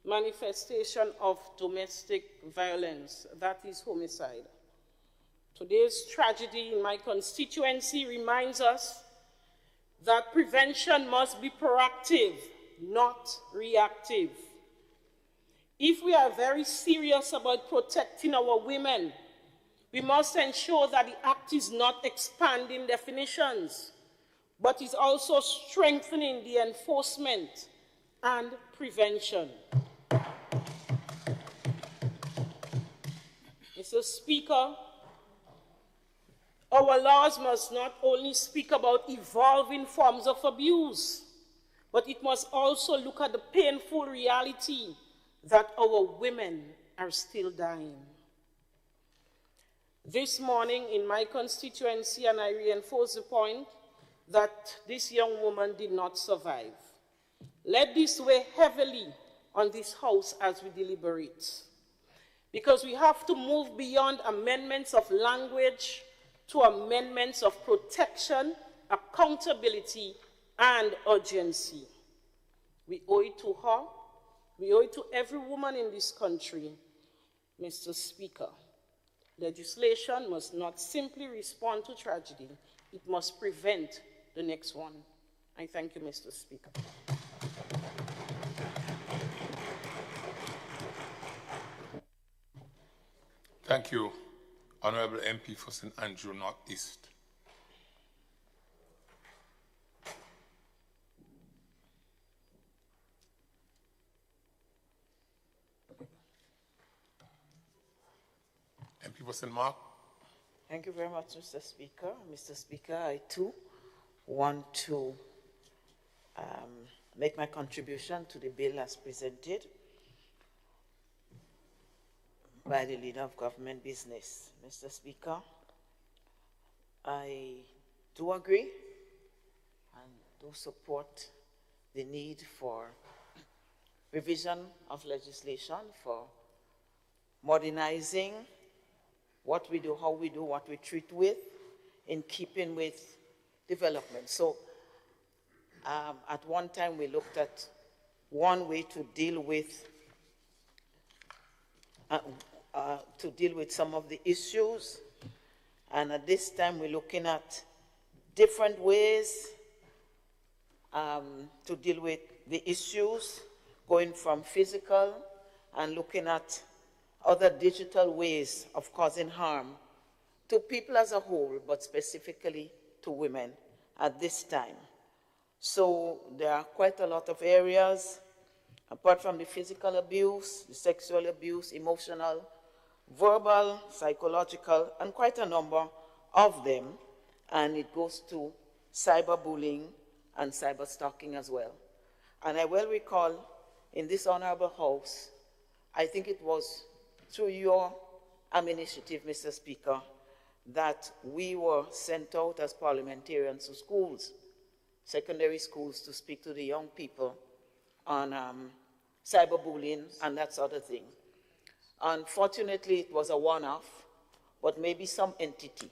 manifestation of domestic violence, that is homicide. Today's tragedy in my constituency reminds us that prevention must be proactive, not reactive. If we are very serious about protecting our women, we must ensure that the Act is not expanding definitions, but is also strengthening the enforcement and prevention. Mr. Speaker, our laws must not only speak about evolving forms of abuse, but it must also look at the painful reality that our women are still dying. This morning in my constituency, and I reinforce the point that this young woman did not survive. Let this weigh heavily on this House as we deliberate, because we have to move beyond amendments of language to amendments of protection, accountability, and urgency. We owe it to her. We owe it to every woman in this country, Mr. Speaker. Legislation must not simply respond to tragedy, it must prevent the next one. I thank you, Mr. Speaker. Thank you, Honorable MP for St. Andrew North East. MP for St. Mark. Thank you very much, Mr. Speaker. Mr. Speaker, I too want to make my contribution to the bill as presented by the Leader of Government Business. Mr. Speaker, I do agree and do support the need for revision of legislation for modernizing what we do, how we do, what we treat with, in keeping with development. So at one time we looked at one way to deal with some of the issues, and at this time we're looking at different ways to deal with the issues, going from physical and looking at other digital ways of causing harm to people as a whole, but specifically to women at this time. So there are quite a lot of areas, apart from the physical abuse, the sexual abuse, emotional, verbal, psychological, and quite a number of them. And it goes to cyberbullying and cyberstalking as well. And I well recall in this honorable house, I think it was through your initiative, Mr. Speaker, that we were sent out as parliamentarians to schools, secondary schools, to speak to the young people on cyberbullying and that sort of thing. Unfortunately, it was a one-off, but maybe some entity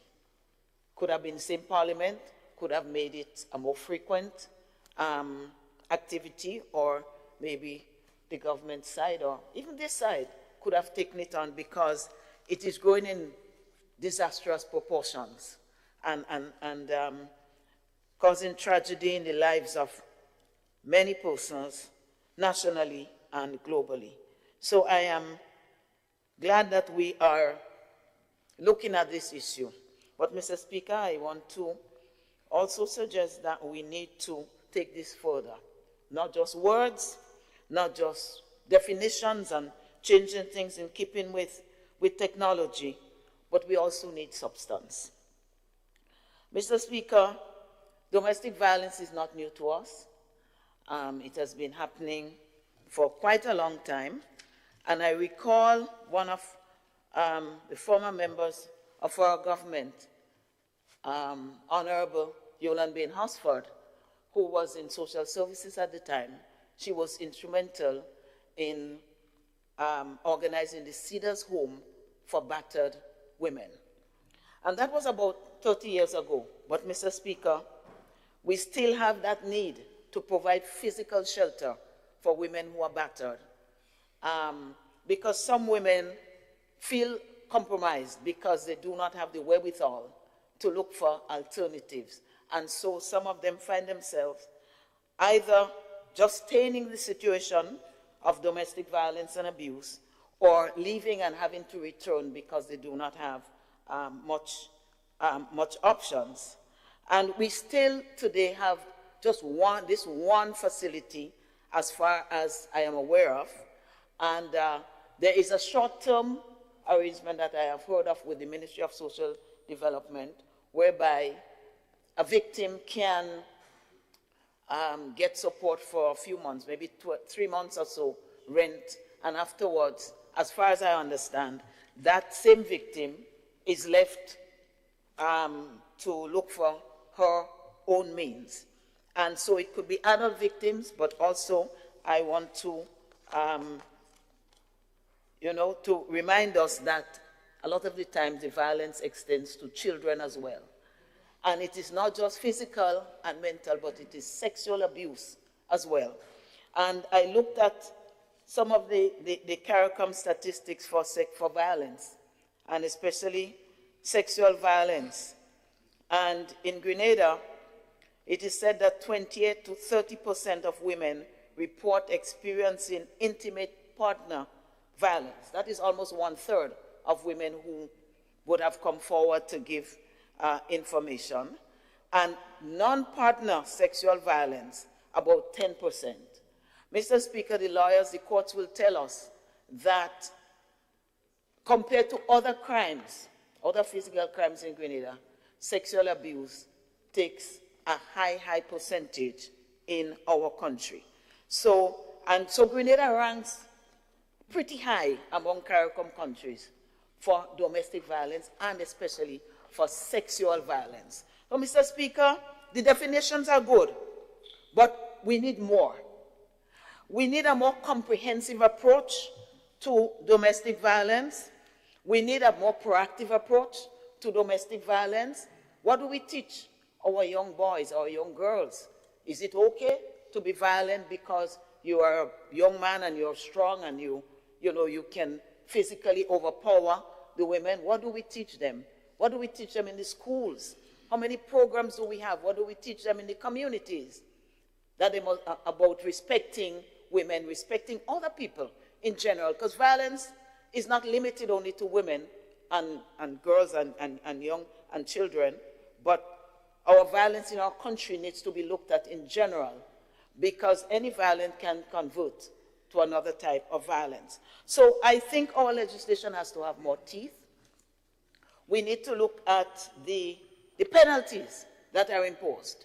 could have been the same parliament, could have made it a more frequent activity, or maybe the government side or even this side could have taken it on, because it is growing in disastrous proportions and causing tragedy in the lives of many persons nationally and globally. So I am glad that we are looking at this issue. But Mr. Speaker, I want to also suggest that we need to take this further. Not just words, not just definitions and changing things in keeping with technology, but we also need substance. Mr. Speaker, domestic violence is not new to us. It has been happening for quite a long time. And I recall one of the former members of our government, Honorable Yolande Bain Hosford, who was in social services at the time. She was instrumental in organizing the Cedars Home for battered women. And that was about 30 years ago. But, Mr. Speaker, we still have that need to provide physical shelter for women who are battered. Because some women feel compromised because they do not have the wherewithal to look for alternatives. And so some of them find themselves either just staying in the situation of domestic violence and abuse, or leaving and having to return because they do not have much options. And we still today have just this one facility, as far as I am aware of. And there is a short-term arrangement that I have heard of with the Ministry of Social Development, whereby a victim can get support for a few months, maybe 3 months or so, rent, and afterwards, as far as I understand, that same victim is left to look for her own means. And so it could be adult victims, but also I want to, to remind us that a lot of the times the violence extends to children as well. And it is not just physical and mental, but it is sexual abuse as well. And I looked at some of the Caricom statistics for violence, and especially sexual violence. And in Grenada, it is said that 28 to 30% of women report experiencing intimate partner violence. That is almost 1/3 of women who would have come forward to give information. And non-partner sexual violence, about 10%. Mr. Speaker, the lawyers, the courts will tell us that compared to other crimes, other physical crimes in Grenada, sexual abuse takes a high percentage in our country. So Grenada ranks pretty high among Caricom countries for domestic violence, and especially for sexual violence. So, Mr. Speaker, the definitions are good, but we need more. We need a more comprehensive approach to domestic violence. We need a more proactive approach to domestic violence. What do we teach our young boys, our young girls? Is it okay to be violent because you are a young man and you're strong and you can physically overpower the women? What do we teach them? What do we teach them in the schools? How many programs do we have? What do we teach them in the communities? That they must, about respecting women, respecting other people in general, because violence is not limited only to women and girls and young and children, but our violence in our country needs to be looked at in general, because any violence can convert to another type of violence. So I think our legislation has to have more teeth. We need to look at the penalties that are imposed.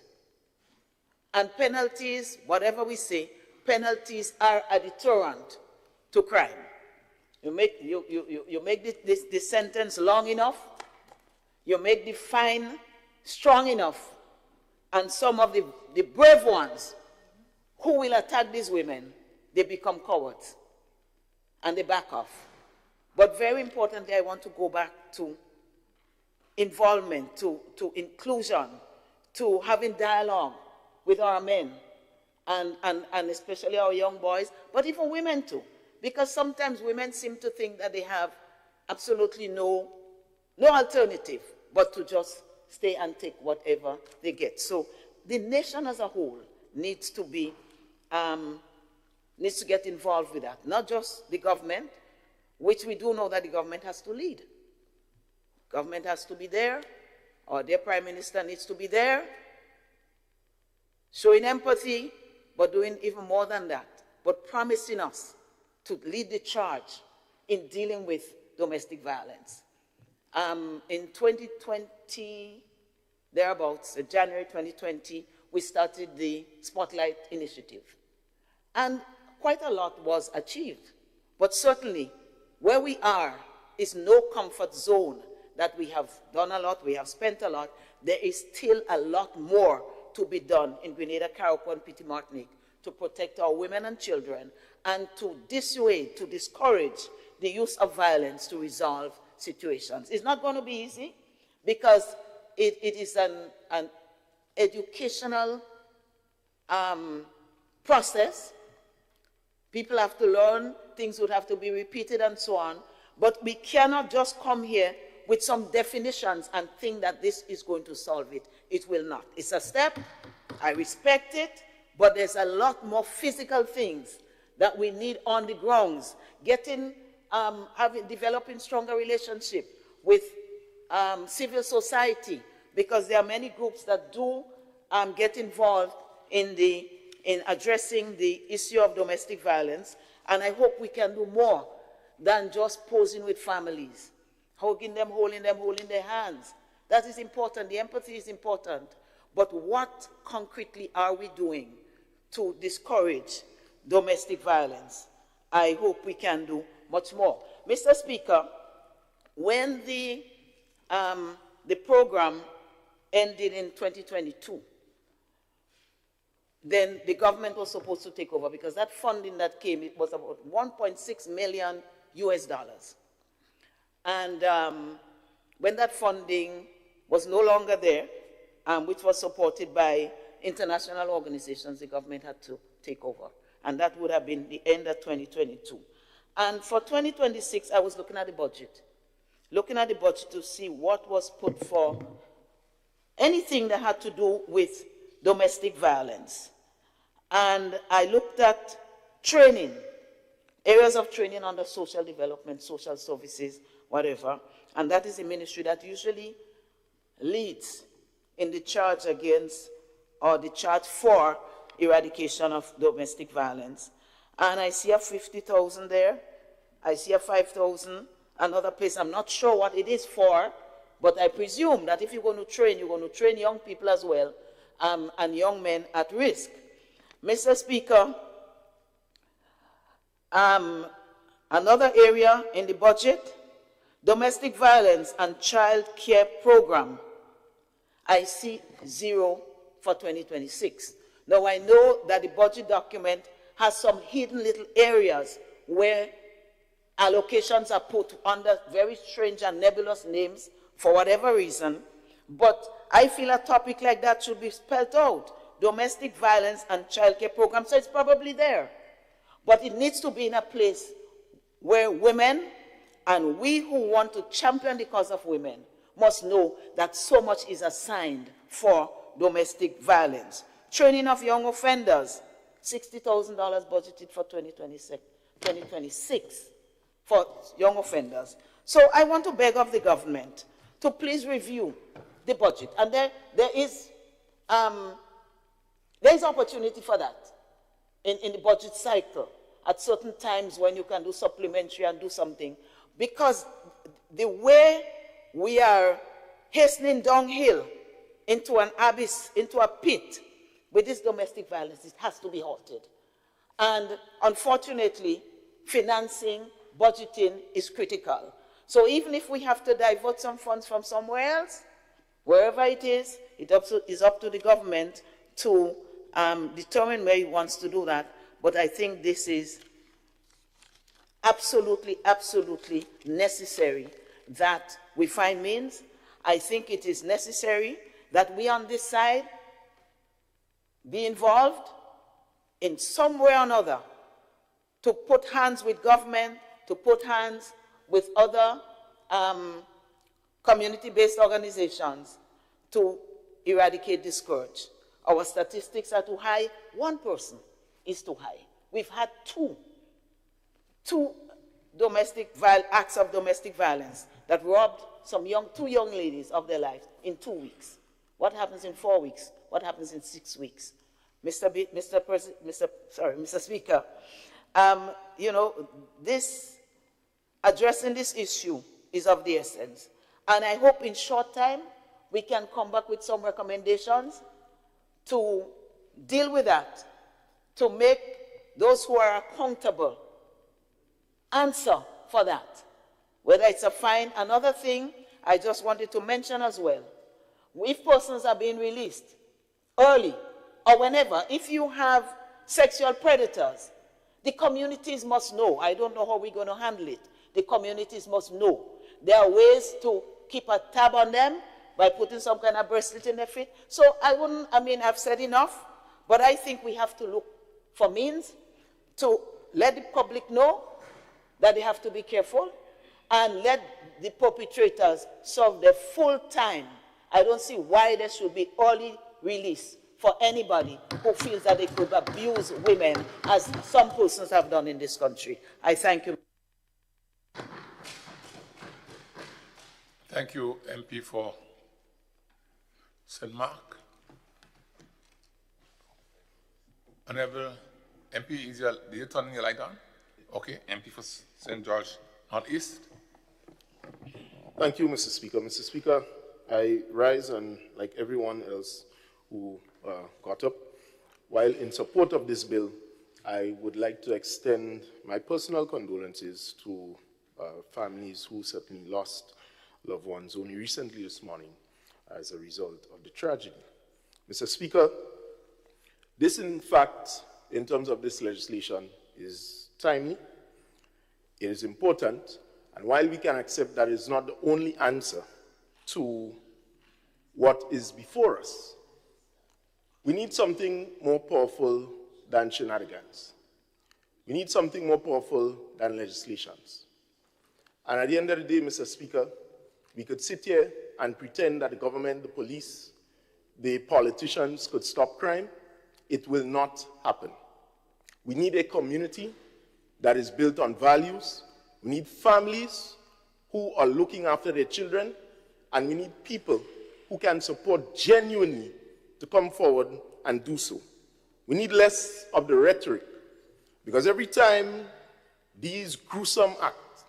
And penalties, whatever we say, penalties are a deterrent to crime. You make this sentence long enough, you make the fine strong enough, and some of the brave ones who will attack these women, they become cowards and they back off. But very importantly, I want to go back to involvement, to inclusion, to having dialogue with our men and especially our young boys, but even women too. Because sometimes women seem to think that they have absolutely no alternative but to just stay and take whatever they get. So the nation as a whole needs to be, needs to get involved with that. Not just the government, which we do know that the government has to lead. Government has to be there, or their prime minister needs to be there, showing empathy, but doing even more than that, but promising us to lead the charge in dealing with domestic violence. In 2020, thereabouts, January 2020, we started the Spotlight Initiative. And quite a lot was achieved. But certainly, where we are is no comfort zone that we have done a lot, we have spent a lot. There is still a lot more to be done in Grenada, Caricom, and Petit Martinique to protect our women and children and to dissuade, to discourage the use of violence to resolve situations. It's not going to be easy because it is an educational process. People have to learn, things would have to be repeated and so on, but we cannot just come here with some definitions and think that this is going to solve it. It will not. It's a step, I respect it, but there's a lot more physical things that we need on the grounds. Developing stronger relationship with civil society, because there are many groups that do get involved in addressing the issue of domestic violence, and I hope we can do more than just posing with families, hugging them, holding their hands. That is important. The empathy is important. But what concretely are we doing to discourage domestic violence? I hope we can do much more. Mr. Speaker, when the program ended in 2022, then the government was supposed to take over because that funding that came, it was about $1.6 million US. And when that funding was no longer there, which was supported by international organizations, the government had to take over. And that would have been the end of 2022. And for 2026, I was looking at the budget to see what was put for anything that had to do with domestic violence. And I looked at training, areas of training under social development, social services, whatever. And that is a ministry that usually leads in the charge against or the charge for eradication of domestic violence. And I see a 50,000 there. I see a 5,000. Another place, I'm not sure what it is for, but I presume that if you're going to train young people as well, and young men at risk. Mr. Speaker, another area in the budget, domestic violence and child care program. I see 0 for 2026. Now I know that the budget document has some hidden little areas where allocations are put under very strange and nebulous names for whatever reason, but I feel a topic like that should be spelled out. Domestic violence and child care program, so it's probably there. But it needs to be in a place where women and we who want to champion the cause of women must know that so much is assigned for domestic violence. Training of young offenders, $60,000 budgeted for 2026 for young offenders. So I want to beg of the government to please review the budget. And there is opportunity for that in the budget cycle at certain times when you can do supplementary and do something. Because the way we are hastening downhill into an abyss, into a pit with this domestic violence, it has to be halted. And unfortunately, financing, budgeting is critical. So even if we have to divert some funds from somewhere else, wherever it is up to the government to determine where it wants to do that. But I think this is absolutely, absolutely necessary that we find means. I think it is necessary that we on this side be involved in some way or another to put hands with government, to put hands with other community-based organizations to eradicate this scourge. Our statistics are too high. One person is too high. We've had two acts of domestic violence that robbed two young ladies of their lives in 2 weeks. What happens in 4 weeks? What happens in 6 weeks? Mr. Speaker, you know, addressing this issue is of the essence. And I hope in short time we can come back with some recommendations to deal with that, to make those who are accountable answer for that. Whether it's a fine, another thing I just wanted to mention as well. If persons are being released early or whenever, if you have sexual predators, the communities must know. I don't know how we're going to handle it. The communities must know. There are ways to keep a tab on them by putting some kind of bracelet in their feet. So I've said enough, but I think we have to look for means to let the public know that they have to be careful and let the perpetrators serve their full time. I don't see why there should be early release for anybody who feels that they could abuse women, as some persons have done in this country. I thank you. Thank you, MP for St. Mark. Honorable MP, did you turn your light on? Okay, MP for St. George Northeast. Thank you, Mr. Speaker. Mr. Speaker, I rise and, like everyone else who got up, while in support of this bill, I would like to extend my personal condolences to families who certainly lost loved ones only recently this morning as a result of the tragedy. Mr. Speaker, this, in fact, in terms of this legislation, is timely, it is important, and while we can accept that it's not the only answer to what is before us, we need something more powerful than shenanigans. We need something more powerful than legislations. And at the end of the day, Mr. Speaker, we could sit here and pretend that the government, the police, the politicians could stop crime. It will not happen. We need a community that is built on values. We need families who are looking after their children, and we need people who can support genuinely to come forward and do so. We need less of the rhetoric, because every time these gruesome acts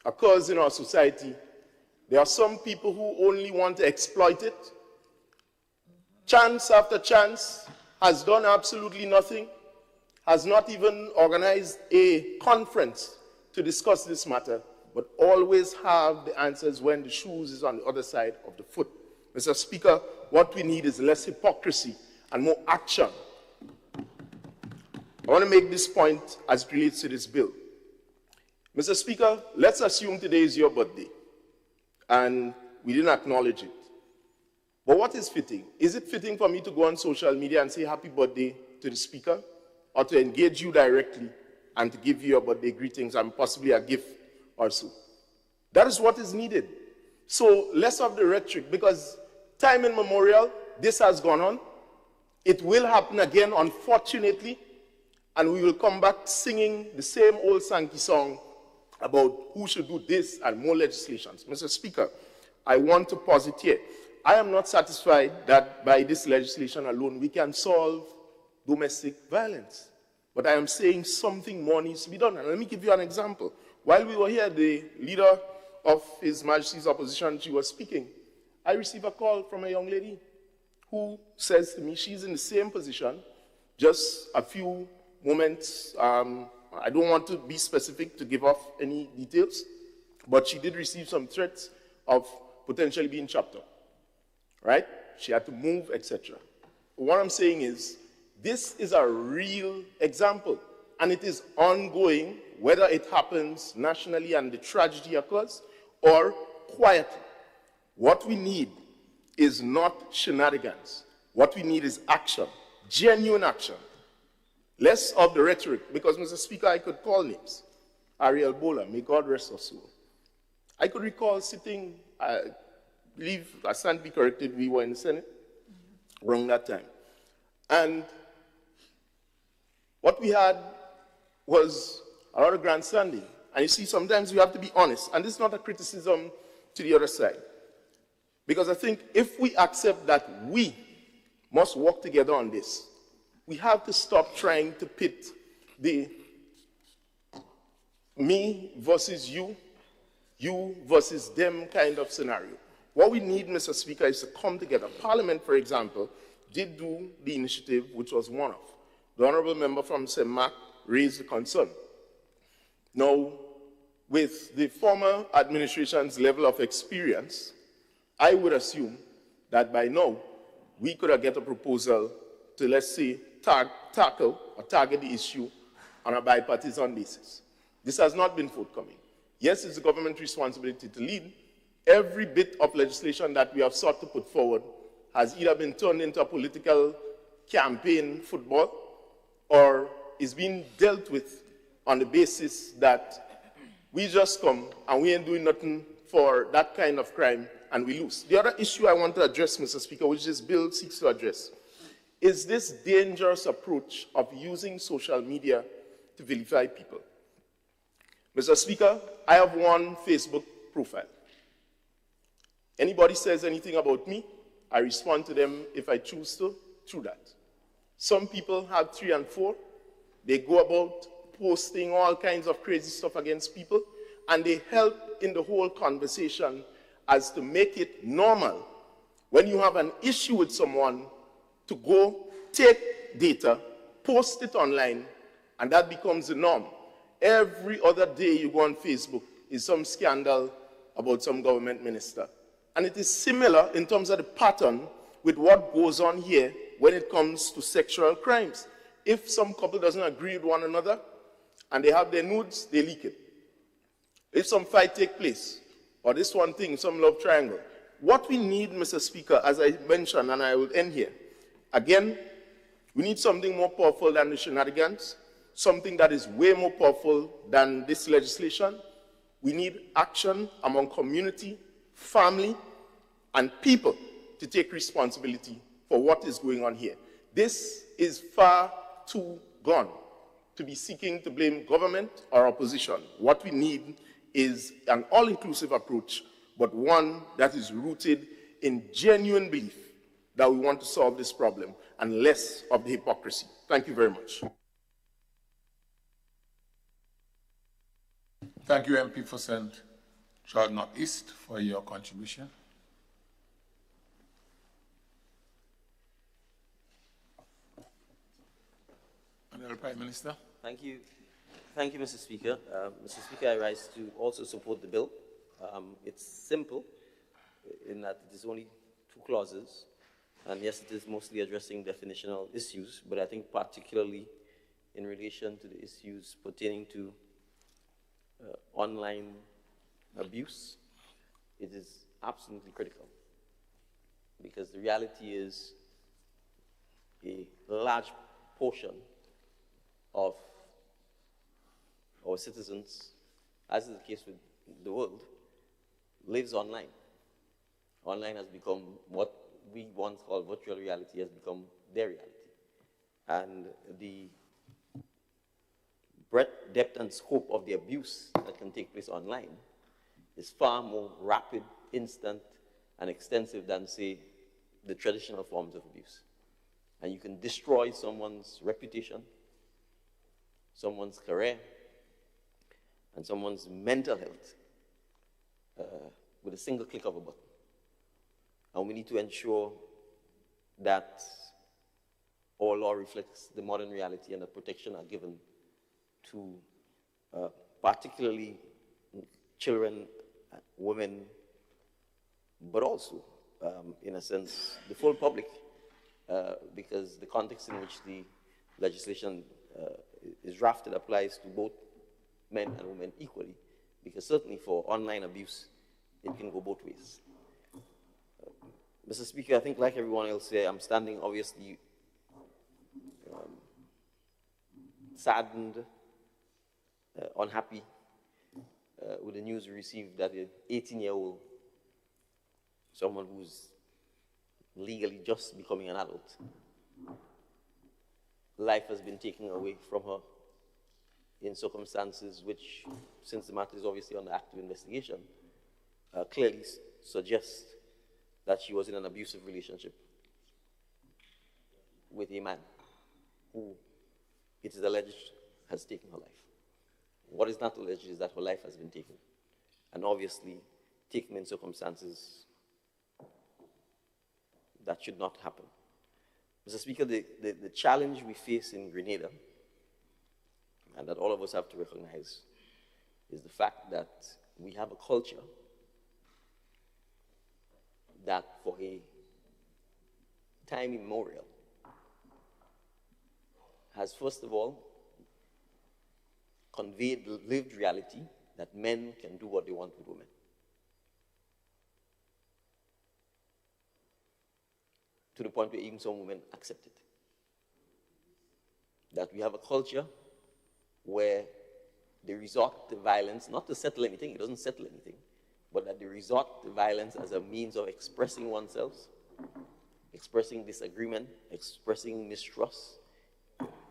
occurs in our society, there are some people who only want to exploit it. Chance after chance has done absolutely nothing, has not even organized a conference to discuss this matter, but always have the answers when the shoes is on the other side of the foot. Mr. Speaker, what we need is less hypocrisy and more action. I want to make this point as it relates to this bill. Mr. Speaker, let's assume today is your birthday, and we didn't acknowledge it. But what is fitting? Is it fitting for me to go on social media and say happy birthday to the Speaker, or to engage you directly and to give you your birthday greetings and possibly a gift or so? That is what is needed. So less of the rhetoric, because time immemorial, this has gone on. It will happen again, unfortunately, and we will come back singing the same old Sankey song about who should do this and more legislations. Mr. Speaker, I want to posit here, I am not satisfied that by this legislation alone we can solve domestic violence. But I am saying something more needs to be done. And let me give you an example. While we were here, the leader of His Majesty's opposition, she was speaking. I received a call from a young lady who says to me she's in the same position, just a few moments. I don't want to be specific to give off any details, but she did receive some threats of potentially being chopped up, right? She had to move, etc. What I'm saying is, this is a real example, and it is ongoing, whether it happens nationally and the tragedy occurs, or quietly. What we need is not shenanigans. What we need is action, genuine action. Less of the rhetoric, because, Mr. Speaker, I could call names. Ariel Bola, may God rest her soul. I could recall sitting, I believe, I stand to be corrected, we were in the Senate around that time. And what we had was a lot of grandstanding. And you see, sometimes we have to be honest. And this is not a criticism to the other side. Because I think if we accept that we must work together on this, we have to stop trying to pit the me versus you versus them kind of scenario. What we need, Mr. Speaker, is to come together. Parliament, for example, did do the initiative, which was one of. The honorable member from St. Mark raised the concern. Now, with the former administration's level of experience, I would assume that by now, we could have get a proposal to, let's say, tackle or target the issue on a bipartisan basis. This has not been forthcoming. Yes, it's the government's responsibility to lead. Every bit of legislation that we have sought to put forward has either been turned into a political campaign football or is being dealt with on the basis that we just come and we ain't doing nothing for that kind of crime and we lose. The other issue I want to address, Mr. Speaker, which this bill seeks to address, is this dangerous approach of using social media to vilify people. Mr. Speaker, I have one Facebook profile. Anybody says anything about me, I respond to them if I choose to, through that. Some people have 3 and 4. They go about posting all kinds of crazy stuff against people, and they help in the whole conversation as to make it normal when you have an issue with someone to go take data, post it online, and that becomes the norm. Every other day you go on Facebook is some scandal about some government minister. And it is similar in terms of the pattern with what goes on here when it comes to sexual crimes. If some couple doesn't agree with one another and they have their nudes, they leak it. If some fight takes place, or this one thing, some love triangle, what we need, Mr. Speaker, as I mentioned, and I will end here, again, we need something more powerful than the shenanigans, something that is way more powerful than this legislation. We need action among community, family, and people to take responsibility for what is going on here. This is far too gone to be seeking to blame government or opposition. What we need is an all-inclusive approach, but one that is rooted in genuine belief that we want to solve this problem and less of the hypocrisy. Thank you very much. Thank you, MP for St. George Northeast, for your contribution. Honourable Prime Minister. Thank you. Thank you, Mr. Speaker. Mr. Speaker, I rise to also support the bill. It's simple in that it is only 2 clauses. And yes, it is mostly addressing definitional issues, but I think particularly in relation to the issues pertaining to online abuse, it is absolutely critical. Because the reality is a large portion of our citizens, as is the case with the world, lives online. Online has become what we once called virtual reality, has become their reality. And the breadth, depth, and scope of the abuse that can take place online is far more rapid, instant, and extensive than, say, the traditional forms of abuse. And you can destroy someone's reputation, someone's career, and someone's mental health with a single click of a button. And we need to ensure that our law reflects the modern reality and that protection are given to particularly children, women, but also, in a sense, the full public, because the context in which the legislation is drafted applies to both men and women equally, because certainly for online abuse, it can go both ways. Mr. Speaker, I think like everyone else here, I'm standing obviously saddened, unhappy with the news we received that an 18-year-old, someone who's legally just becoming an adult, life has been taken away from her in circumstances which, since the matter is obviously under active investigation, clearly suggest that she was in an abusive relationship with a man who, it is alleged, has taken her life. What is not alleged is that her life has been taken, and obviously taken in circumstances that should not happen. Mr. Speaker, the challenge we face in Grenada, and that all of us have to recognize, is the fact that we have a culture that for a time immemorial has, first of all, conveyed the lived reality that men can do what they want with women. To the point where even some women accept it. That we have a culture where they resort to violence, not to settle anything, it doesn't settle anything, but that they resort to violence as a means of expressing oneself, expressing disagreement, expressing mistrust,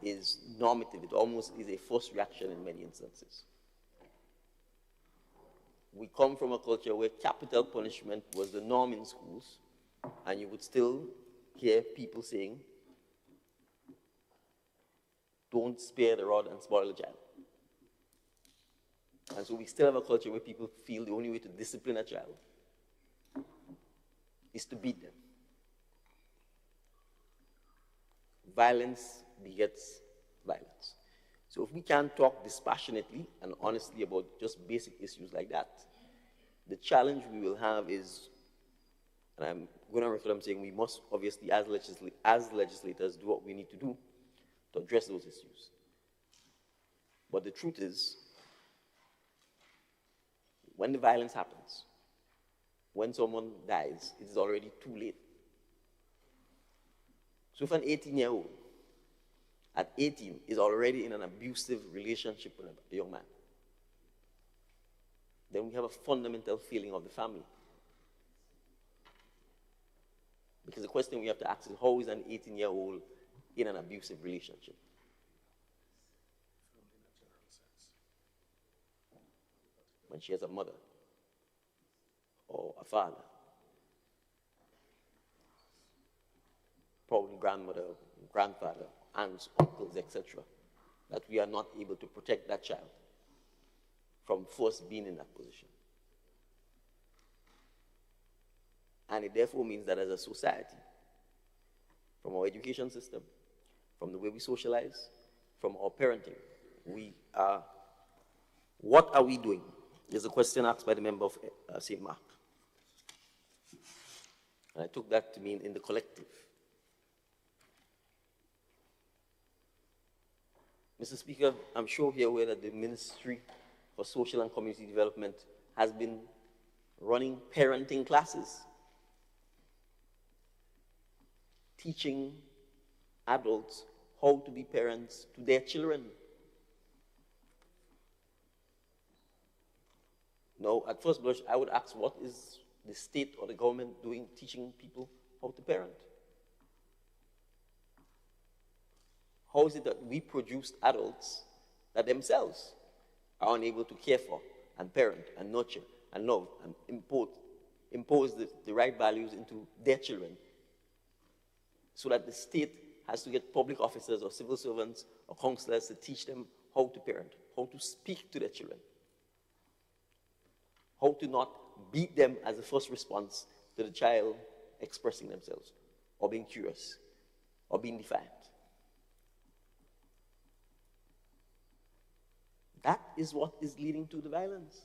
is normative. It almost is a forced reaction in many instances. We come from a culture where capital punishment was the norm in schools, and you would still hear people saying, don't spare the rod and spoil the child. And so we still have a culture where people feel the only way to discipline a child is to beat them. Violence begets violence. So if we can't talk dispassionately and honestly about just basic issues like that, the challenge we will have is, and I'm going on record, I'm saying we must obviously, as legislators, do what we need to do to address those issues. But the truth is, when the violence happens, when someone dies, it is already too late. So if an 18-year-old at 18 is already in an abusive relationship with a young man, then we have a fundamental failing of the family. Because the question we have to ask is, how is an 18-year-old in an abusive relationship? When she has a mother or a father, probably grandmother, grandfather, aunts, uncles, etc., that we are not able to protect that child from first being in that position. And it therefore means that as a society, from our education system, from the way we socialize, from our parenting, what are we doing? Is a question asked by the member of St. Mark. And I took that to mean in the collective. Mr. Speaker, I'm sure you're aware that the Ministry for Social and Community Development has been running parenting classes, teaching adults how to be parents to their children. Now, at first blush, I would ask, what is the state or the government doing teaching people how to parent? How is it that we produced adults that themselves are unable to care for and parent and nurture and love and impose the right values into their children, so that the state has to get public officers or civil servants or counselors to teach them how to parent, how to speak to their children, how to not beat them as a first response to the child expressing themselves or being curious or being defiant. That is what is leading to the violence.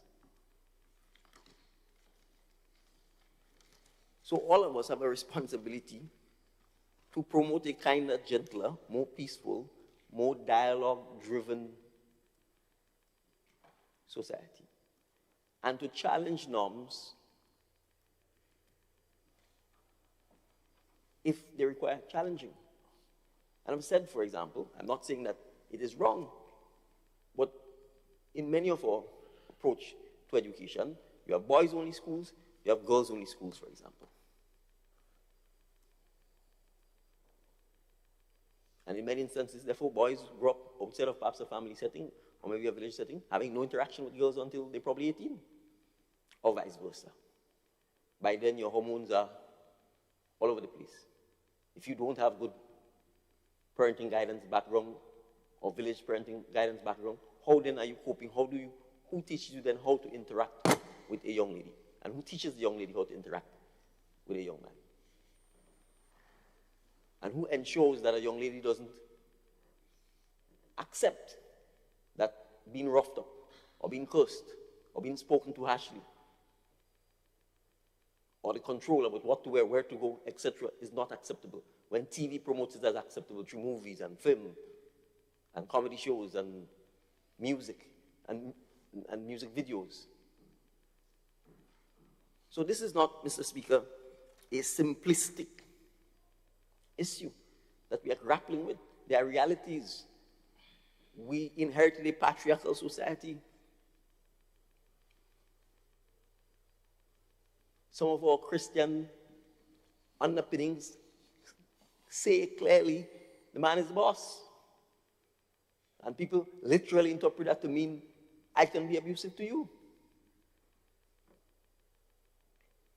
So all of us have a responsibility to promote a kinder, gentler, more peaceful, more dialogue-driven society, and to challenge norms if they require challenging. And I've said, for example, I'm not saying that it is wrong, but in many of our approach to education, you have boys-only schools, you have girls-only schools, for example. And in many instances, therefore, boys grow up outside of perhaps a family setting, or maybe a village setting, having no interaction with girls until they're probably 18, or vice versa. By then, your hormones are all over the place. If you don't have good parenting guidance background, or village parenting guidance background, how then are you coping? Who teaches you then how to interact with a young lady? And who teaches the young lady how to interact with a young man? And who ensures that a young lady doesn't accept that being roughed up, or being cursed, or being spoken to harshly, or the control about what to wear, where to go, etc., is not acceptable, when TV promotes it as acceptable through movies and film and comedy shows and music and music videos. So this is not, Mr. Speaker, a simplistic issue that we are grappling with. There are realities. We inherited a patriarchal society. Some of our Christian underpinnings say clearly, the man is the boss. And people literally interpret that to mean, I can be abusive to you.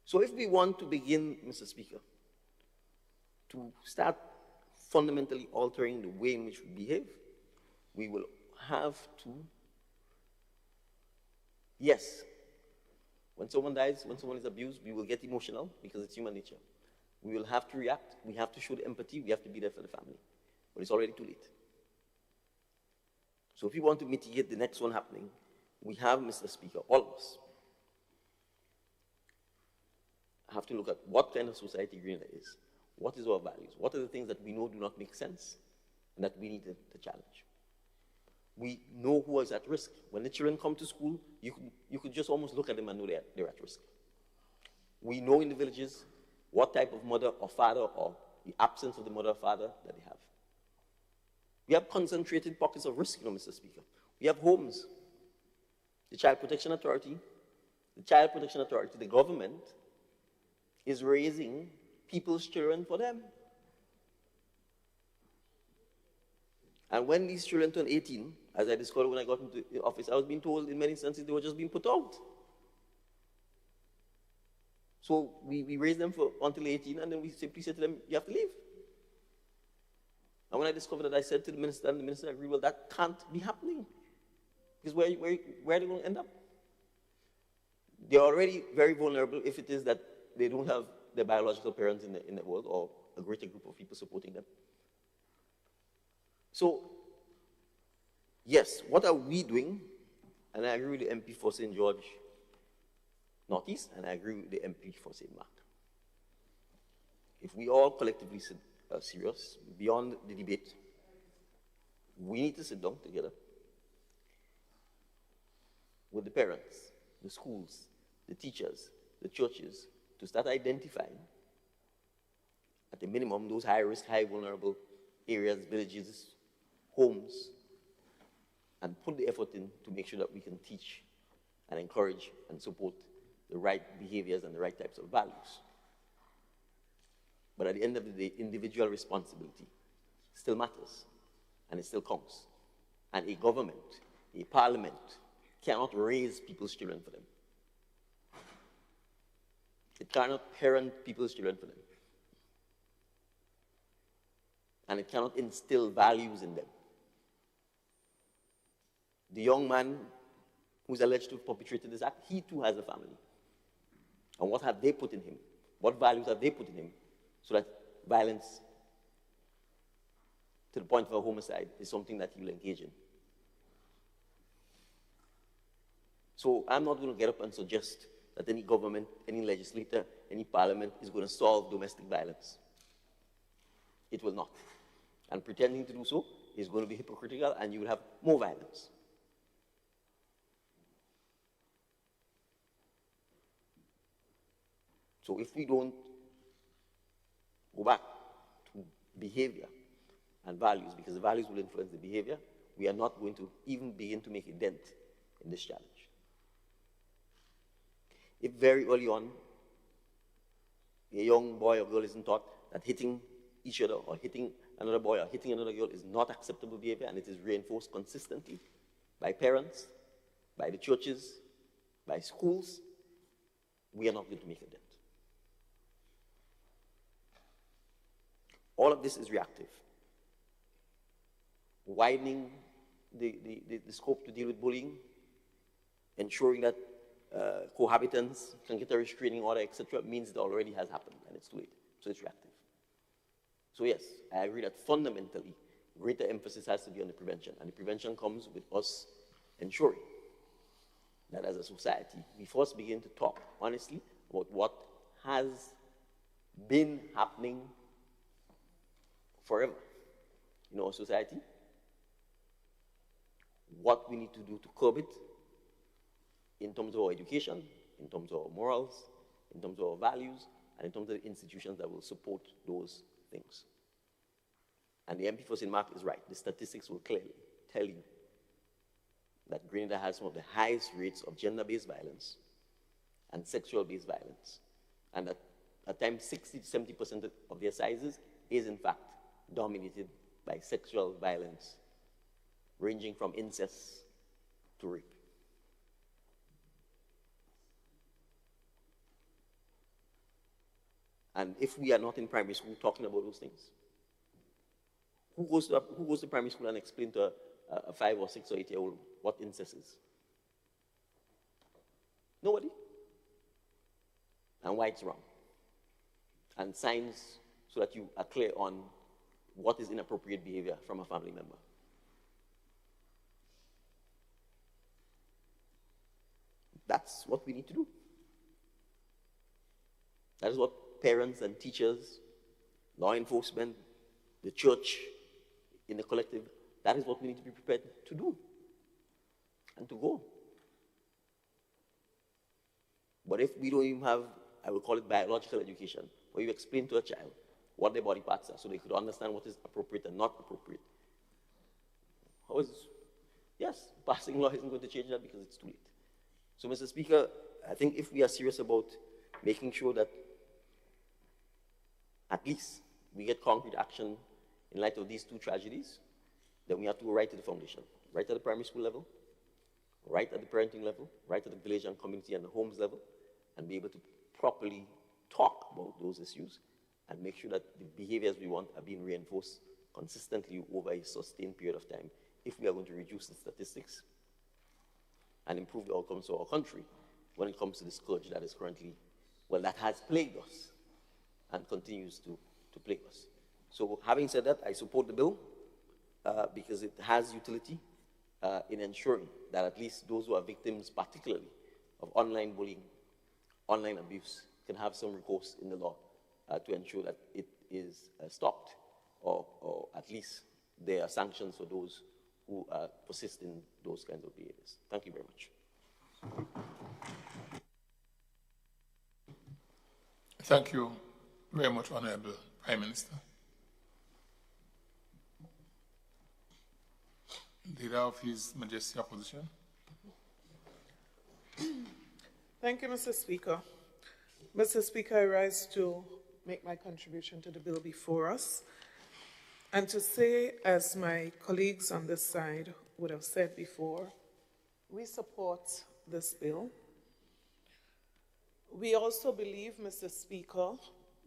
So if we want to begin, Mr. Speaker, to start fundamentally altering the way in which we behave, we will have to, yes, when someone dies, when someone is abused, we will get emotional because it's human nature. We will have to react, we have to show the empathy, we have to be there for the family. But it's already too late. So if we want to mitigate the next one happening, we have, Mr. Speaker, all of us, have to look at what kind of society Greenland is. What is our values? What are the things that we know do not make sense and that we need to challenge? We know who is at risk. When the children come to school, you could just almost look at them and know they're at risk. We know in the villages what type of mother or father, or the absence of the mother or father that they have. We have concentrated pockets of risk, Mr. Speaker. We have homes. The Child Protection Authority, the government is raising people's children for them. And when these children turn 18, as I discovered when I got into the office, I was being told in many instances they were just being put out. So we raise them until 18, and then we simply say to them, you have to leave. And when I discovered that, I said to the minister, and the minister agreed, well, that can't be happening. Because where are they going to end up? They're already very vulnerable if it is that they don't have their biological parents in the world, or a greater group of people supporting them. So, yes, what are we doing? And I agree with the MP for St. George Northeast, and I agree with the MP for St. Mark. If we all collectively are serious, beyond the debate, we need to sit down together with the parents, the schools, the teachers, the churches, to start identifying, at a minimum, those high-risk, high-vulnerable areas, villages, homes, and put the effort in to make sure that we can teach and encourage and support the right behaviors and the right types of values. But at the end of the day, individual responsibility still matters, and it still counts. And a government, a parliament, cannot raise people's children for them. It cannot parent people's children for them. And it cannot instill values in them. The young man who's alleged to have perpetrated this act, he too has a family. And what have they put in him? What values have they put in him so that violence to the point of a homicide is something that he will engage in? So I'm not going to get up and suggest that any government, any legislator, any parliament is going to solve domestic violence. It will not. And pretending to do so is going to be hypocritical, and you will have more violence. So if we don't go back to behavior and values, because the values will influence the behavior, we are not going to even begin to make a dent in this challenge. If very early on, a young boy or girl isn't taught that hitting each other or hitting another boy or hitting another girl is not acceptable behavior, and it is reinforced consistently by parents, by the churches, by schools, we are not going to make a dent. All of this is reactive. Widening the scope to deal with bullying, ensuring that cohabitants can get a restraining order, etc., means it already has happened and it's too late. So it's reactive. So yes, I agree that fundamentally, greater emphasis has to be on the prevention. And the prevention comes with us ensuring that as a society, we first begin to talk honestly about what has been happening forever in our society, what we need to do to curb it in terms of our education, in terms of our morals, in terms of our values, and in terms of the institutions that will support those things. And the MP for St. Mark is right. The statistics will clearly tell you that Grenada has some of the highest rates of gender-based violence and sexual-based violence. And that at times 60 to 70% of their sizes is in fact dominated by sexual violence, ranging from incest to rape. And if we are not in primary school talking about those things, who goes to primary school and explain to a 5 or 6 or 8-year-old what incest is? Nobody. And why it's wrong. And signs so that you are clear on what is inappropriate behavior from a family member. That's what we need to do. That is what parents and teachers, law enforcement, the church, in the collective, that is what we need to be prepared to do and to go. But if we don't even have, I will call it biological education, where you explain to a child what their body parts are so they could understand what is appropriate and not appropriate. Yes, passing law isn't going to change that because it's too late. So, Mr. Speaker, I think if we are serious about making sure that at least we get concrete action in light of these two tragedies, then we have to go right to the foundation, right at the primary school level, right at the parenting level, right at the village and community and the homes level, and be able to properly talk about those issues and make sure that the behaviors we want are being reinforced consistently over a sustained period of time if we are going to reduce the statistics and improve the outcomes of our country when it comes to the scourge that is currently, well, that has plagued us and continues to plague us. So having said that, I support the bill because it has utility in ensuring that at least those who are victims, particularly of online bullying, online abuse, can have some recourse in the law to ensure that it is stopped, or at least there are sanctions for those who persist in those kinds of behaviors. Thank you very much. Thank you very much, Honorable Prime Minister. Leader of His Majesty Opposition. Thank you, Mr. Speaker. Mr. Speaker, I rise to make my contribution to the bill before us and to say, as my colleagues on this side would have said before, we support this bill. We also believe, Mr. Speaker,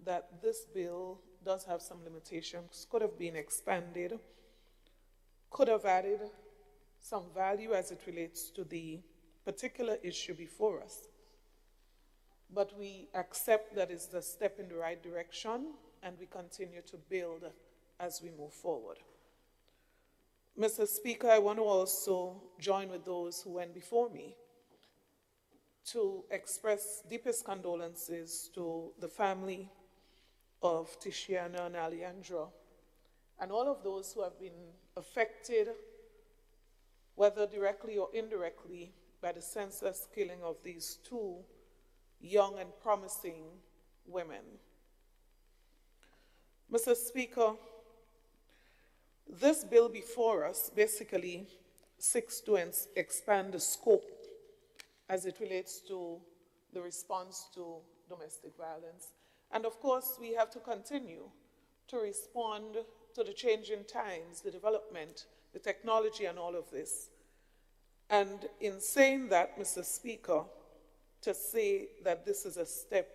that this bill does have some limitations, could have been expanded, could have added some value as it relates to the particular issue before us. But we accept that it's the step in the right direction, and we continue to build as we move forward. Mr. Speaker, I want to also join with those who went before me to express deepest condolences to the family of Tishiana and Alejandra and all of those who have been affected, whether directly or indirectly, by the senseless killing of these two young and promising women. Mr. Speaker, this bill before us basically seeks to expand the scope as it relates to the response to domestic violence. And of course, we have to continue to respond to the changing times, the development, the technology, and all of this. And in saying that, Mr. Speaker, to say that this is a step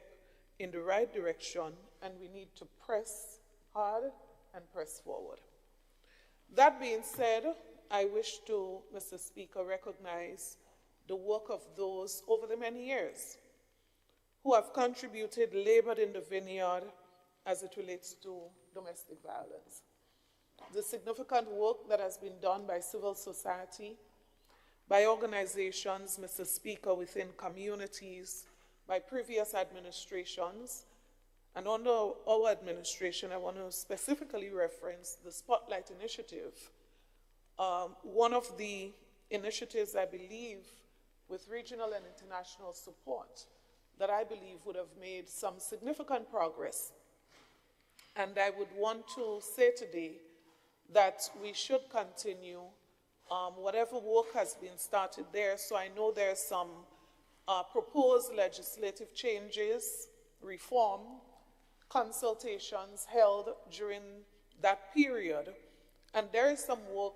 in the right direction and we need to press hard and press forward. That being said, I wish to, Mr. Speaker, recognize the work of those over the many years who have contributed, labored in the vineyard as it relates to domestic violence. The significant work that has been done by civil society, by organizations, Mr. Speaker, within communities, by previous administrations, and under our administration, I want to specifically reference the Spotlight Initiative. One of the initiatives, I believe, with regional and international support, that I believe would have made some significant progress. And I would want to say today that we should continue whatever work has been started there. So I know there's some proposed legislative changes, reform, consultations held during that period. And there is some work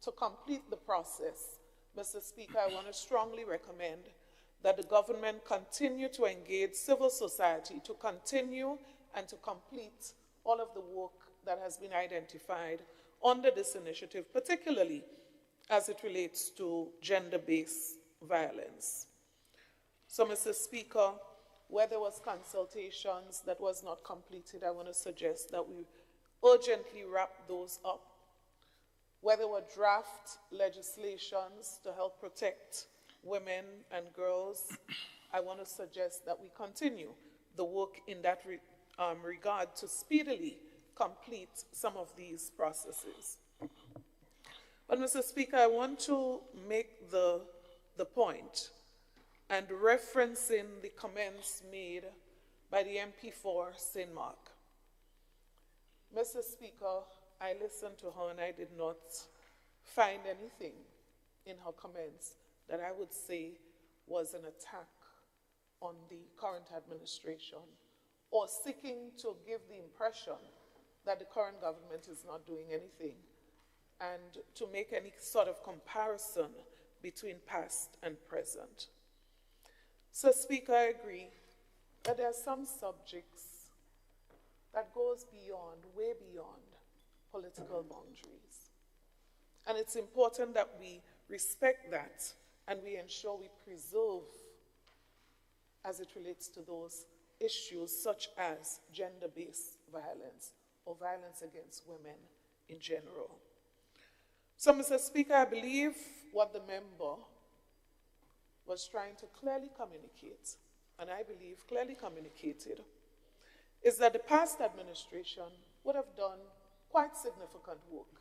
to complete the process. Mr. Speaker, I want to strongly recommend that the government continue to engage civil society to continue and to complete all of the work that has been identified under this initiative, particularly as it relates to gender-based violence. So, Mr. Speaker, where there was consultations that was not completed, I want to suggest that we urgently wrap those up. Where there were draft legislations to help protect women and girls, I want to suggest that we continue the work in that regard to speedily complete some of these processes. But, Mr. Speaker, I want to make the point, and referencing the comments made by the MP for St. Mark. Mr. Speaker, I listened to her and I did not find anything in her comments that I would say was an attack on the current administration or seeking to give the impression that the current government is not doing anything and to make any sort of comparison between past and present. So, Speaker, I agree that there are some subjects that goes beyond, way beyond political boundaries. And it's important that we respect that and we ensure we preserve as it relates to those issues such as gender-based violence or violence against women in general. So, Mr. Speaker, I believe what the member was trying to clearly communicate, and I believe clearly communicated, is that the past administration would have done quite significant work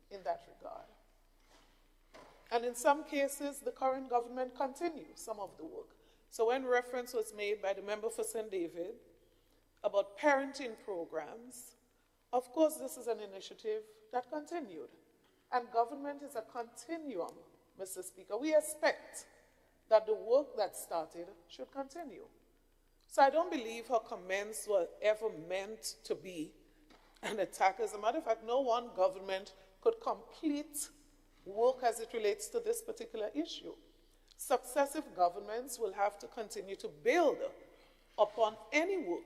in that regard. And in some cases, the current government continues some of the work. So when reference was made by the member for St. David about parenting programs, of course this is an initiative that continued. And government is a continuum, Mr. Speaker. We expect that the work that started should continue. So I don't believe her comments were ever meant to be an attack. As a matter of fact, no one government could complete work as it relates to this particular issue. Successive governments will have to continue to build upon any work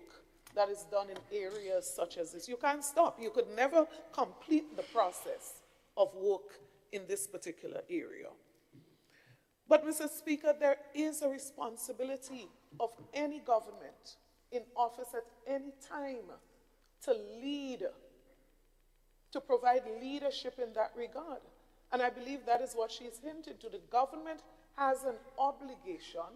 that is done in areas such as this. You can't stop. You could never complete the process of work in this particular area. But, Mr. Speaker, there is a responsibility of any government in office at any time to lead, to provide leadership in that regard. And I believe that is what she's hinted to. The government has an obligation,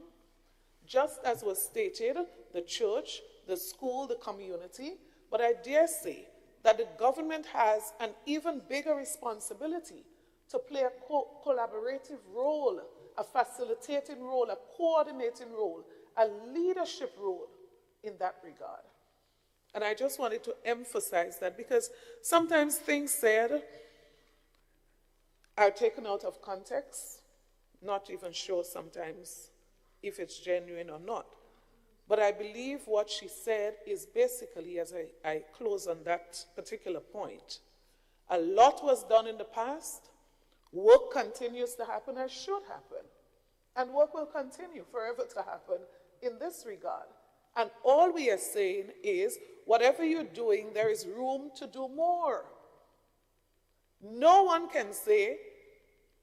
just as was stated, the church, the school, the community, but I dare say that the government has an even bigger responsibility to play a collaborative role, a facilitating role, a coordinating role, a leadership role in that regard. And I just wanted to emphasize that because sometimes things said are taken out of context, not even sure sometimes if it's genuine or not. But I believe what she said is basically, as I close on that particular point, a lot was done in the past, work continues to happen as should happen, and work will continue forever to happen in this regard. And all we are saying is, whatever you're doing, there is room to do more. No one can say,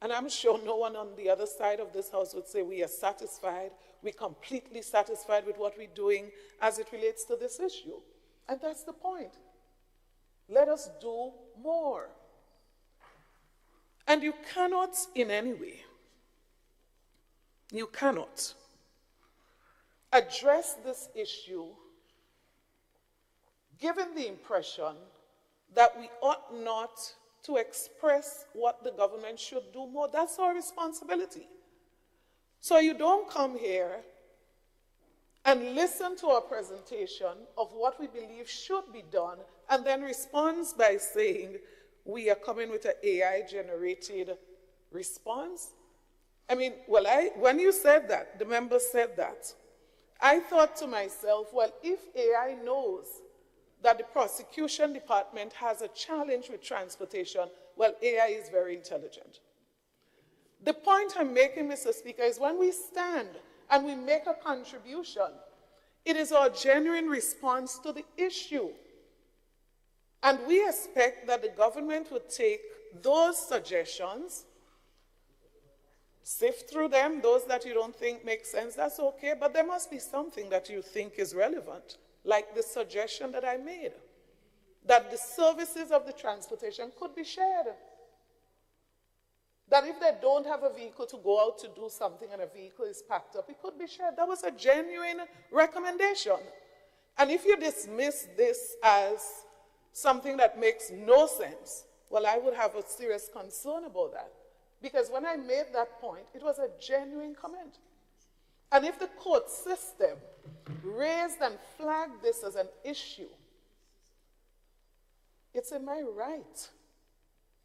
and I'm sure no one on the other side of this house would say we are satisfied, we're completely satisfied with what we're doing as it relates to this issue. And that's the point. Let us do more. And you cannot in any way, you cannot address this issue given the impression that we ought not to express what the government should do more. That's our responsibility. So you don't come here and listen to our presentation of what we believe should be done and then respond by saying we are coming with an AI-generated response. I mean, well, when you said that, the member said that, I thought to myself, well, if AI knows that the prosecution department has a challenge with transportation, well, AI is very intelligent. The point I'm making, Mr. Speaker, is when we stand and we make a contribution, it is our genuine response to the issue. And we expect that the government would take those suggestions, sift through them, those that you don't think make sense, that's okay, but there must be something that you think is relevant, like the suggestion that I made, that the services of the transportation could be shared. That if they don't have a vehicle to go out to do something and a vehicle is packed up, it could be shared. That was a genuine recommendation. And if you dismiss this as something that makes no sense, well, I would have a serious concern about that. Because when I made that point, it was a genuine comment. And if the court system raised and flagged this as an issue, it's in my right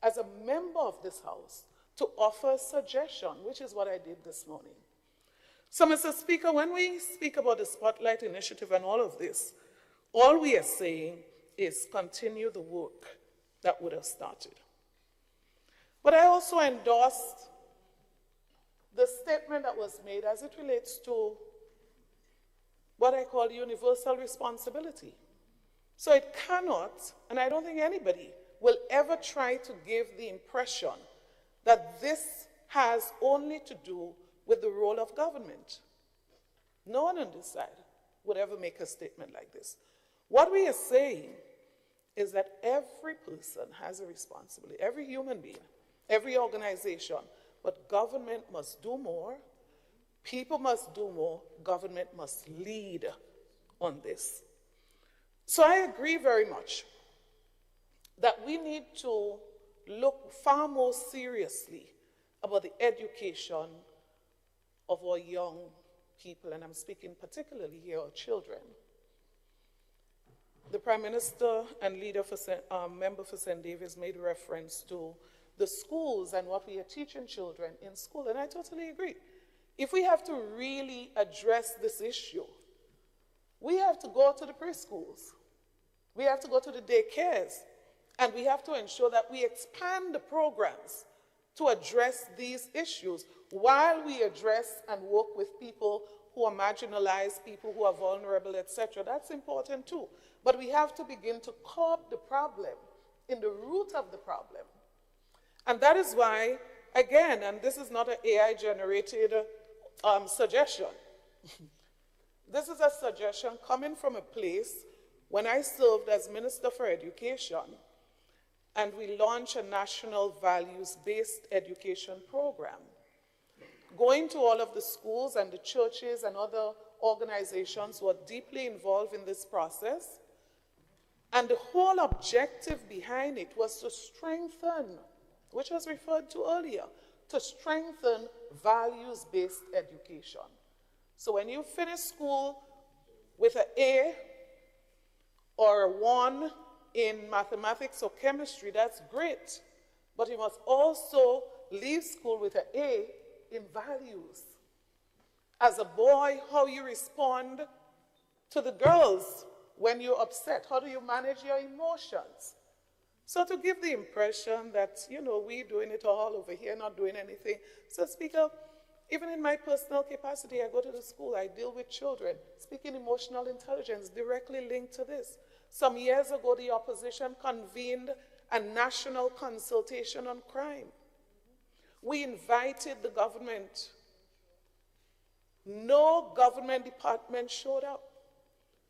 as a member of this House to offer a suggestion, which is what I did this morning. So, Mr. Speaker, when we speak about the Spotlight Initiative and all of this, all we are saying is continue the work that would have started. But I also endorsed the statement that was made as it relates to what I call universal responsibility. So it cannot, and I don't think anybody will ever try to give the impression that this has only to do with the role of government. No one on this side would ever make a statement like this. What we are saying is that every person has a responsibility, every human being, every organization, but government must do more, people must do more, government must lead on this. So I agree very much that we need to look far more seriously about the education of our young people, and I'm speaking particularly here of children. The Prime Minister and member for St. David's made reference to the schools and what we are teaching children in school, and I totally agree. If we have to really address this issue, we have to go to the preschools, we have to go to the daycares, and we have to ensure that we expand the programs to address these issues while we address and work with people who are marginalized, people who are vulnerable, etc. That's important too. But we have to begin to curb the problem in the root of the problem. And that is why, again, and this is not an AI-generated suggestion. This is a suggestion coming from a place when I served as Minister for Education, and we launched a national values-based education program, going to all of the schools and the churches and other organizations who are deeply involved in this process. And the whole objective behind it was to strengthen, which was referred to earlier, to strengthen values-based education. So when you finish school with an A or a 1 in mathematics or chemistry, that's great. But you must also leave school with an A in values. As a boy, how you respond to the girls when you're upset. How do you manage your emotions? So to give the impression that, you know, we're doing it all over here, not doing anything. So Speaker, even in my personal capacity, I go to the school, I deal with children. Speaking emotional intelligence directly linked to this. Some years ago, the opposition convened a national consultation on crime. We invited the government. No government department showed up.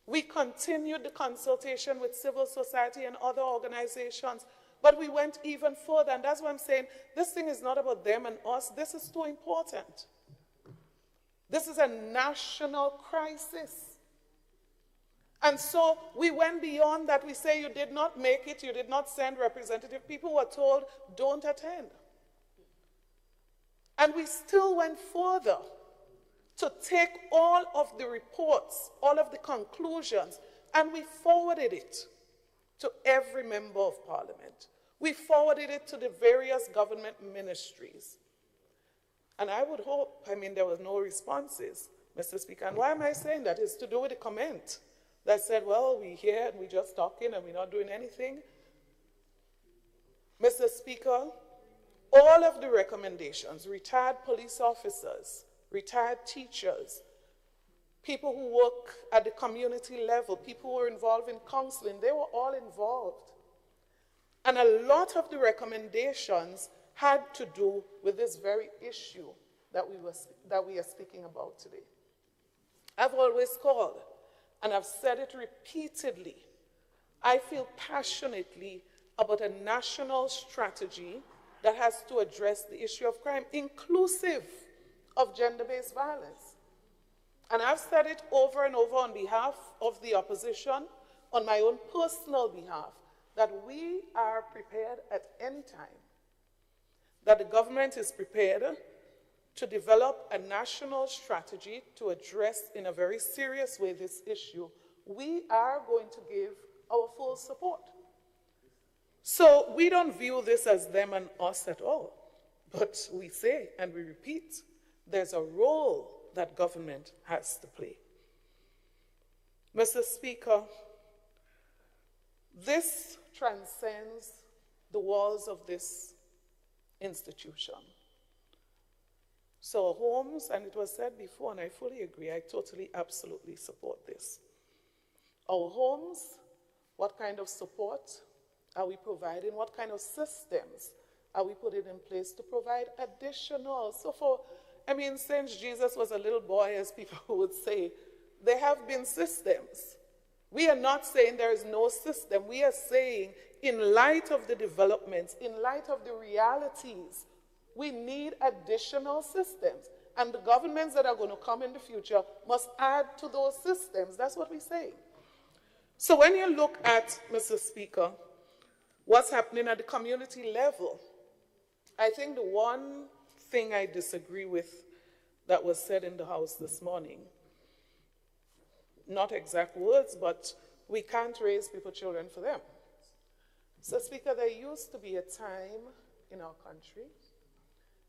We continued the consultation with civil society and other organizations, but we went even further, and that's why I'm saying this thing is not about them and us. This is too important. This is a national crisis. And so we went beyond that. We say you did not make it, you did not send representative. People were told, don't attend. And we still went further to take all of the reports, all of the conclusions, and we forwarded it to every member of parliament. We forwarded it to the various government ministries. And I would hope, I mean, there was no responses, Mr. Speaker. And why am I saying that? It's to do with the comment that said, well, we're here and we're just talking and we're not doing anything. Mr. Speaker, all of the recommendations, retired police officers, retired teachers, people who work at the community level, people who are involved in counseling, they were all involved. And a lot of the recommendations had to do with this very issue that we are speaking about today. I've always called, and I've said it repeatedly, I feel passionately about a national strategy that has to address the issue of crime, inclusive of gender-based violence. And I've said it over and over on behalf of the opposition, on my own personal behalf, that we are prepared at any time, that the government is prepared to develop a national strategy to address in a very serious way this issue. We are going to give our full support. So we don't view this as them and us at all, but we say and we repeat, there's a role that government has to play. Mr. Speaker, this transcends the walls of this institution. So homes, and it was said before, and I fully agree, I totally, absolutely support this. Our homes, what kind of support are we providing? What kind of systems are we putting in place to provide additional? So for, I mean, since Jesus was a little boy, as people would say, there have been systems. We are not saying there is no system. We are saying, in light of the developments, in light of the realities, we need additional systems. And the governments that are going to come in the future must add to those systems. That's what we say. So when you look at, Mr. Speaker, what's happening at the community level, I think the one thing I disagree with that was said in the House this morning, not exact words, but we can't raise people's children for them. So, Speaker, there used to be a time in our country,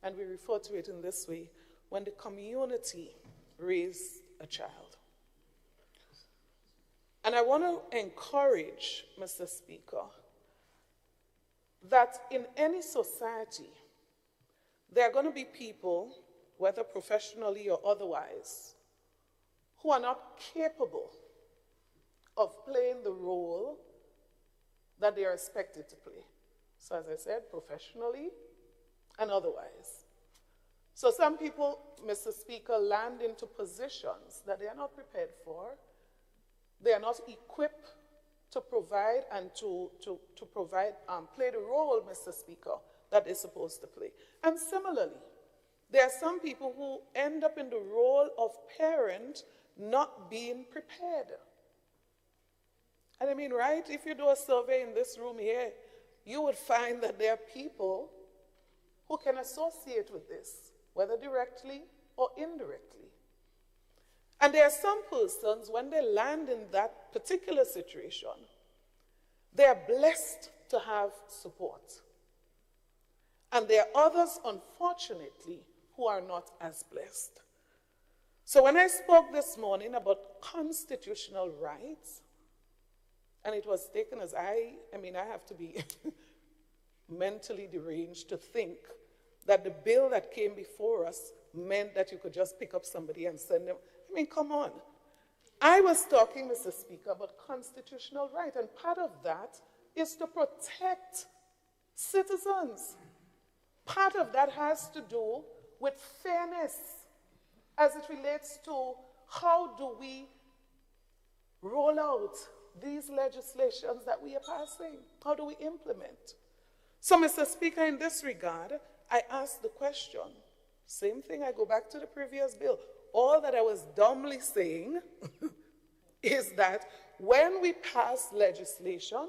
and we refer to it in this way, when the community raised a child. And I want to encourage, Mr. Speaker, that in any society, there are going to be people, whether professionally or otherwise, who are not capable of playing the role that they are expected to play. So as I said, professionally and otherwise. So some people, Mr. Speaker, land into positions that they are not prepared for. They are not equipped to provide and to play the role, Mr. Speaker, that they're supposed to play. And similarly, there are some people who end up in the role of parent not being prepared. And I mean, right, if you do a survey in this room here, you would find that there are people who can associate with this, whether directly or indirectly. And there are some persons, when they land in that particular situation, they are blessed to have support. And there are others, unfortunately, who are not as blessed. So when I spoke this morning about constitutional rights, and it was taken as I have to be mentally deranged to think that the bill that came before us meant that you could just pick up somebody and send them. I mean, come on. I was talking, Mr. Speaker, about constitutional right, and part of that is to protect citizens. Part of that has to do with fairness as it relates to how do we roll out these legislations that we are passing? How do we implement? So, Mr. Speaker, in this regard, I ask the question, same thing, I go back to the previous bill. All that I was dumbly saying is that when we pass legislation,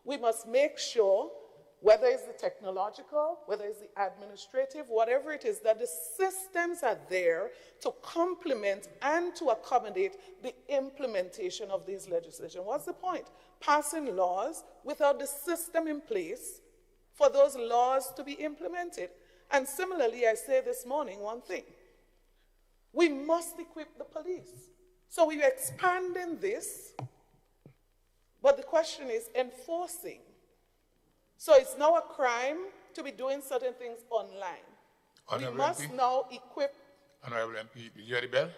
we must make sure, whether it's the technological, whether it's the administrative, whatever it is, that the systems are there to complement and to accommodate the implementation of these legislation. What's the point? Passing laws without the system in place for those laws to be implemented. And similarly, I say this morning one thing. We must equip the police. So we're expanding this, but the question is enforcing. So it's now a crime to be doing certain things online. Honorable we must MP? now equip. Honorable MP, did you hear the bell?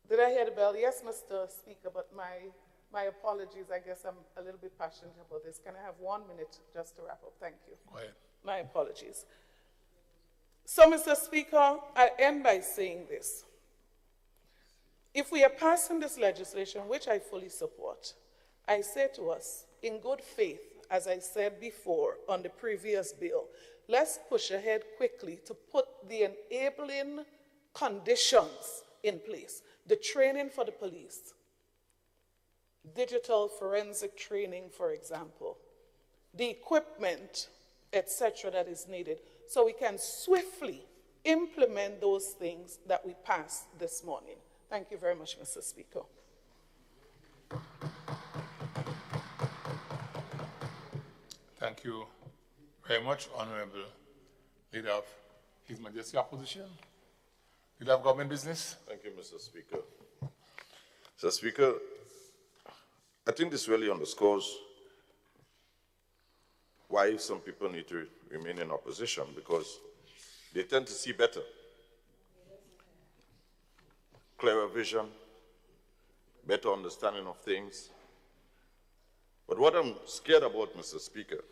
Did I hear the bell? Yes, Mr. Speaker, but my apologies. I guess I'm a little bit passionate about this. Can I have 1 minute just to wrap up? Thank you. Go ahead. My apologies. So, Mr. Speaker, I end by saying this. If we are passing this legislation, which I fully support, I say to us, in good faith, as I said before on the previous bill, let's push ahead quickly to put the enabling conditions in place. The training for the police, digital forensic training, for example, the equipment, etc., that is needed, so we can swiftly implement those things that we passed this morning. Thank you very much, Mr. Speaker. Thank you very much, Honorable Leader of His Majesty Opposition. Leader of Government Business. Thank you, Mr. Speaker. Mr. Speaker, I think this really underscores why some people need to remain in opposition, because they tend to see better, clearer vision, better understanding of things. But what I'm scared about, Mr. Speaker,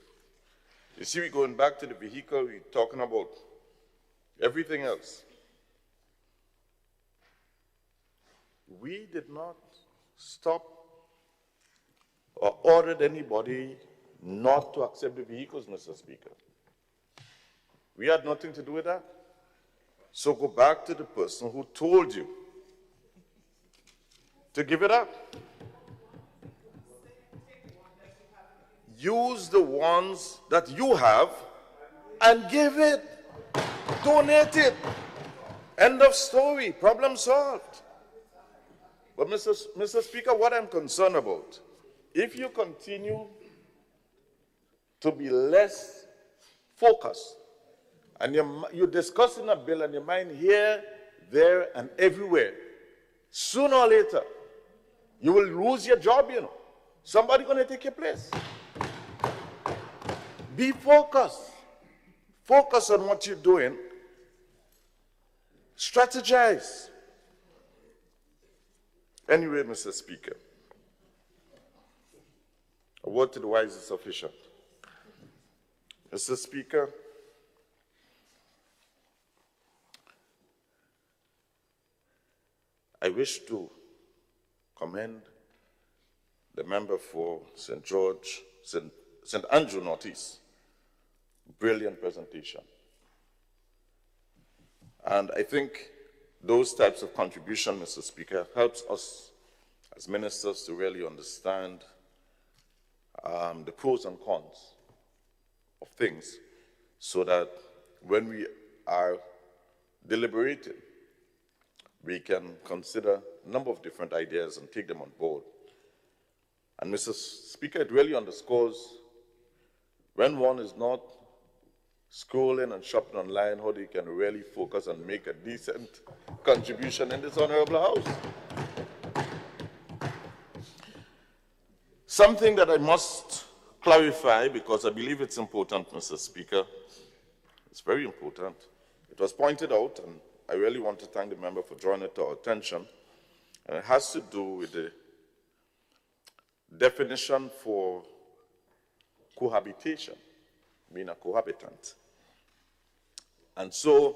you see, we're going back to the vehicle, we're talking about everything else. We did not stop or ordered anybody not to accept the vehicles, Mr. Speaker. We had nothing to do with that. So go back to the person who told you to give it up. Use the ones that you have and give it. Donate it. End of story. Problem solved. But Mr. Speaker, what I'm concerned about, if you continue to be less focused and you're discussing a bill and your mind here, there, and everywhere, sooner or later, you will lose your job, you know. Somebody's going to take your place. Be focused. Focus on what you're doing. Strategize. Anyway, Mr. Speaker, a word to the wisest official. Mr. Speaker, I wish to commend the member for St. Andrew Northeast. Brilliant presentation. And I think those types of contribution, Mr. Speaker, helps us as ministers to really understand the pros and cons of things so that when we are deliberating, we can consider a number of different ideas and take them on board. And Mr. Speaker, it really underscores when one is not scrolling and shopping online, how they can really focus and make a decent contribution in this honorable house. Something that I must clarify, because I believe it's important, Mr. Speaker. It's very important. It was pointed out, and I really want to thank the member for drawing it to our attention, and it has to do with the definition for cohabitation, being a cohabitant. And so,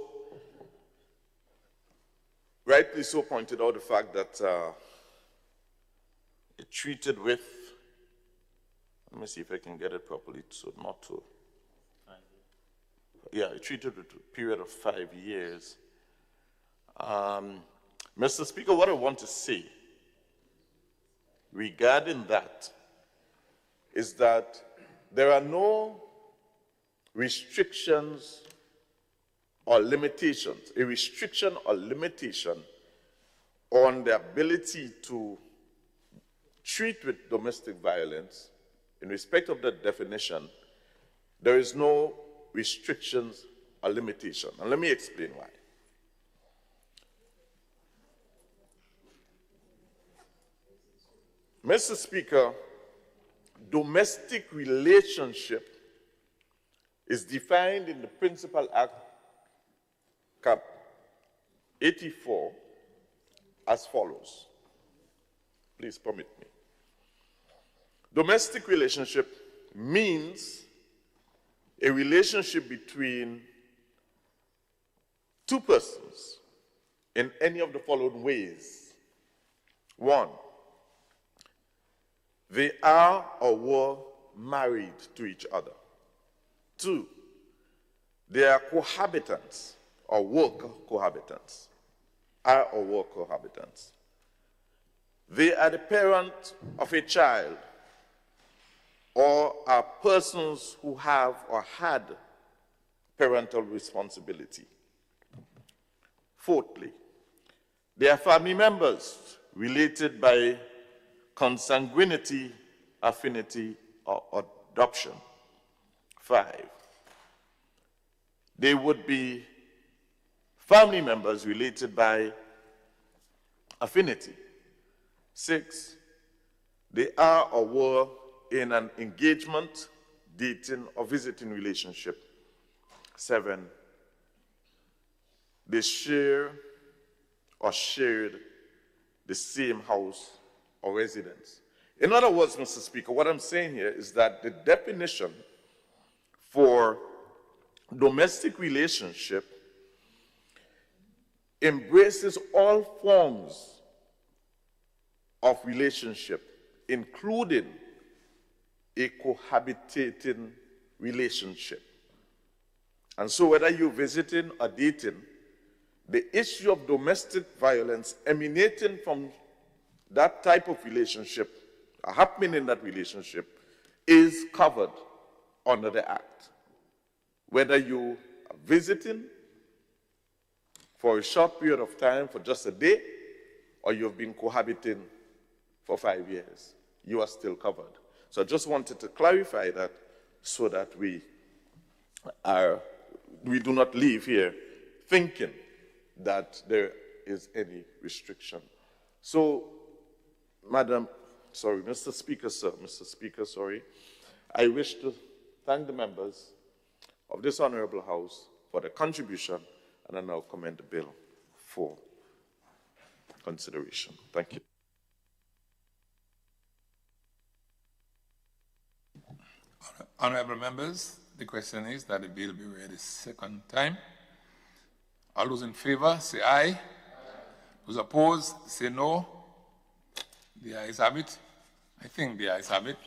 rightly so pointed out the fact that it treated with, let me see if I can get it properly, so not to, yeah, it treated with a period of 5 years. Mr. Speaker, what I want to say regarding that is that there are no restrictions or limitations, a restriction or limitation on the ability to treat with domestic violence. In respect of that definition, there is no restrictions or limitation. And let me explain why. Mr. Speaker, domestic relationship is defined in the Principal Act, Cap 84, as follows. Please permit me. Domestic relationship means a relationship between two persons in any of the following ways. 1, they are or were married to each other. 2, they are cohabitants or were cohabitants. Are or were cohabitants. They are the parent of a child or are persons who have or had parental responsibility. 4thly, they are family members related by consanguinity, affinity, or adoption. 5, they would be family members related by affinity. 6, they are or were in an engagement, dating, or visiting relationship. 7, they share or shared the same house or residence. In other words, Mr. Speaker, what I'm saying here is that the definition for domestic relationship embraces all forms of relationship, including a cohabitating relationship. And so whether you're visiting or dating, the issue of domestic violence emanating from that type of relationship, happening in that relationship, is covered under the Act. Whether you are visiting for a short period of time, for just a day, or you've been cohabiting for 5 years, you are still covered. So I just wanted to clarify that so that we do not leave here thinking that there is any restriction. So, Mr. Speaker, I wish to thank the members of this Honorable House for their contribution, and I now commend the bill for consideration. Thank you. Honorable members, the question is that the bill be read a second time. All those in favor, say aye. Those opposed, say no. The ayes have it. I think the ayes have it.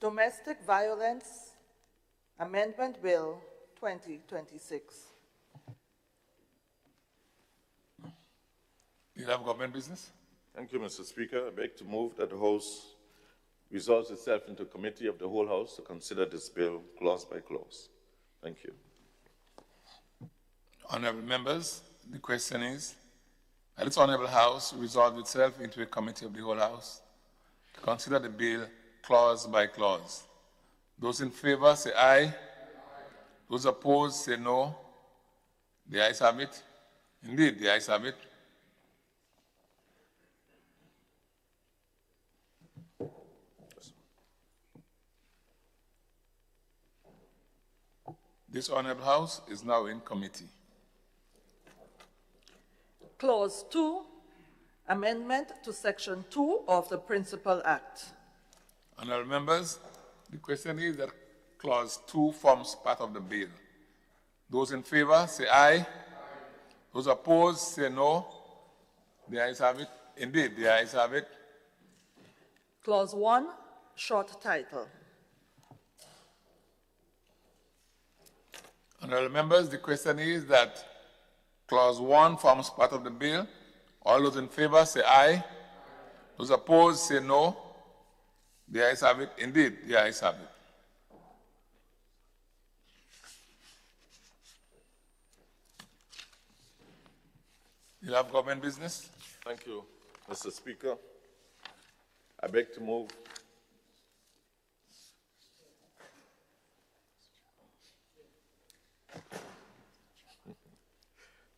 Domestic Violence Amendment Bill 2026. You have government business? Thank you, Mr. Speaker. I beg to move that the House resolves itself into committee of the whole House to consider this bill clause by clause. Thank you. Honorable members, the question is that this Honorable House resolve itself into a committee of the whole House to consider the bill clause by clause. Those in favor say aye. Those opposed say no. The ayes have it. Indeed, the ayes have it. This Honorable House is now in committee. Clause 2, Amendment to Section 2 of the Principal Act. Honorable members, the question is that Clause 2 forms part of the bill. Those in favor say aye. Those opposed say no. The ayes have it. Indeed, the ayes have it. Clause 1, short title. Honorable members, the question is that Clause 1 forms part of the bill. All those in favor say aye. Those opposed say no. The ayes have it. Indeed, the ayes have it. You have government business? Thank you, Mr. Speaker. I beg to move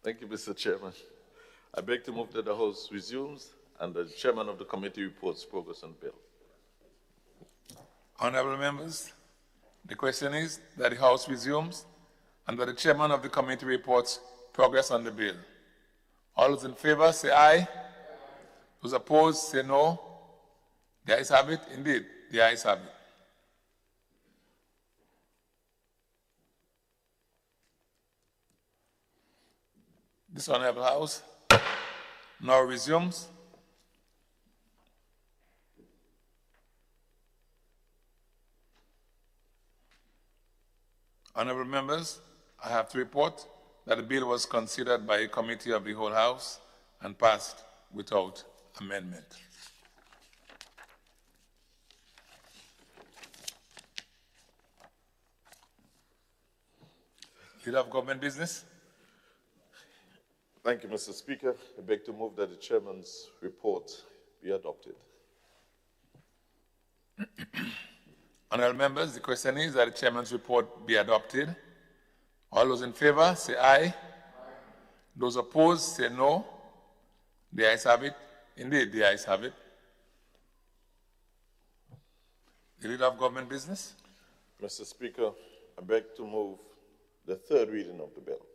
Thank you, Mr. Chairman. I beg to move that the House resumes and the Chairman of the committee reports progress on bill. Honorable members, the question is that the House resumes and that the Chairman of the committee reports progress on the bill. All those in favor say aye. Those opposed say no. The ayes have it. Indeed, the ayes have it. This Honorable House now resumes. Honorable members, I have to report that the bill was considered by a committee of the whole House and passed without amendment. You have government business? Thank you, Mr. Speaker. I beg to move that the Chairman's report be adopted. Honorable members, the question is that the Chairman's report be adopted. All those in favor say aye. Those opposed say no. The ayes have it. Indeed, the ayes have it. The leader of government business? Mr. Speaker, I beg to move the third reading of the bill.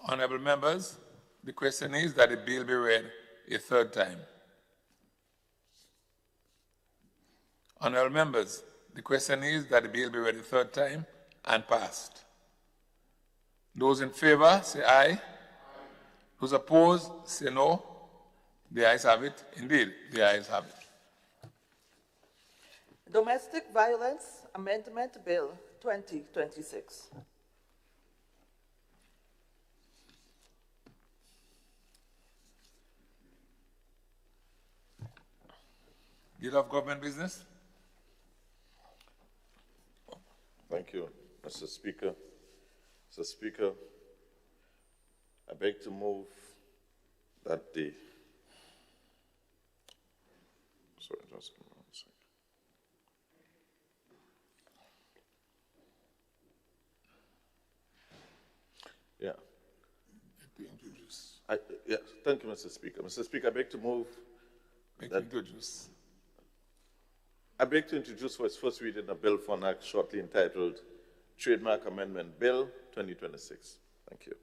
Honorable members, the question is that the bill be read a third time. Honorable members, the question is that the bill be read a third time and passed. Those in favor say aye. Those opposed say no. The ayes have it. Indeed, the ayes have it. Domestic Violence Amendment Bill 2026. Leader of government business? Thank you, Mr. Speaker. Mr. Speaker, I beg to move that the... Sorry, just give me 1 second. Yeah. Yes, thank you, Mr. Speaker. Mr. Speaker, I beg to move that... Introduce. I beg to introduce for its first reading a bill for an act shortly entitled Trademark Amendment Bill 2026. Thank you.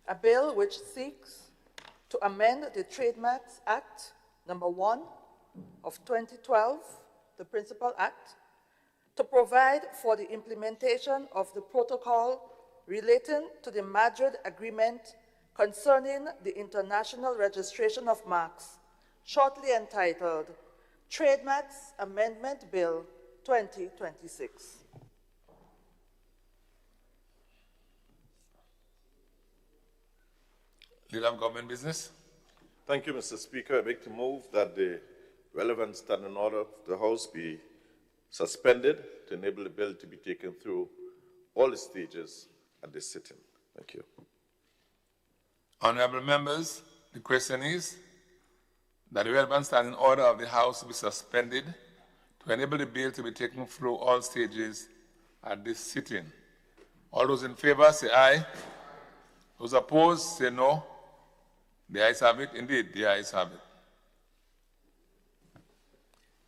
A bill which seeks to amend the Trademarks Act number 1 of 2012, the Principal Act, to provide for the implementation of the protocol relating to the Madrid Agreement concerning the international registration of marks, shortly entitled Trademarks Amendment Bill 2026. Leader of Government Business. Thank you, Mr. Speaker. I beg to move that the relevant standing order of the House be suspended to enable the bill to be taken through all the stages at this sitting. Thank you. Honorable members, the question is that the relevant standing order of the House be suspended to enable the bill to be taken through all stages at this sitting. All those in favor say aye. Those opposed say no. The ayes have it. Indeed, the ayes have it.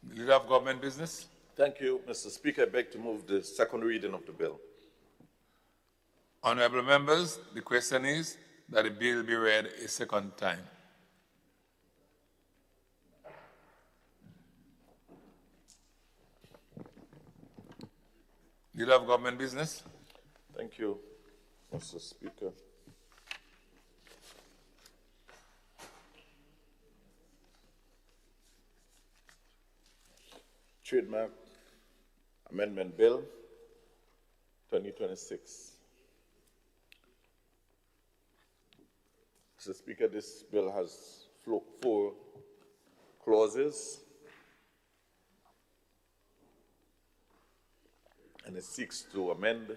The Leader of Government Business. Thank you, Mr. Speaker. I beg to move the second reading of the bill. Honorable members, the question is that the bill be read a second time. Leader of Government Business. Thank you, Mr. Speaker. Trademark Amendment Bill 2026. Mr. Speaker, this bill has 4 clauses, and it seeks to amend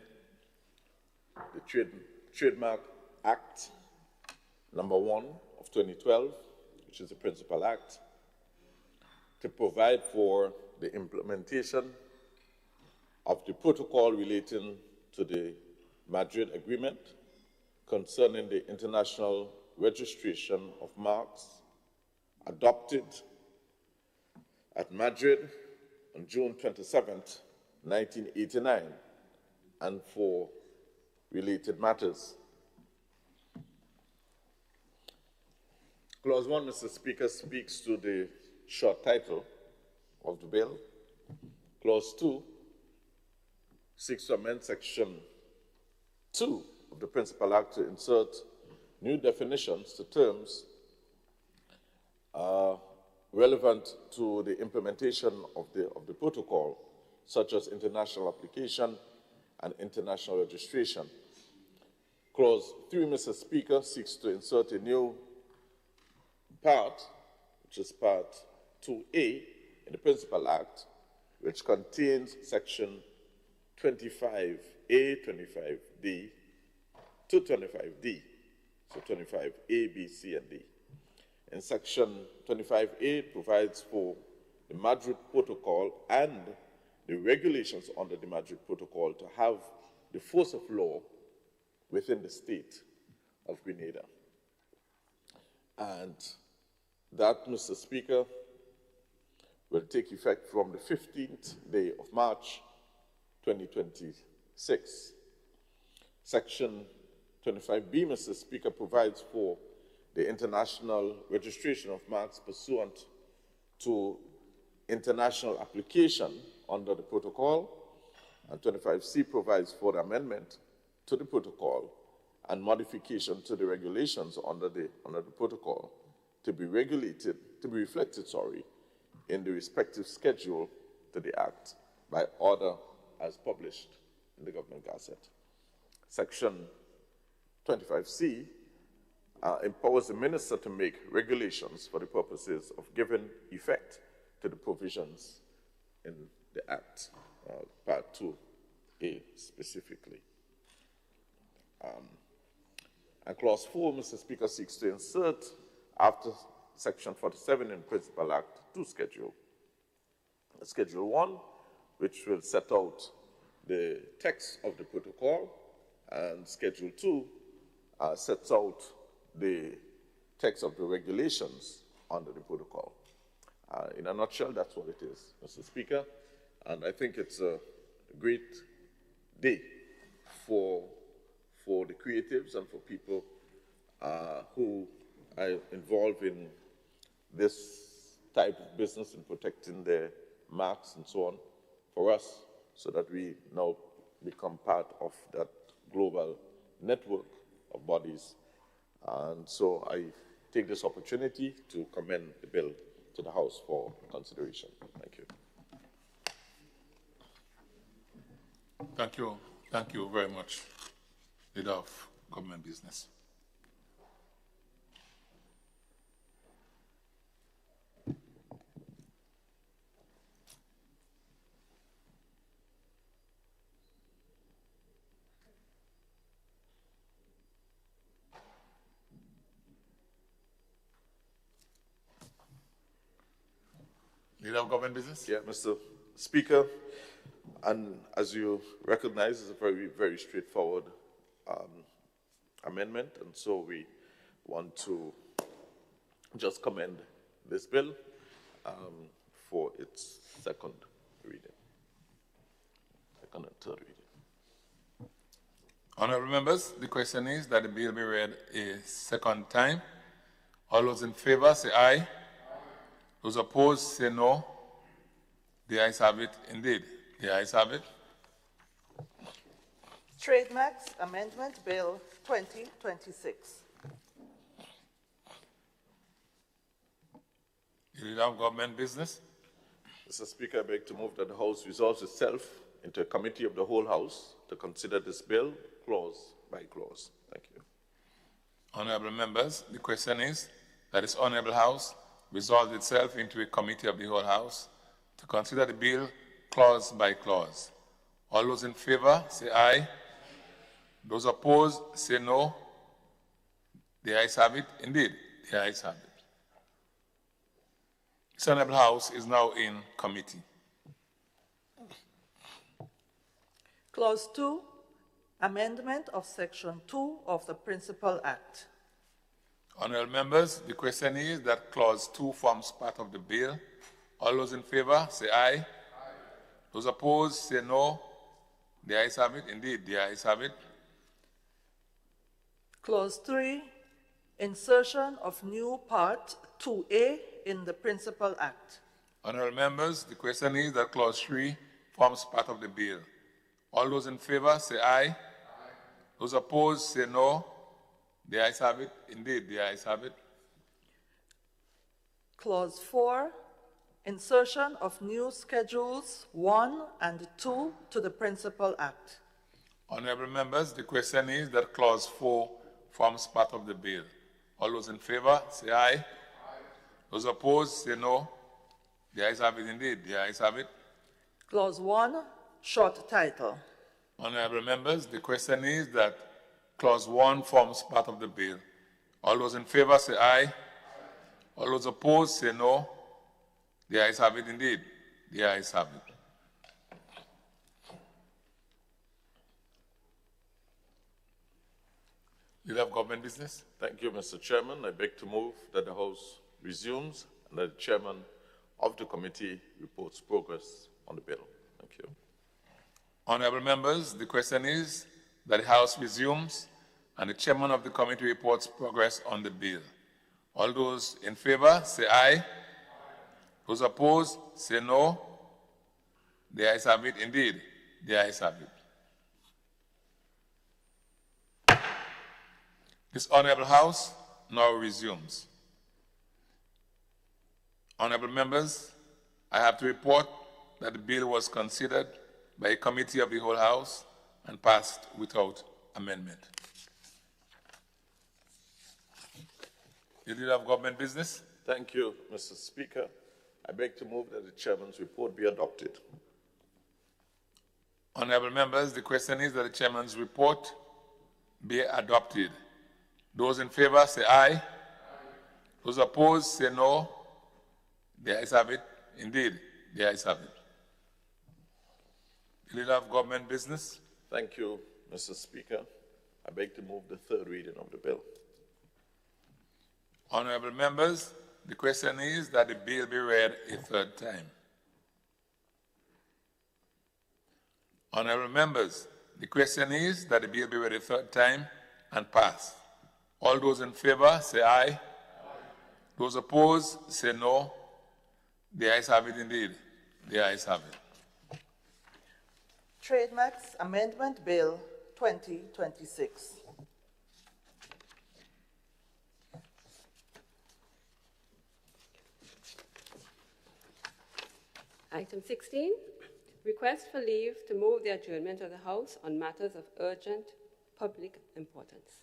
the Trademark Act number 1 of 2012, which is the Principal Act, to provide for the implementation of the protocol relating to the Madrid Agreement concerning the international registration of marks adopted at Madrid on June 27, 1989, and for related matters. Clause 1, Mr. Speaker, speaks to the short title of the bill. Clause 2 seeks to amend Section 2 of the Principal Act to insert new definitions to terms relevant to the implementation of the protocol, such as international application and international registration. Clause 3, Mr. Speaker, seeks to insert a new part, which is Part 2A in the Principal Act, which contains Section 25A, 25D to 25D, so 25A, B, C, and D. In Section 25A provides for the Madrid Protocol and the regulations under the Madrid Protocol to have the force of law within the state of Grenada. And that, Mr. Speaker, will take effect from the 15th day of March, 2026. Section 25B, Mr. Speaker, provides for the international registration of marks pursuant to international application under the protocol, and 25C provides for the amendment to the protocol and modification to the regulations under the protocol to be reflected, in the respective schedule to the Act by order as published in the Government Gazette. Section 25C empowers the Minister to make regulations for the purposes of giving effect to the provisions in the Act, Part 2A specifically. And Clause 4, Mr. Speaker, seeks to insert, after Section 47 in Principal Act, 2 schedule. Schedule 1, which will set out the text of the protocol, and Schedule 2 sets out the text of the regulations under the protocol. In a nutshell, that's what it is, Mr. Speaker. And I think it's a great day for the creatives and for people who are involved in this type of business in protecting their marks and so on for us, so that we now become part of that global network of bodies. And so I take this opportunity to commend the bill to the House for consideration. Thank you. Thank you. Thank you very much, Leader of Government Business. Leader of Government Business? Yeah, Mr. Speaker, and as you recognize, it's a very, very straightforward amendment, and so we want to just commend this bill for its second reading, second and third reading. Honourable members, the question is that the bill be read a second time. All those in favour say aye. Those opposed say no. The ayes have it indeed. The ayes have it. Trademarks Amendment Bill 2026. The Leader of Government Business. Mr. Speaker, I beg to move that the House resolves itself into a committee of the whole House to consider this bill clause by clause. Thank you. Honourable members, the question is that this Honourable House resolves itself into a committee of the whole House to consider the bill clause by clause. All those in favour say aye. Those opposed say no. The ayes have it. Indeed, the ayes have it. This Honourable House is now in committee. Clause 2, amendment of Section 2 of the Principal Act. Honourable members, the question is that Clause 2 forms part of the bill. All those in favour say aye. Aye. Those opposed say no. The ayes have it. Indeed, the ayes have it. Clause 3, insertion of new Part 2A in the Principal Act. Honourable members, the question is that Clause 3 forms part of the bill. All those in favour say aye. Aye. Those opposed say no. The ayes have it. Indeed, the ayes have it. Clause 4, insertion of new Schedules 1 and 2 to the Principal Act. Honourable members, the question is that Clause 4 forms part of the bill. All those in favour say aye. Aye. Those opposed say no. The ayes have it. Indeed, the ayes have it. Clause 1, short title. Honourable members, the question is that Clause 1 forms part of the bill. All those in favour say aye. Aye. All those opposed say no. The ayes have it indeed. The ayes have it. Leader of Government Business. Thank you, Mr. Chairman. I beg to move that the House resumes and that the Chairman of the committee reports progress on the bill. Thank you. Honourable members, the question is that the House resumes and the Chairman of the committee reports progress on the bill. All those in favour say aye. Aye. Those opposed say no. The ayes have it. Indeed, the ayes have it. This Honourable House now resumes. Honourable members, I have to report that the bill was considered by a committee of the whole House and passed without amendment. The Leader of Government Business. Thank you, Mr. Speaker. I beg to move that the Chairman's report be adopted. Honourable members, the question is that the Chairman's report be adopted. Those in favour say aye. Aye. Those opposed say no. The ayes have it. Indeed, the ayes have it. The Leader of Government Business. Thank you, Mr. Speaker. I beg to move the third reading of the bill. Honourable members, the question is that the bill be read a third time. Honorable members, the question is that the bill be read a third time and pass. All those in favor, say aye. Aye. Those opposed, say no. The ayes have it indeed. The ayes have it. Trademarks Amendment Bill 2026. Item 16, request for leave to move the adjournment of the House on matters of urgent public importance.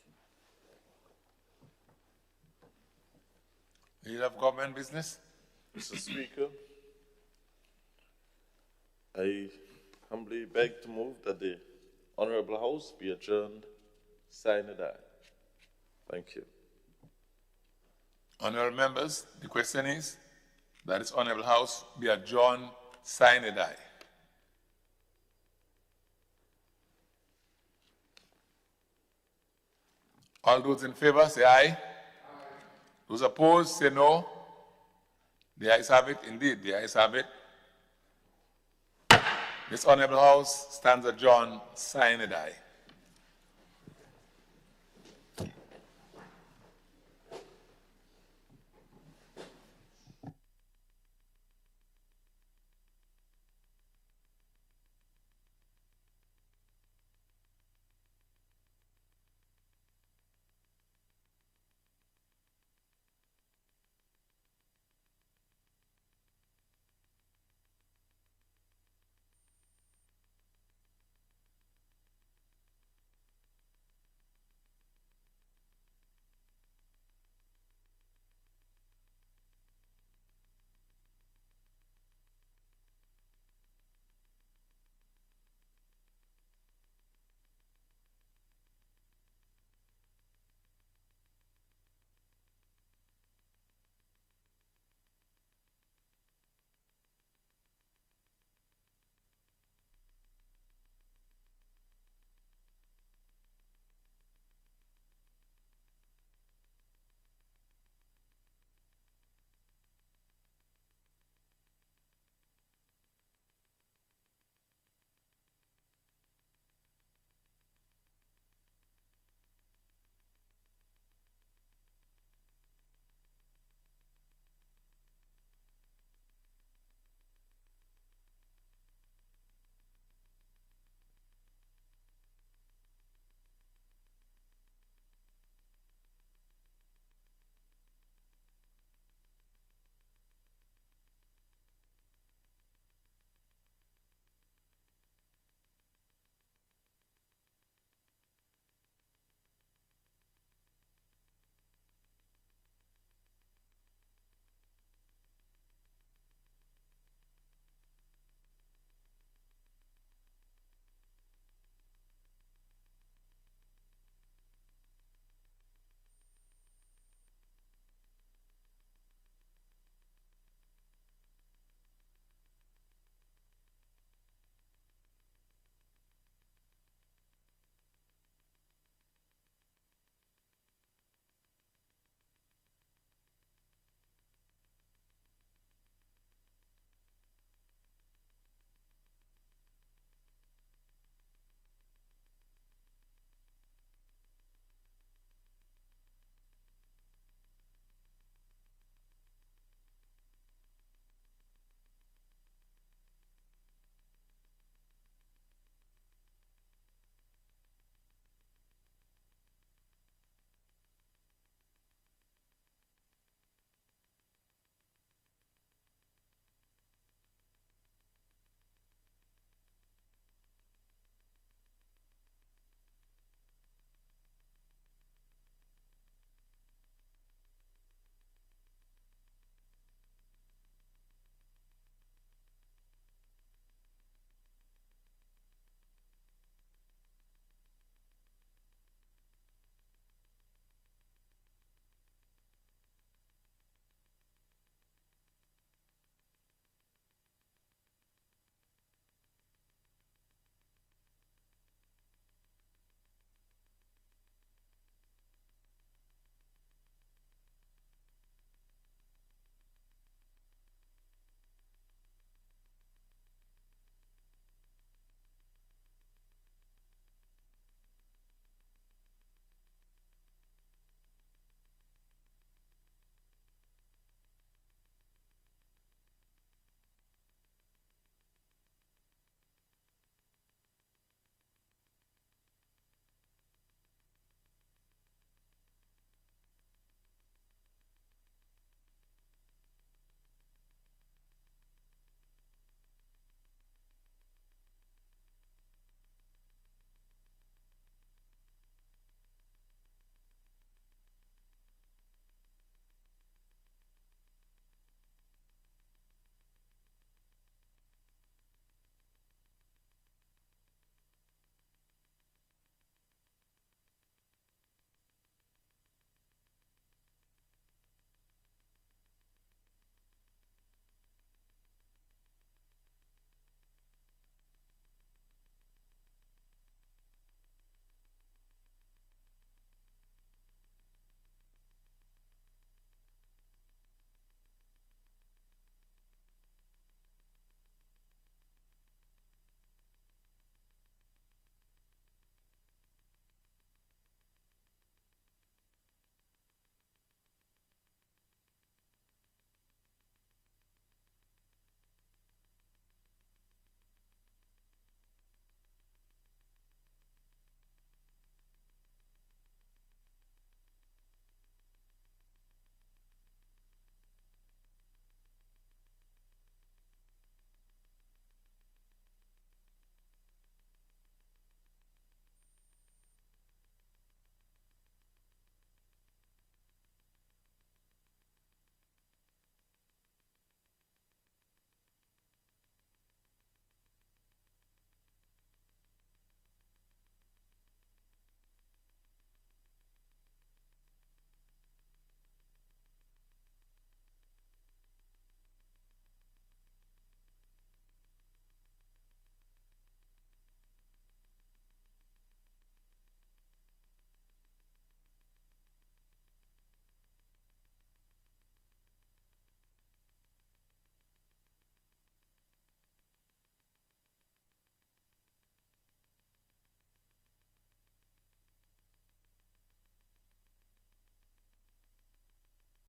Leader of Government Business. Mr. Speaker, I humbly beg to move that the Honorable House be adjourned sine die. Thank you. Honorable members, the question is that this Honorable House be adjourned sine die. All those in favor say aye. Aye. Those opposed say no. The ayes have it. Indeed, the ayes have it. This Honorable House stands adjourned sine die.